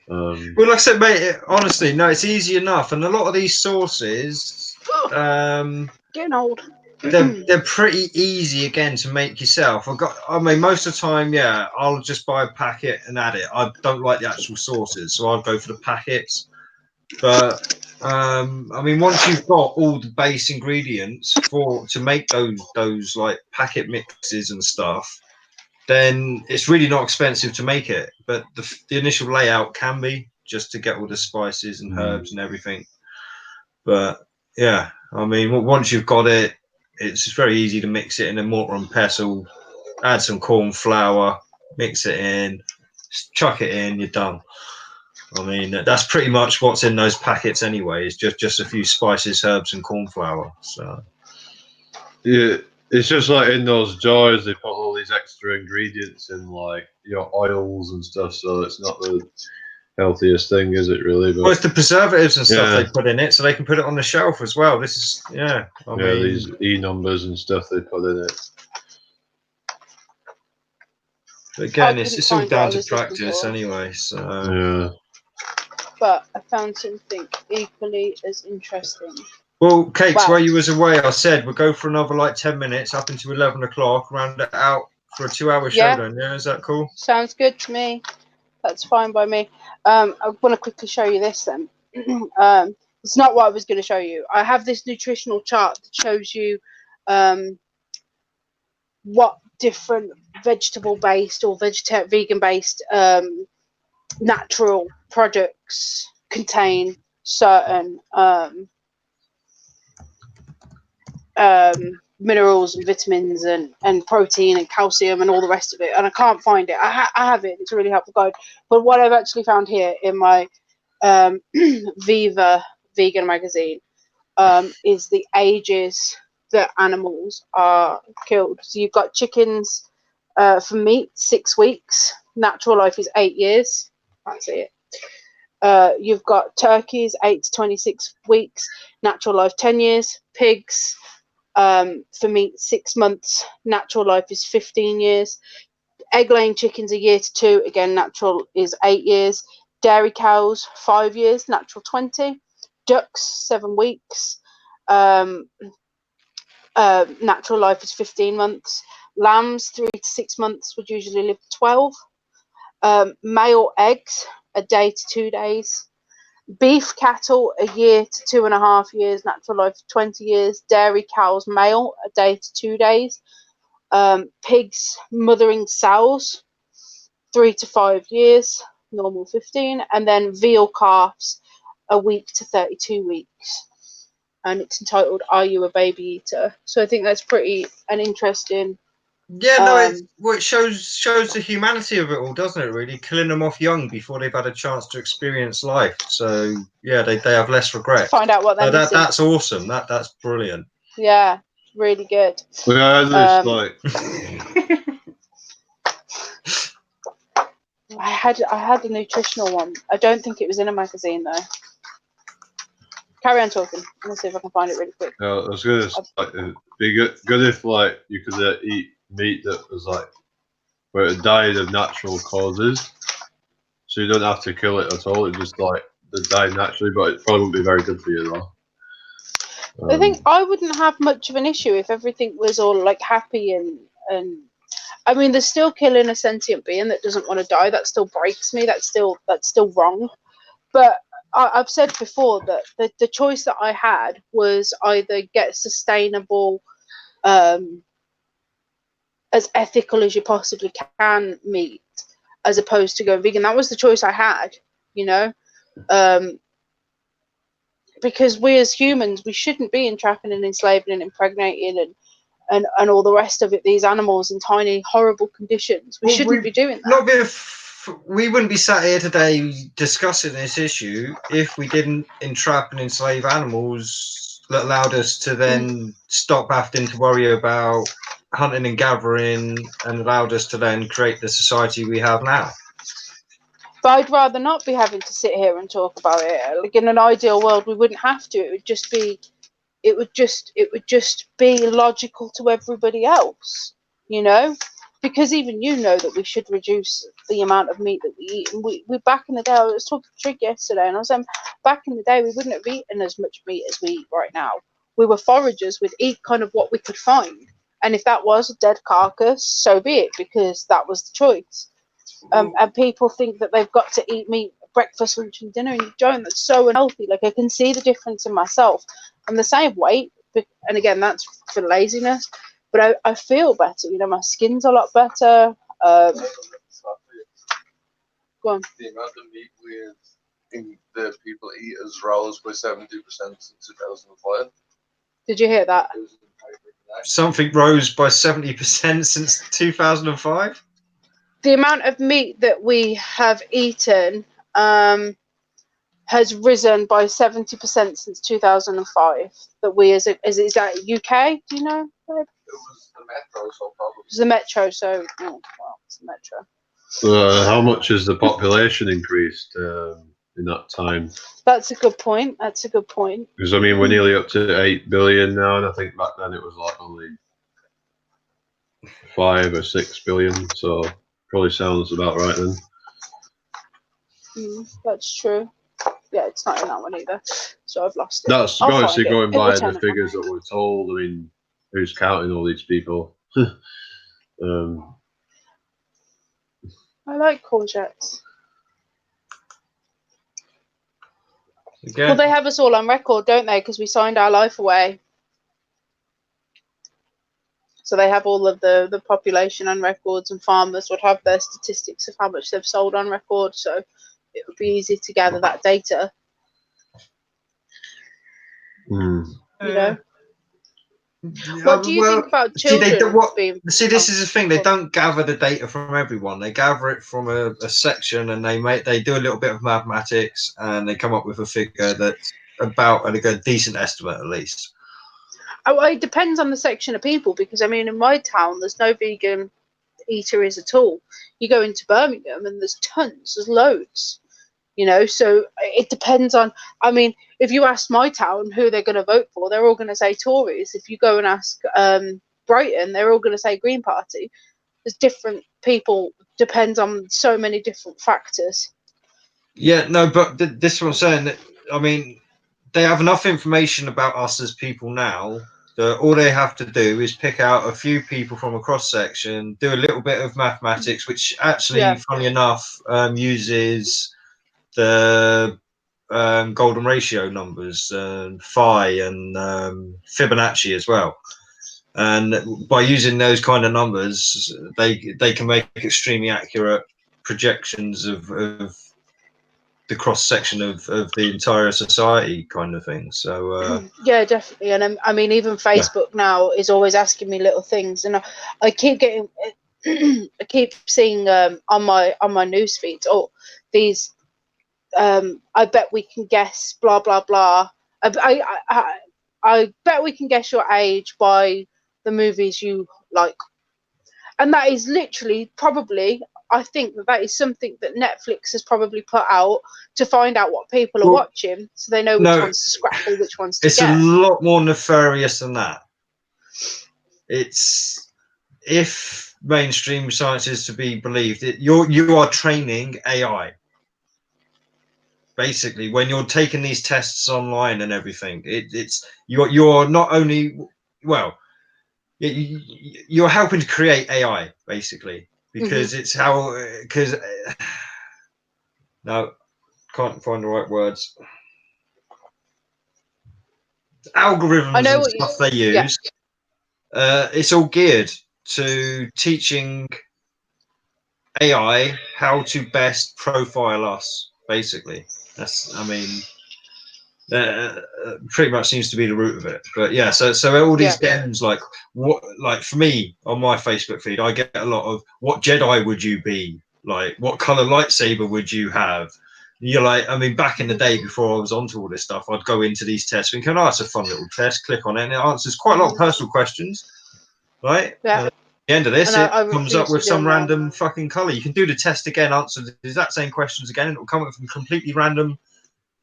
like I said, mate, honestly, no, it's easy enough. And a lot of these sauces, getting old. they're pretty easy again to make yourself. I mean, most of the time, yeah, I'll just buy a packet and add it. I don't like the actual sauces, so I'll go for the packets. But I mean, once you've got all the base ingredients to make those like packet mixes and stuff, then it's really not expensive to make it. But the initial layout can be, just to get all the spices and herbs and everything. But yeah, I mean, once you've got it, it's very easy to mix it in a mortar and pestle, add some corn flour, mix it in, chuck it in, you're done. I mean, that's pretty much what's in those packets anyway. It's just a few spices, herbs, and corn flour. So yeah, it's just like in those jars they put all these extra ingredients in, like, you know, oils and stuff. So it's not the healthiest thing, is it really? But well, it's the preservatives and stuff they put in it, so they can put it on the shelf as well. This is I mean, these E numbers and stuff they put in it. But again, it's all down to practice anyway. So yeah. But I found something equally as interesting. Well, Cakes, while you was away, I said we'll go for another like 10 minutes up until 11 o'clock, round it out for a 2-hour show then. Yeah, is that cool? Sounds good to me. That's fine by me. I want to quickly show you this then. It's not what I was going to show you. I have this nutritional chart that shows you what different vegetable-based or vegan-based natural products contain certain minerals and vitamins and protein and calcium and all the rest of it, and I can't find it. I have it. It's a really helpful guide. But what I've actually found here in my Viva vegan magazine is the ages that animals are killed. So you've got chickens for meat, 6 weeks. Natural life is 8 years. That's it. You've got turkeys, 8 to 26 weeks. Natural life, 10 years. Pigs, for meat, 6 months. Natural life is 15 years. Egg-laying chickens, 1 year to 2. Again, natural is 8 years. Dairy cows, 5 years. Natural, 20. Ducks, 7 weeks. Natural life is 15 months. Lambs, 3 to 6 months, would usually live 12. Male eggs, 1 day to 2 days. Beef cattle, 1 year to 2.5 years. Natural life, 20 years. Dairy cows, male, 1 day to 2 days. Pigs, mothering sows, 3 to 5 years. Normal, 15. And then veal calves, 1 week to 32 weeks. And it's entitled "Are You a Baby Eater?" So I think that's pretty an interesting. Yeah, no, it shows the humanity of it all, doesn't it? Really, killing them off young before they've had a chance to experience life. So yeah, they have less regret. Find out what they're missing. That's awesome. That's brilliant. Yeah, really good. Yeah, this, like I had a nutritional one. I don't think it was in a magazine though. Carry on talking. Let's see if I can find it really quick. I was gonna like, it'd be good if like you could eat meat that was like where it died of natural causes, so you don't have to kill it at all. It just like it died naturally, but it probably wouldn't be very good for you though. I think I wouldn't have much of an issue if everything was all like happy and I mean, there's still killing a sentient being that doesn't want to die. That still breaks me. That's still wrong. But I've said before that the choice that I had was either get sustainable, as ethical as you possibly can meat, as opposed to going vegan. That was the choice I had, you know, because we as humans, we shouldn't be entrapping and enslaving and impregnating and all the rest of it, these animals in tiny, horrible conditions. We shouldn't be doing that. Not if we wouldn't be sat here today discussing this issue if we didn't entrap and enslave animals that allowed us to then stop having to worry about hunting and gathering and allowed us to then create the society we have now. But I'd rather not be having to sit here and talk about it. Like in an ideal world, we wouldn't have to. It would just be logical to everybody else, you know, because even you know that we should reduce the amount of meat that we eat. And we back in the day, I was talking to Trig yesterday, and I was saying back in the day we wouldn't have eaten as much meat as we eat right now. We were foragers. We'd eat kind of what we could find, and if that was a dead carcass, so be it, because that was the choice. And people think that they've got to eat meat breakfast, lunch, and dinner, and you don't. That's so unhealthy. Like I can see the difference in myself. I'm the same weight, and again, that's for laziness. But I feel better. You know, my skin's a lot better. Go on. The amount of meat that people eat has rose by 70% since 2005. Did you hear that? Something rose by 70% since 2005. The amount of meat that we have eaten has risen by 70% since 2005. That we is that UK? Do you know? It was the metro, so probably. It's the metro, so well, it's the metro. how much has the population increased in that time? That's a good point. That's a good point. Because I mean, we're nearly up to 8 billion now, and I think back then it was like only 5 or 6 billion. So probably sounds about right then. That's true. Yeah, it's not in that one either. So I've lost it. That's obviously going by the figures that we're told. I mean, who's counting all these people? I like courgettes. Again. Well, they have us all on record, don't they? Because we signed our life away. So they have all of the population on records, and farmers would have their statistics of how much they've sold on record. So it would be easy to gather that data. You know. What do you think about children being? See, this is the thing. They don't gather the data from everyone. They gather it from a section, and they do a little bit of mathematics, and they come up with a figure that's about a decent estimate at least. Oh, it depends on the section of people, because I mean, in my town, there's no vegan eateries at all. You go into Birmingham, and there's tons, there's loads. You know, so it depends on. I mean, if you ask my town who they're going to vote for, they're all going to say Tories. If you go and ask Brighton, they're all going to say Green Party. There's different people. Depends on so many different factors. Yeah, no, but this is what I'm saying. I mean, they have enough information about us as people now that all they have to do is pick out a few people from a cross section, do a little bit of mathematics, which actually, funny enough, uses the golden ratio numbers, phi and Fibonacci as well. And by using those kind of numbers, they can make extremely accurate projections of the cross section of the entire society, kind of thing. So yeah, definitely. And I mean, even Facebook now is always asking me little things, and I keep getting, I keep seeing on my news feeds, these. I bet we can guess blah blah blah. I bet we can guess your age by the movies you like, and that is literally probably. I think that is something that Netflix has probably put out to find out what people are watching, so they know which ones to scrap or which ones to get. It's a lot more nefarious than that. It's, if mainstream science is to be believed, you are training AI. Basically, when you're taking these tests online and everything, you're not only, well, you're helping to create AI, basically, because it's how, because no, can't find the right words. Algorithms and stuff they use, it's all geared to teaching AI how to best profile us, basically. That's, I mean, pretty much seems to be the root of it. But yeah, so all these games, like for me on my Facebook feed, I get a lot of, what Jedi would you be? Like, what color lightsaber would you have? You're like, I mean, back in the day before I was onto all this stuff, I'd go into these tests thinking, oh, it's a fun little test, click on it, and it answers quite a lot of personal questions, right? Yeah. At the end of this, it comes up with some random fucking color. You can do the test again, answer the exact same questions again, and it will come up with completely random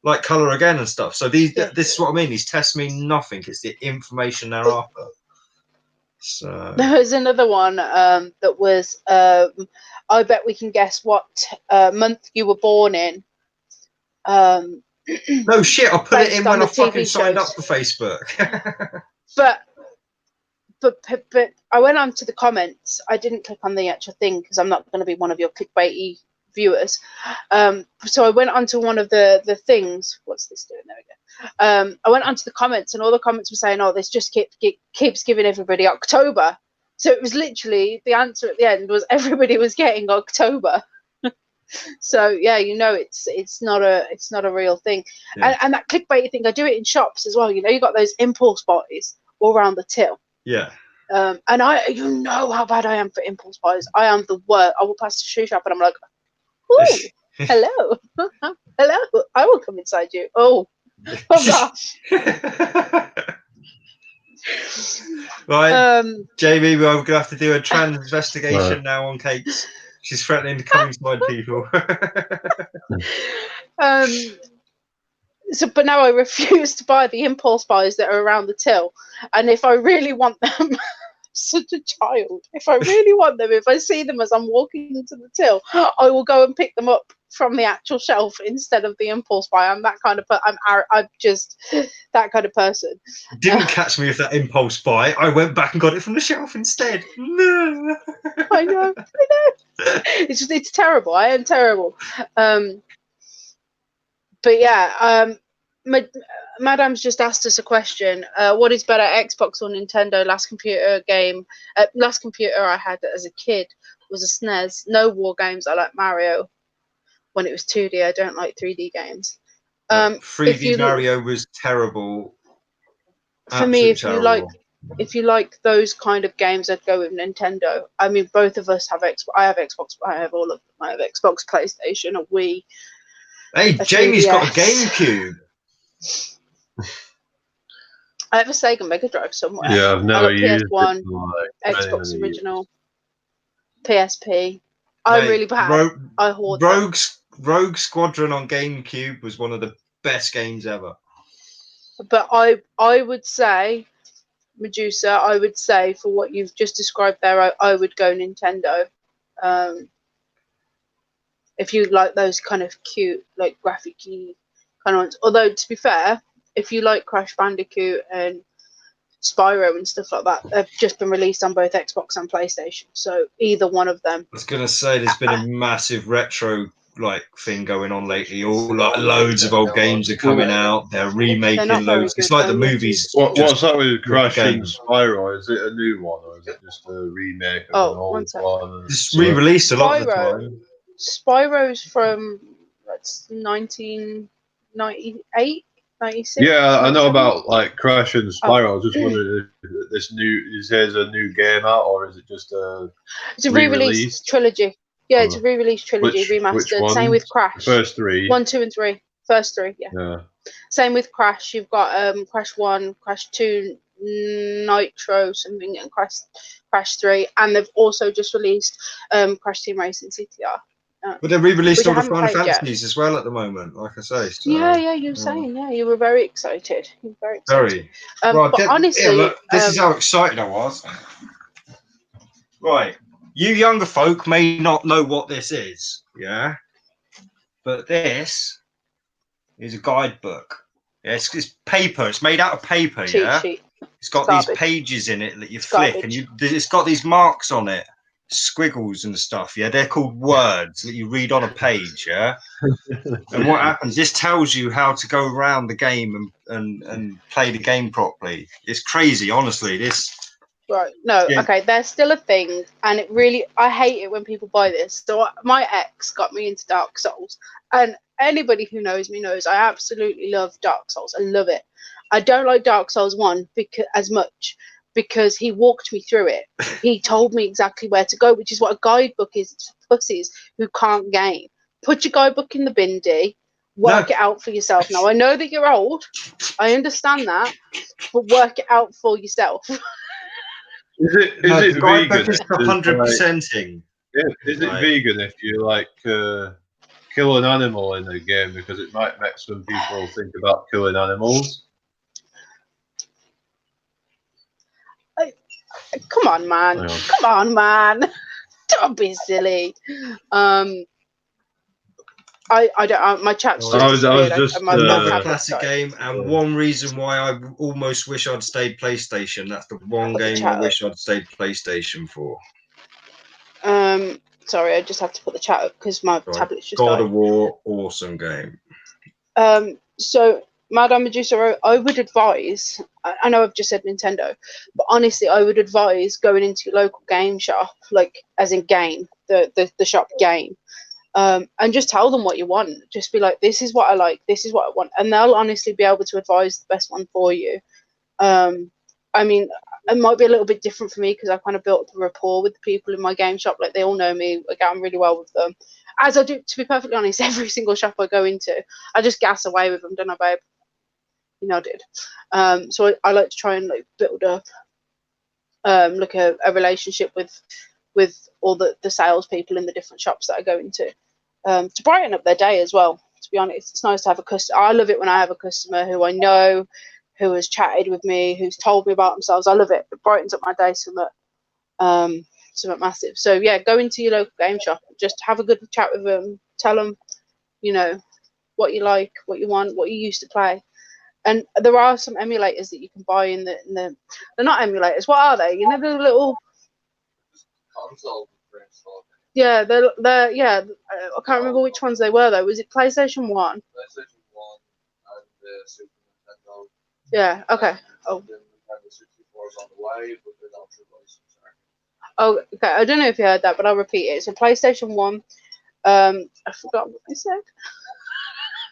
like color again and stuff. So this is what I mean. These tests mean nothing. It's the information they're after. So there was another one that was I bet we can guess what month you were born in. No shit, I put it in when I fucking signed up for Facebook. but I went on to the comments. I didn't click on the actual thing because I'm not going to be one of your clickbaity viewers. So I went onto one of the things. What's this doing? There we go. I went onto the comments, and all the comments were saying, "Oh, this just keeps giving everybody October." So it was literally, the answer at the end was everybody was getting October. So yeah, you know, it's not a real thing. And that clickbait thing, I do it in shops as well. You know, you got those impulse buys all around the till. Yeah. And you know how bad I am for impulse buys. I am the worst. I will pass the shoe shop and I'm like, "Ooh, hello, hello, I will come inside you." Oh gosh. Right, Jamie, we're gonna have to do a trans investigation now on Kate's. She's threatening to come inside people. So, but now I refuse to buy the impulse buys that are around the till. And if I really want them, such a child. If I really want them, if I see them as I'm walking into the till, I will go and pick them up from the actual shelf instead of the impulse buy. I'm that kind of I'm just that kind of person. Didn't catch me with that impulse buy. I went back and got it from the shelf instead. No. I know. It's terrible. I am terrible. But yeah, Madame's just asked us a question. What is better, Xbox or Nintendo? Last computer I had as a kid was a SNES. No war games. I like Mario when it was 2D. I don't like 3D games. 3D Mario was terrible. For me, if you like those kind of games, I'd go with Nintendo. I mean, both of us have Xbox. I have Xbox. I have all of them. I have Xbox, PlayStation, a Wii. Hey, Jamie's got a GameCube. I have a Sega Mega Drive somewhere. Yeah, I've never used PS1, it for like Xbox original, PSP. I'm really bad. I hoard them. Rogue Squadron on GameCube was one of the best games ever. But I would say, Medusa, I would say for what you've just described there, I would go Nintendo. If you like those kind of cute, like graphic-y kind of ones. Although, to be fair, if you like Crash Bandicoot and Spyro and stuff like that, they've just been released on both Xbox and PlayStation. So either one of them. I was going to say there's been a massive retro thing going on lately. All loads of old games are coming out. They're remaking loads. It's like the movies. What's that with Crash and Spyro? Is it a new one or is it just a remake of an old one? It's re-released a lot of the time. Spyro's from 1998, 96. Yeah, I know about like Crash and Spyro. I was just wondering if there's a new game out or is it just it's a re-release trilogy. Yeah, it's a re-release trilogy, remastered. Same with Crash. First three. 1, 2, and 3. First three, yeah. Same with Crash. You've got Crash 1, Crash 2, Nitro, something, and Crash 3, and they've also just released Crash Team Racing CTR. But they're re-released all the Final Fantasies as well at the moment, like I say. So, yeah, you were saying, you were very excited. You were very excited. But honestly, look, this is how excited I was. Right, you younger folk may not know what this is, yeah, but this is a guidebook. Yeah, it's paper. It's made out of paper. Cheat. It's got these pages in it that you flick, and it's got these marks on it. Squiggles and stuff, they're called words that you read on a page, and what happens, this tells you how to go around the game and play the game properly. It's crazy, honestly. Okay, there's still a thing, and I hate it when people buy this. So my ex got me into Dark Souls, and anybody who knows me knows I absolutely love Dark Souls. I love it. I don't like Dark Souls 1 because he walked me through it. He told me exactly where to go, which is what a guidebook is to pussies who can't game. Put your guidebook in the bin, D. Work it out for yourself. Now, I know that you're old. I understand that. But work it out for yourself. Is it vegan? Is 100%ing. Is it vegan if you kill an animal in the game because it might make some people think about killing animals? Come on, man. Come on, man. Don't be silly. I don't. My chat's just. I was just another classic game, and one reason why I almost wish I'd stayed PlayStation. That's the one game I wish I'd stayed PlayStation for. Sorry, I just have to put the chat up because my tablet's just. God of War, awesome game. So, Madame Medusa, I would advise. I know I've just said Nintendo, but honestly, I would advise going into your local game shop, as in game, the shop game. And just tell them what you want. Just be like, this is what I like, this is what I want, and they'll honestly be able to advise the best one for you. I mean, it might be a little bit different for me because I kind of built a rapport with the people in my game shop. Like, they all know me. I get on really well with them, as I do, to be perfectly honest, every single shop I go into. I just gas away with them, don't I, babe? You nodded. So I like to try and build up a relationship with all the salespeople in the different shops that I go into, to brighten up their day as well. To be honest, it's nice to have a customer. I love it when I have a customer who I know, who has chatted with me, who's told me about themselves. I love it. It brightens up my day somewhat massive. So yeah, go into your local game shop, just have a good chat with them, tell them, what you like, what you want, what you used to play. And there are some emulators that you can buy in the they're not emulators. What are they? The little console. Yeah, they're I can't remember which ones they were though. Was it PlayStation 1? PlayStation 1 and the Super Nintendo. Yeah. Okay. Oh. The Nintendo 64 is on the way, but they're not through license. Oh. Okay. I don't know if you heard that, but I'll repeat it. So PlayStation 1. I forgot what I said.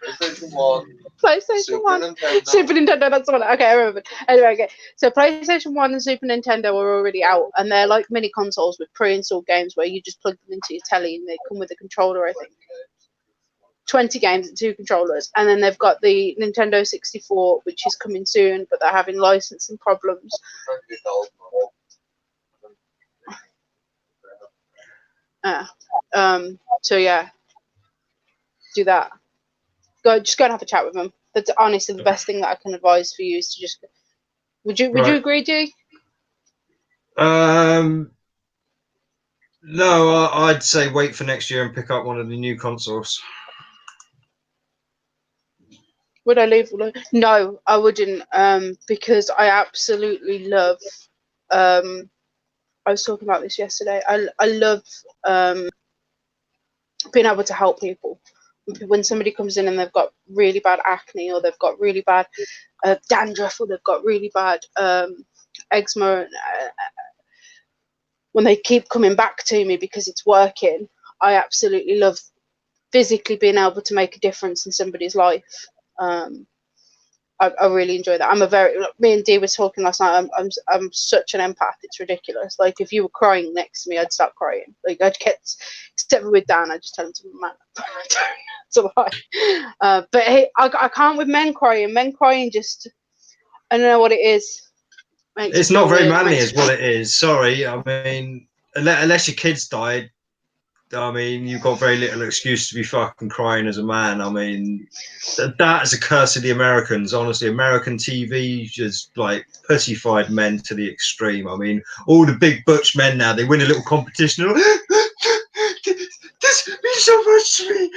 PlayStation 1. PlayStation Super 1. Nintendo. Super Nintendo, that's the one. Okay, I remember. Anyway, okay. So PlayStation 1 and Super Nintendo are already out, and they're like mini consoles with pre-installed games where you just plug them into your telly and they come with a controller, I think. 20 games and 2 controllers. And then they've got the Nintendo 64, which is coming soon, but they're having licensing problems. So yeah, do that. Just go and have a chat with them. That's honestly the best thing that I can advise for you is to just. Would you agree, G? No, I'd say wait for next year and pick up one of the new consoles. Would I leave? No, I wouldn't. Because I absolutely love. I was talking about this yesterday. I love being able to help people. When somebody comes in and they've got really bad acne, or they've got really bad dandruff, or they've got really bad eczema, when they keep coming back to me because it's working, I absolutely love physically being able to make a difference in somebody's life. I really enjoy that. Me and Dee were talking last night. I'm such an empath. It's ridiculous. Like if you were crying next to me, I'd start crying. Like I'd get step with Dan. I'd just tell him to man. It's a lie. But hey, I can't with men crying. Men crying just, I don't know what it is. It's not very manly, is what it is. Sorry, I mean, unless your kids died, I mean, you've got very little excuse to be fucking crying as a man. I mean, that is a curse of the Americans. Honestly, American TV just like pussified men to the extreme. I mean, all the big butch men now, they win a little competition. This means so much to me.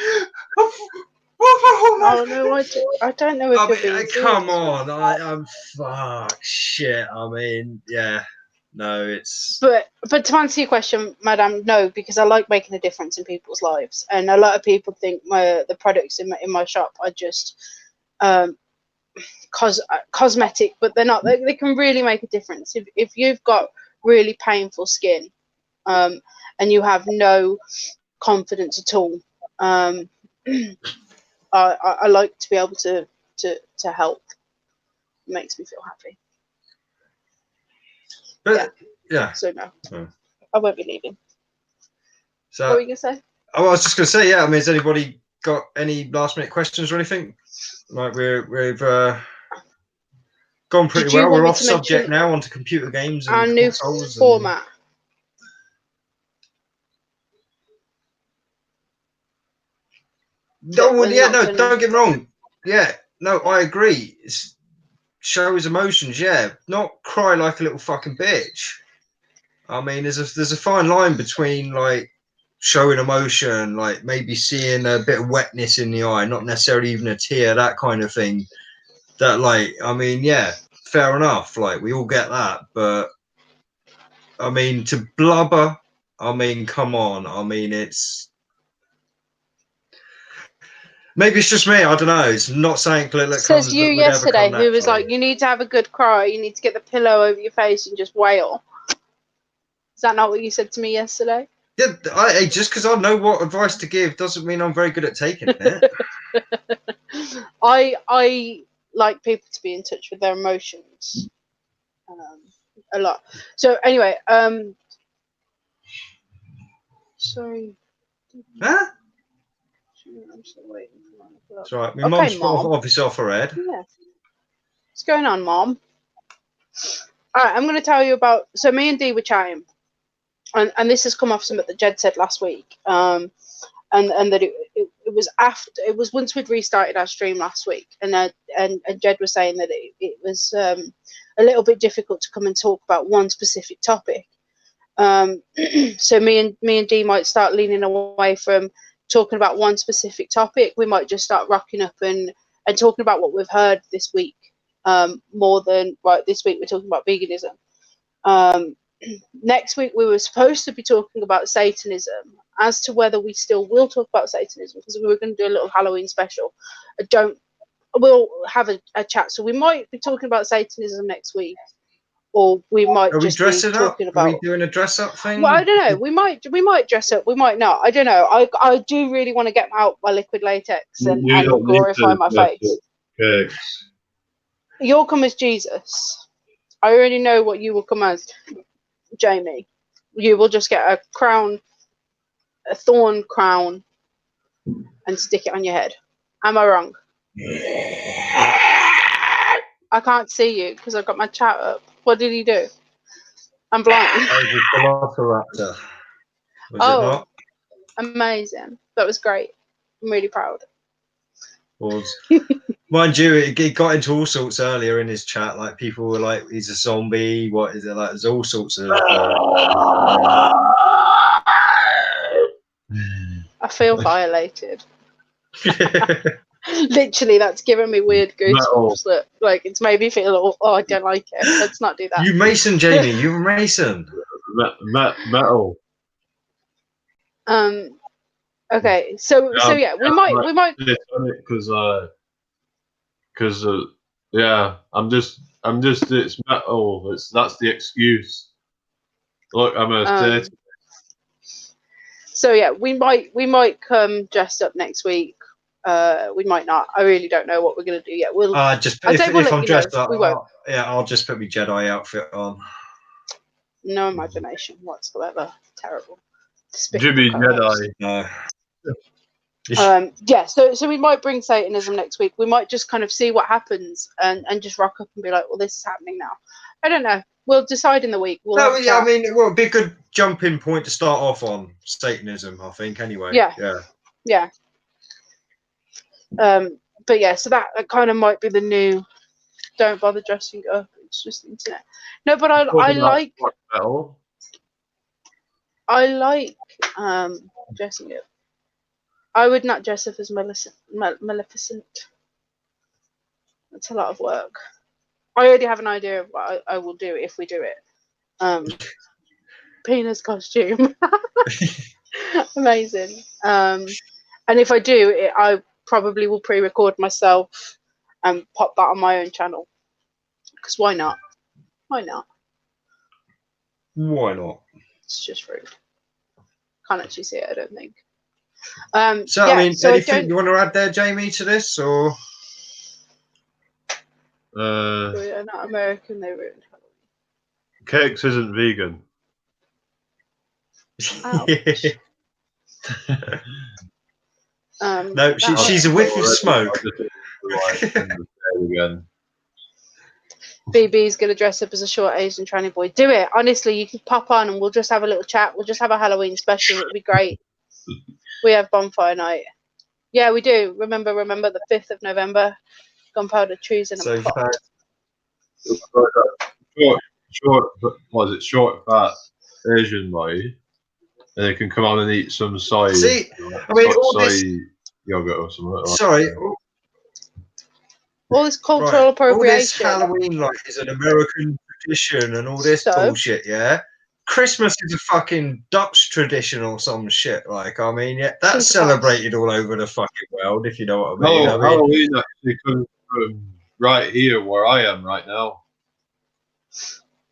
Oh no, I don't know if you're being come on, I'm fuck shit. I mean, yeah. No, it's. But to answer your question, Madam, no, because I like making a difference in people's lives, and a lot of people think the products in my shop are just cosmetic, but they're not. They can really make a difference. If you've got really painful skin, and you have no confidence at all, I like to be able to help. It makes me feel happy. But yeah. So no, I won't be leaving. So what were you gonna say? Oh, I was just gonna say, yeah. I mean, has anybody got any last minute questions or anything? Like we've gone pretty well. We're off subject now onto computer games and our new format. No, yeah, no, don't get me wrong. Yeah, no, I agree. Show his emotions, yeah. Not cry like a little fucking bitch. I mean, there's a fine line between like showing emotion, like maybe seeing a bit of wetness in the eye, not necessarily even a tear, that kind of thing. That like, I mean, yeah, fair enough. Like we all get that, but I mean, to blubber, I mean, come on. I mean, maybe it's just me. I don't know. It's not saying that says you yesterday who was like, you need to have a good cry. You need to get the pillow over your face and just wail. Is that not what you said to me yesterday? Yeah, just because I know what advice to give doesn't mean I'm very good at taking it. I like people to be in touch with their emotions a lot. So anyway, sorry. Huh? I'm still waiting for my That's right. My mum's obviously off her head. Yeah. What's going on, Mom? All right, I'm going to tell you about. So me and Dee were chatting, and this has come off something that Jed said last week. And that it was once we'd restarted our stream last week, and Jed was saying that it was a little bit difficult to come and talk about one specific topic. So me and Dee might start leaning away from talking about one specific topic. We might just start rocking up and talking about what we've heard this week, more than this week we're talking about veganism. Next week we were supposed to be talking about Satanism. As to whether we still will talk about Satanism, because we were going to do a little Halloween special, I don't we'll have a chat. So we might be talking about Satanism next week, or we might Are we just be dressing up? talking Are about. we doing a dress up thing? Well, I don't know. We might dress up. We might not. I don't know. I do really want to get out my liquid latex and don't need glorify to my dress face. up cakes. You'll come as Jesus. I already know what you will come as, Jamie. You will just get a crown, a thorn crown, and stick it on your head. Am I wrong? I can't see you because I've got my chat up. What did he do? I'm blind. That was a velociraptor. Was it not? Amazing. That was great. I'm really proud. Was. Mind you, it got into all sorts earlier in his chat. Like people were like, "He's a zombie." What is it like? There's all sorts of. I feel violated. Literally, that's given me weird goosebumps. That like it's made me feel. Oh, I don't like it. Let's not do that. You Mason, Jamie. You're a Mason. Metal. Okay. So yeah, we might. Because yeah, I'm just it's metal. That's the excuse. Look, I'm a Satanist. So yeah, we might come dressed up next week. We might not. I really don't know what we're gonna do yet. We'll Just if I'm dressed up, I'll just put my Jedi outfit on. No imagination whatsoever. Terrible. Jimmy Jedi. No. Yeah, so we might bring Satanism next week. We might just kind of see what happens and just rock up and be like, well, this is happening now. I don't know. We'll decide in the week. I mean, it would be a good jumping point to start off on Satanism, I think, anyway. Yeah. But yeah, so that kind of might be the new don't bother dressing up. It's just the internet. No, but I like dressing up. I would not dress up as Maleficent. That's a lot of work. I already have an idea of what I will do if we do it. Penis costume. Amazing. And if I do it, I probably will pre-record myself and pop that on my own channel. Because why not? Why not? Why not? It's just rude. Can't actually see it, I don't think. So yeah, I mean, anything you want to add there, Jamie, to this, or? They're not American. They ruined Halloween. Cakes isn't vegan. No, she's a whiff of smoke. BB's gonna dress up as a short Asian tranny boy. Do it, honestly. You can pop on and we'll just have a little chat. We'll just have a Halloween special. It'll be great. We have bonfire night. Yeah, we do. Remember the 5th of November. Gunpowder trees in a pot. Short, fat Asian boy, and they can come on and eat some soy. See, I mean, all soy this yogurt or something. Sorry. All this cultural appropriation. All this Halloween like is an American tradition and all this bullshit, yeah? Christmas is a fucking Dutch tradition or some shit. Like, I mean, yeah, that's celebrated all over the fucking world, if you know what I mean. Halloween actually comes from right here where I am right now.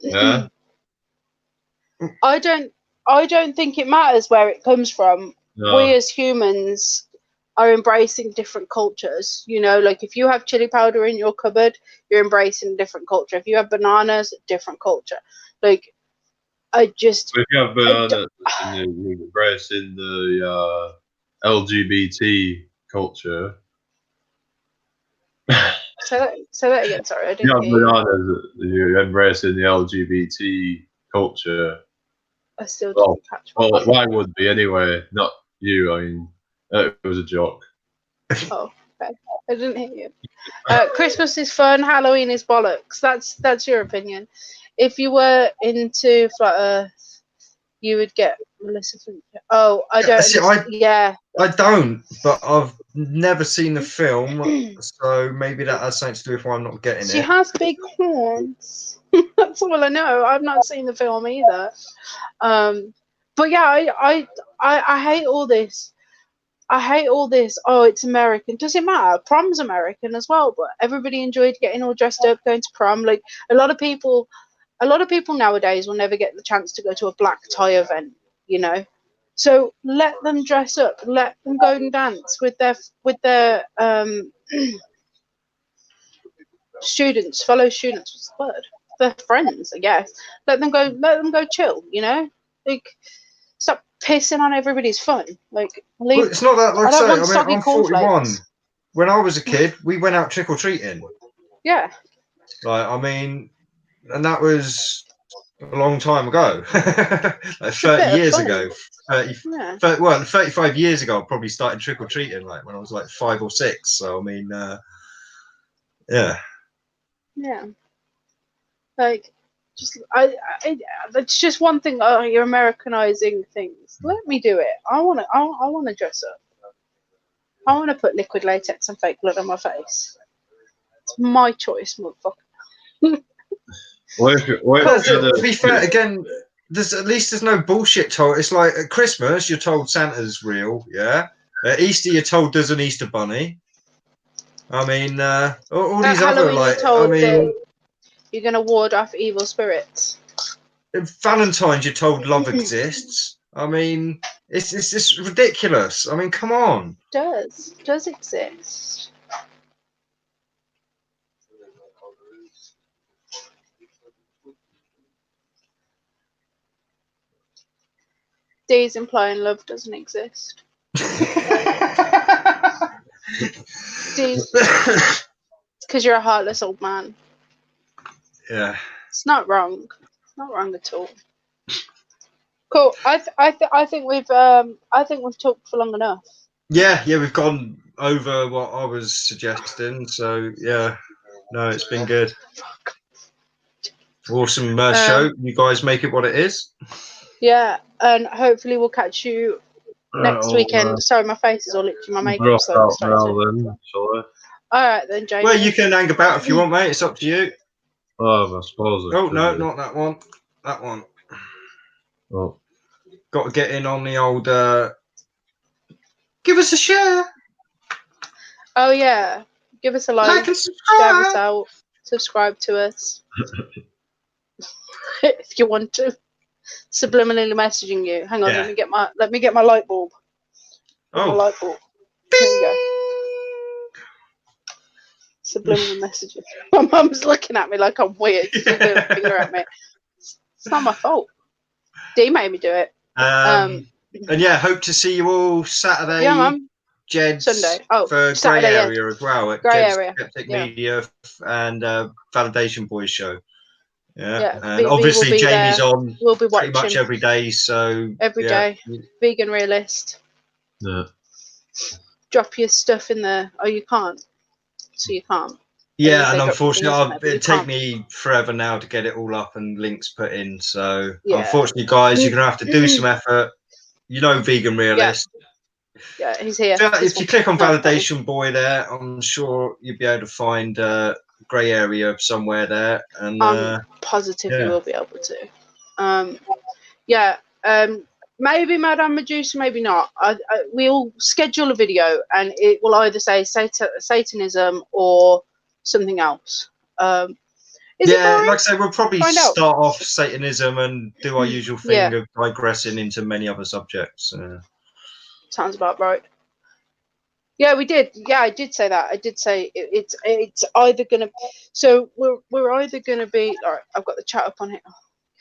Yeah. I don't think it matters where it comes from. No. We as humans are embracing different cultures. You know, like if you have chili powder in your cupboard, you're embracing a different culture. If you have bananas, different culture. Like, if you have bananas, you're embracing the LGBT culture. Say that again. Sorry, I didn't hear bananas, you're embracing the LGBT culture. I still didn't catch. Well, why would be anyway? Not you. I mean, it was a joke. Oh, okay. I didn't hear you. Christmas is fun. Halloween is bollocks. That's your opinion. If you were into Flat Earth, you would get Melissa. Oh, I don't. I don't. But I've never seen the film, so maybe that has something to do with why I'm not getting it. She has big horns. That's all I know. I've not seen the film either. But yeah, I hate all this. I hate all this. Oh, it's American. Does it matter? Prom's American as well, but everybody enjoyed getting all dressed up, going to prom. Like a lot of people nowadays will never get the chance to go to a black tie event, you know. So let them dress up. Let them go and dance with their students, fellow students. What's the word? Their friends, I guess. Let them go. Let them go chill. You know, like stop pissing on everybody's fun. Like, leave. Well, it's not that. Like I don't want I soggy mean, I'm 41. cornflakes. When I was a kid, we went out trick or treating. Yeah. Like, I mean, and that was a long time ago, like 30 years ago. 35 years ago, I probably started trick or treating, like when I was like 5 or 6. So I mean, yeah. Like, just that's just one thing. Oh, you're Americanizing things. Let me do it. I wanna dress up. I wanna put liquid latex and fake blood on my face. It's my choice, motherfucker. To be fair, again, there's no bullshit told. It's like at Christmas, you're told Santa's real, yeah. At Easter, you're told there's an Easter bunny. I mean, all these other Halloween, like, you're told I mean, that you're gonna ward off evil spirits. Valentine's, you're told love exists. I mean, it's just ridiculous. I mean, come on. Does exist. D's implying love doesn't exist. D's, because you're a heartless old man. Yeah. It's not wrong. Not wrong at all. Cool. I think we've talked for long enough. Yeah, we've gone over what I was suggesting. So yeah, no, it's been good. Awesome show. You guys make it what it is. Yeah, and hopefully we'll catch you next weekend. Sorry, my face is all itchy. My makeup's All right then, Jamie. Well, you can hang about if you want, mate. It's up to you. I suppose. Oh no, not that one. That one. Oh. Got to get in on the old. Give us a share. Oh yeah, give us a like and subscribe. Share us out, subscribe to us if you want to. Subliminally messaging you. Hang on, let me get my light bulb. My light bulb. There you go. Subliminal messaging. My mum's looking at me like I'm weird. She's doing a finger at me. It's not my fault. Dee made me do it. And yeah, hope to see you all Saturday. Yeah, Mum. Jed's Sunday. for Saturday, Grey Area as well at Grey Jed's Area. Skeptic Media and Validation Boys show. Yeah, and obviously Jamie's there. on we'll be pretty watching much every day. So every day. Vegan realist. Yeah. Drop your stuff in there. Oh, you can't. So you can't. Yeah, and unfortunately, it'd take me forever now to get it all up and links put in. So unfortunately, guys, you're gonna have to do some effort. You know, Vegan Realist. Yeah, he's here. So if you click on Validation Boy there, I'm sure you'll be able to find Grey Area somewhere there. And I'm positive you will be able to. Maybe Madame Medusa, maybe not. We'll schedule a video, and it will either say Satanism or something else. like I say, we'll probably start off Satanism and do our usual thing of digressing into many other subjects. Sounds about right. Yeah, we did. Yeah, I did say that. I did say it's either gonna. So we're either gonna be. All right, I've got the chat up on here. Oh,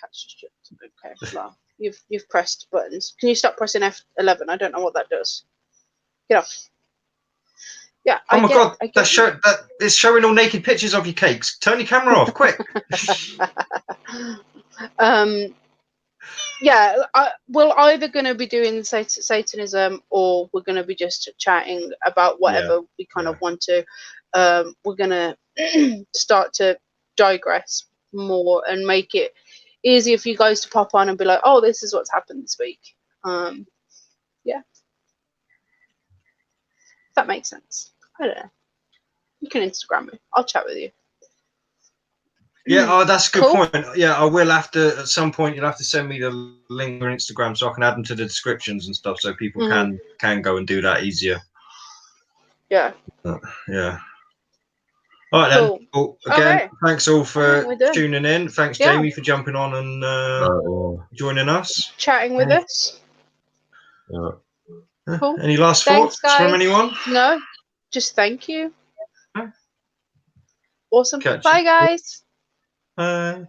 catch just jumped. Okay, well, you've pressed buttons. Can you stop pressing F11? I don't know what that does. Get off. Yeah. Oh my God! That it's showing all naked pictures of your cakes. Turn your camera off, quick. Yeah, we're either going to be doing Satanism or we're going to be just chatting about whatever we kind of want to. We're going to start to digress more and make it easier for you guys to pop on and be like, oh, this is what's happened this week. Yeah. If that makes sense. I don't know. You can Instagram me. I'll chat with you. Yeah, oh, that's a good Cool. point. Yeah, I will have to at some point. You'll have to send me the link on Instagram so I can add them to the descriptions and stuff, so people can go and do that easier. Yeah. Yeah. All right Cool. then. Well, again, Okay. thanks all for We're done. tuning in. Thanks, Yeah. Jamie, for jumping on and joining us. Chatting with us. Yeah. Cool. Any last Thanks, thoughts from guys. anyone? No, just thank you. No. Awesome. Catch Bye, you. guys. Bye.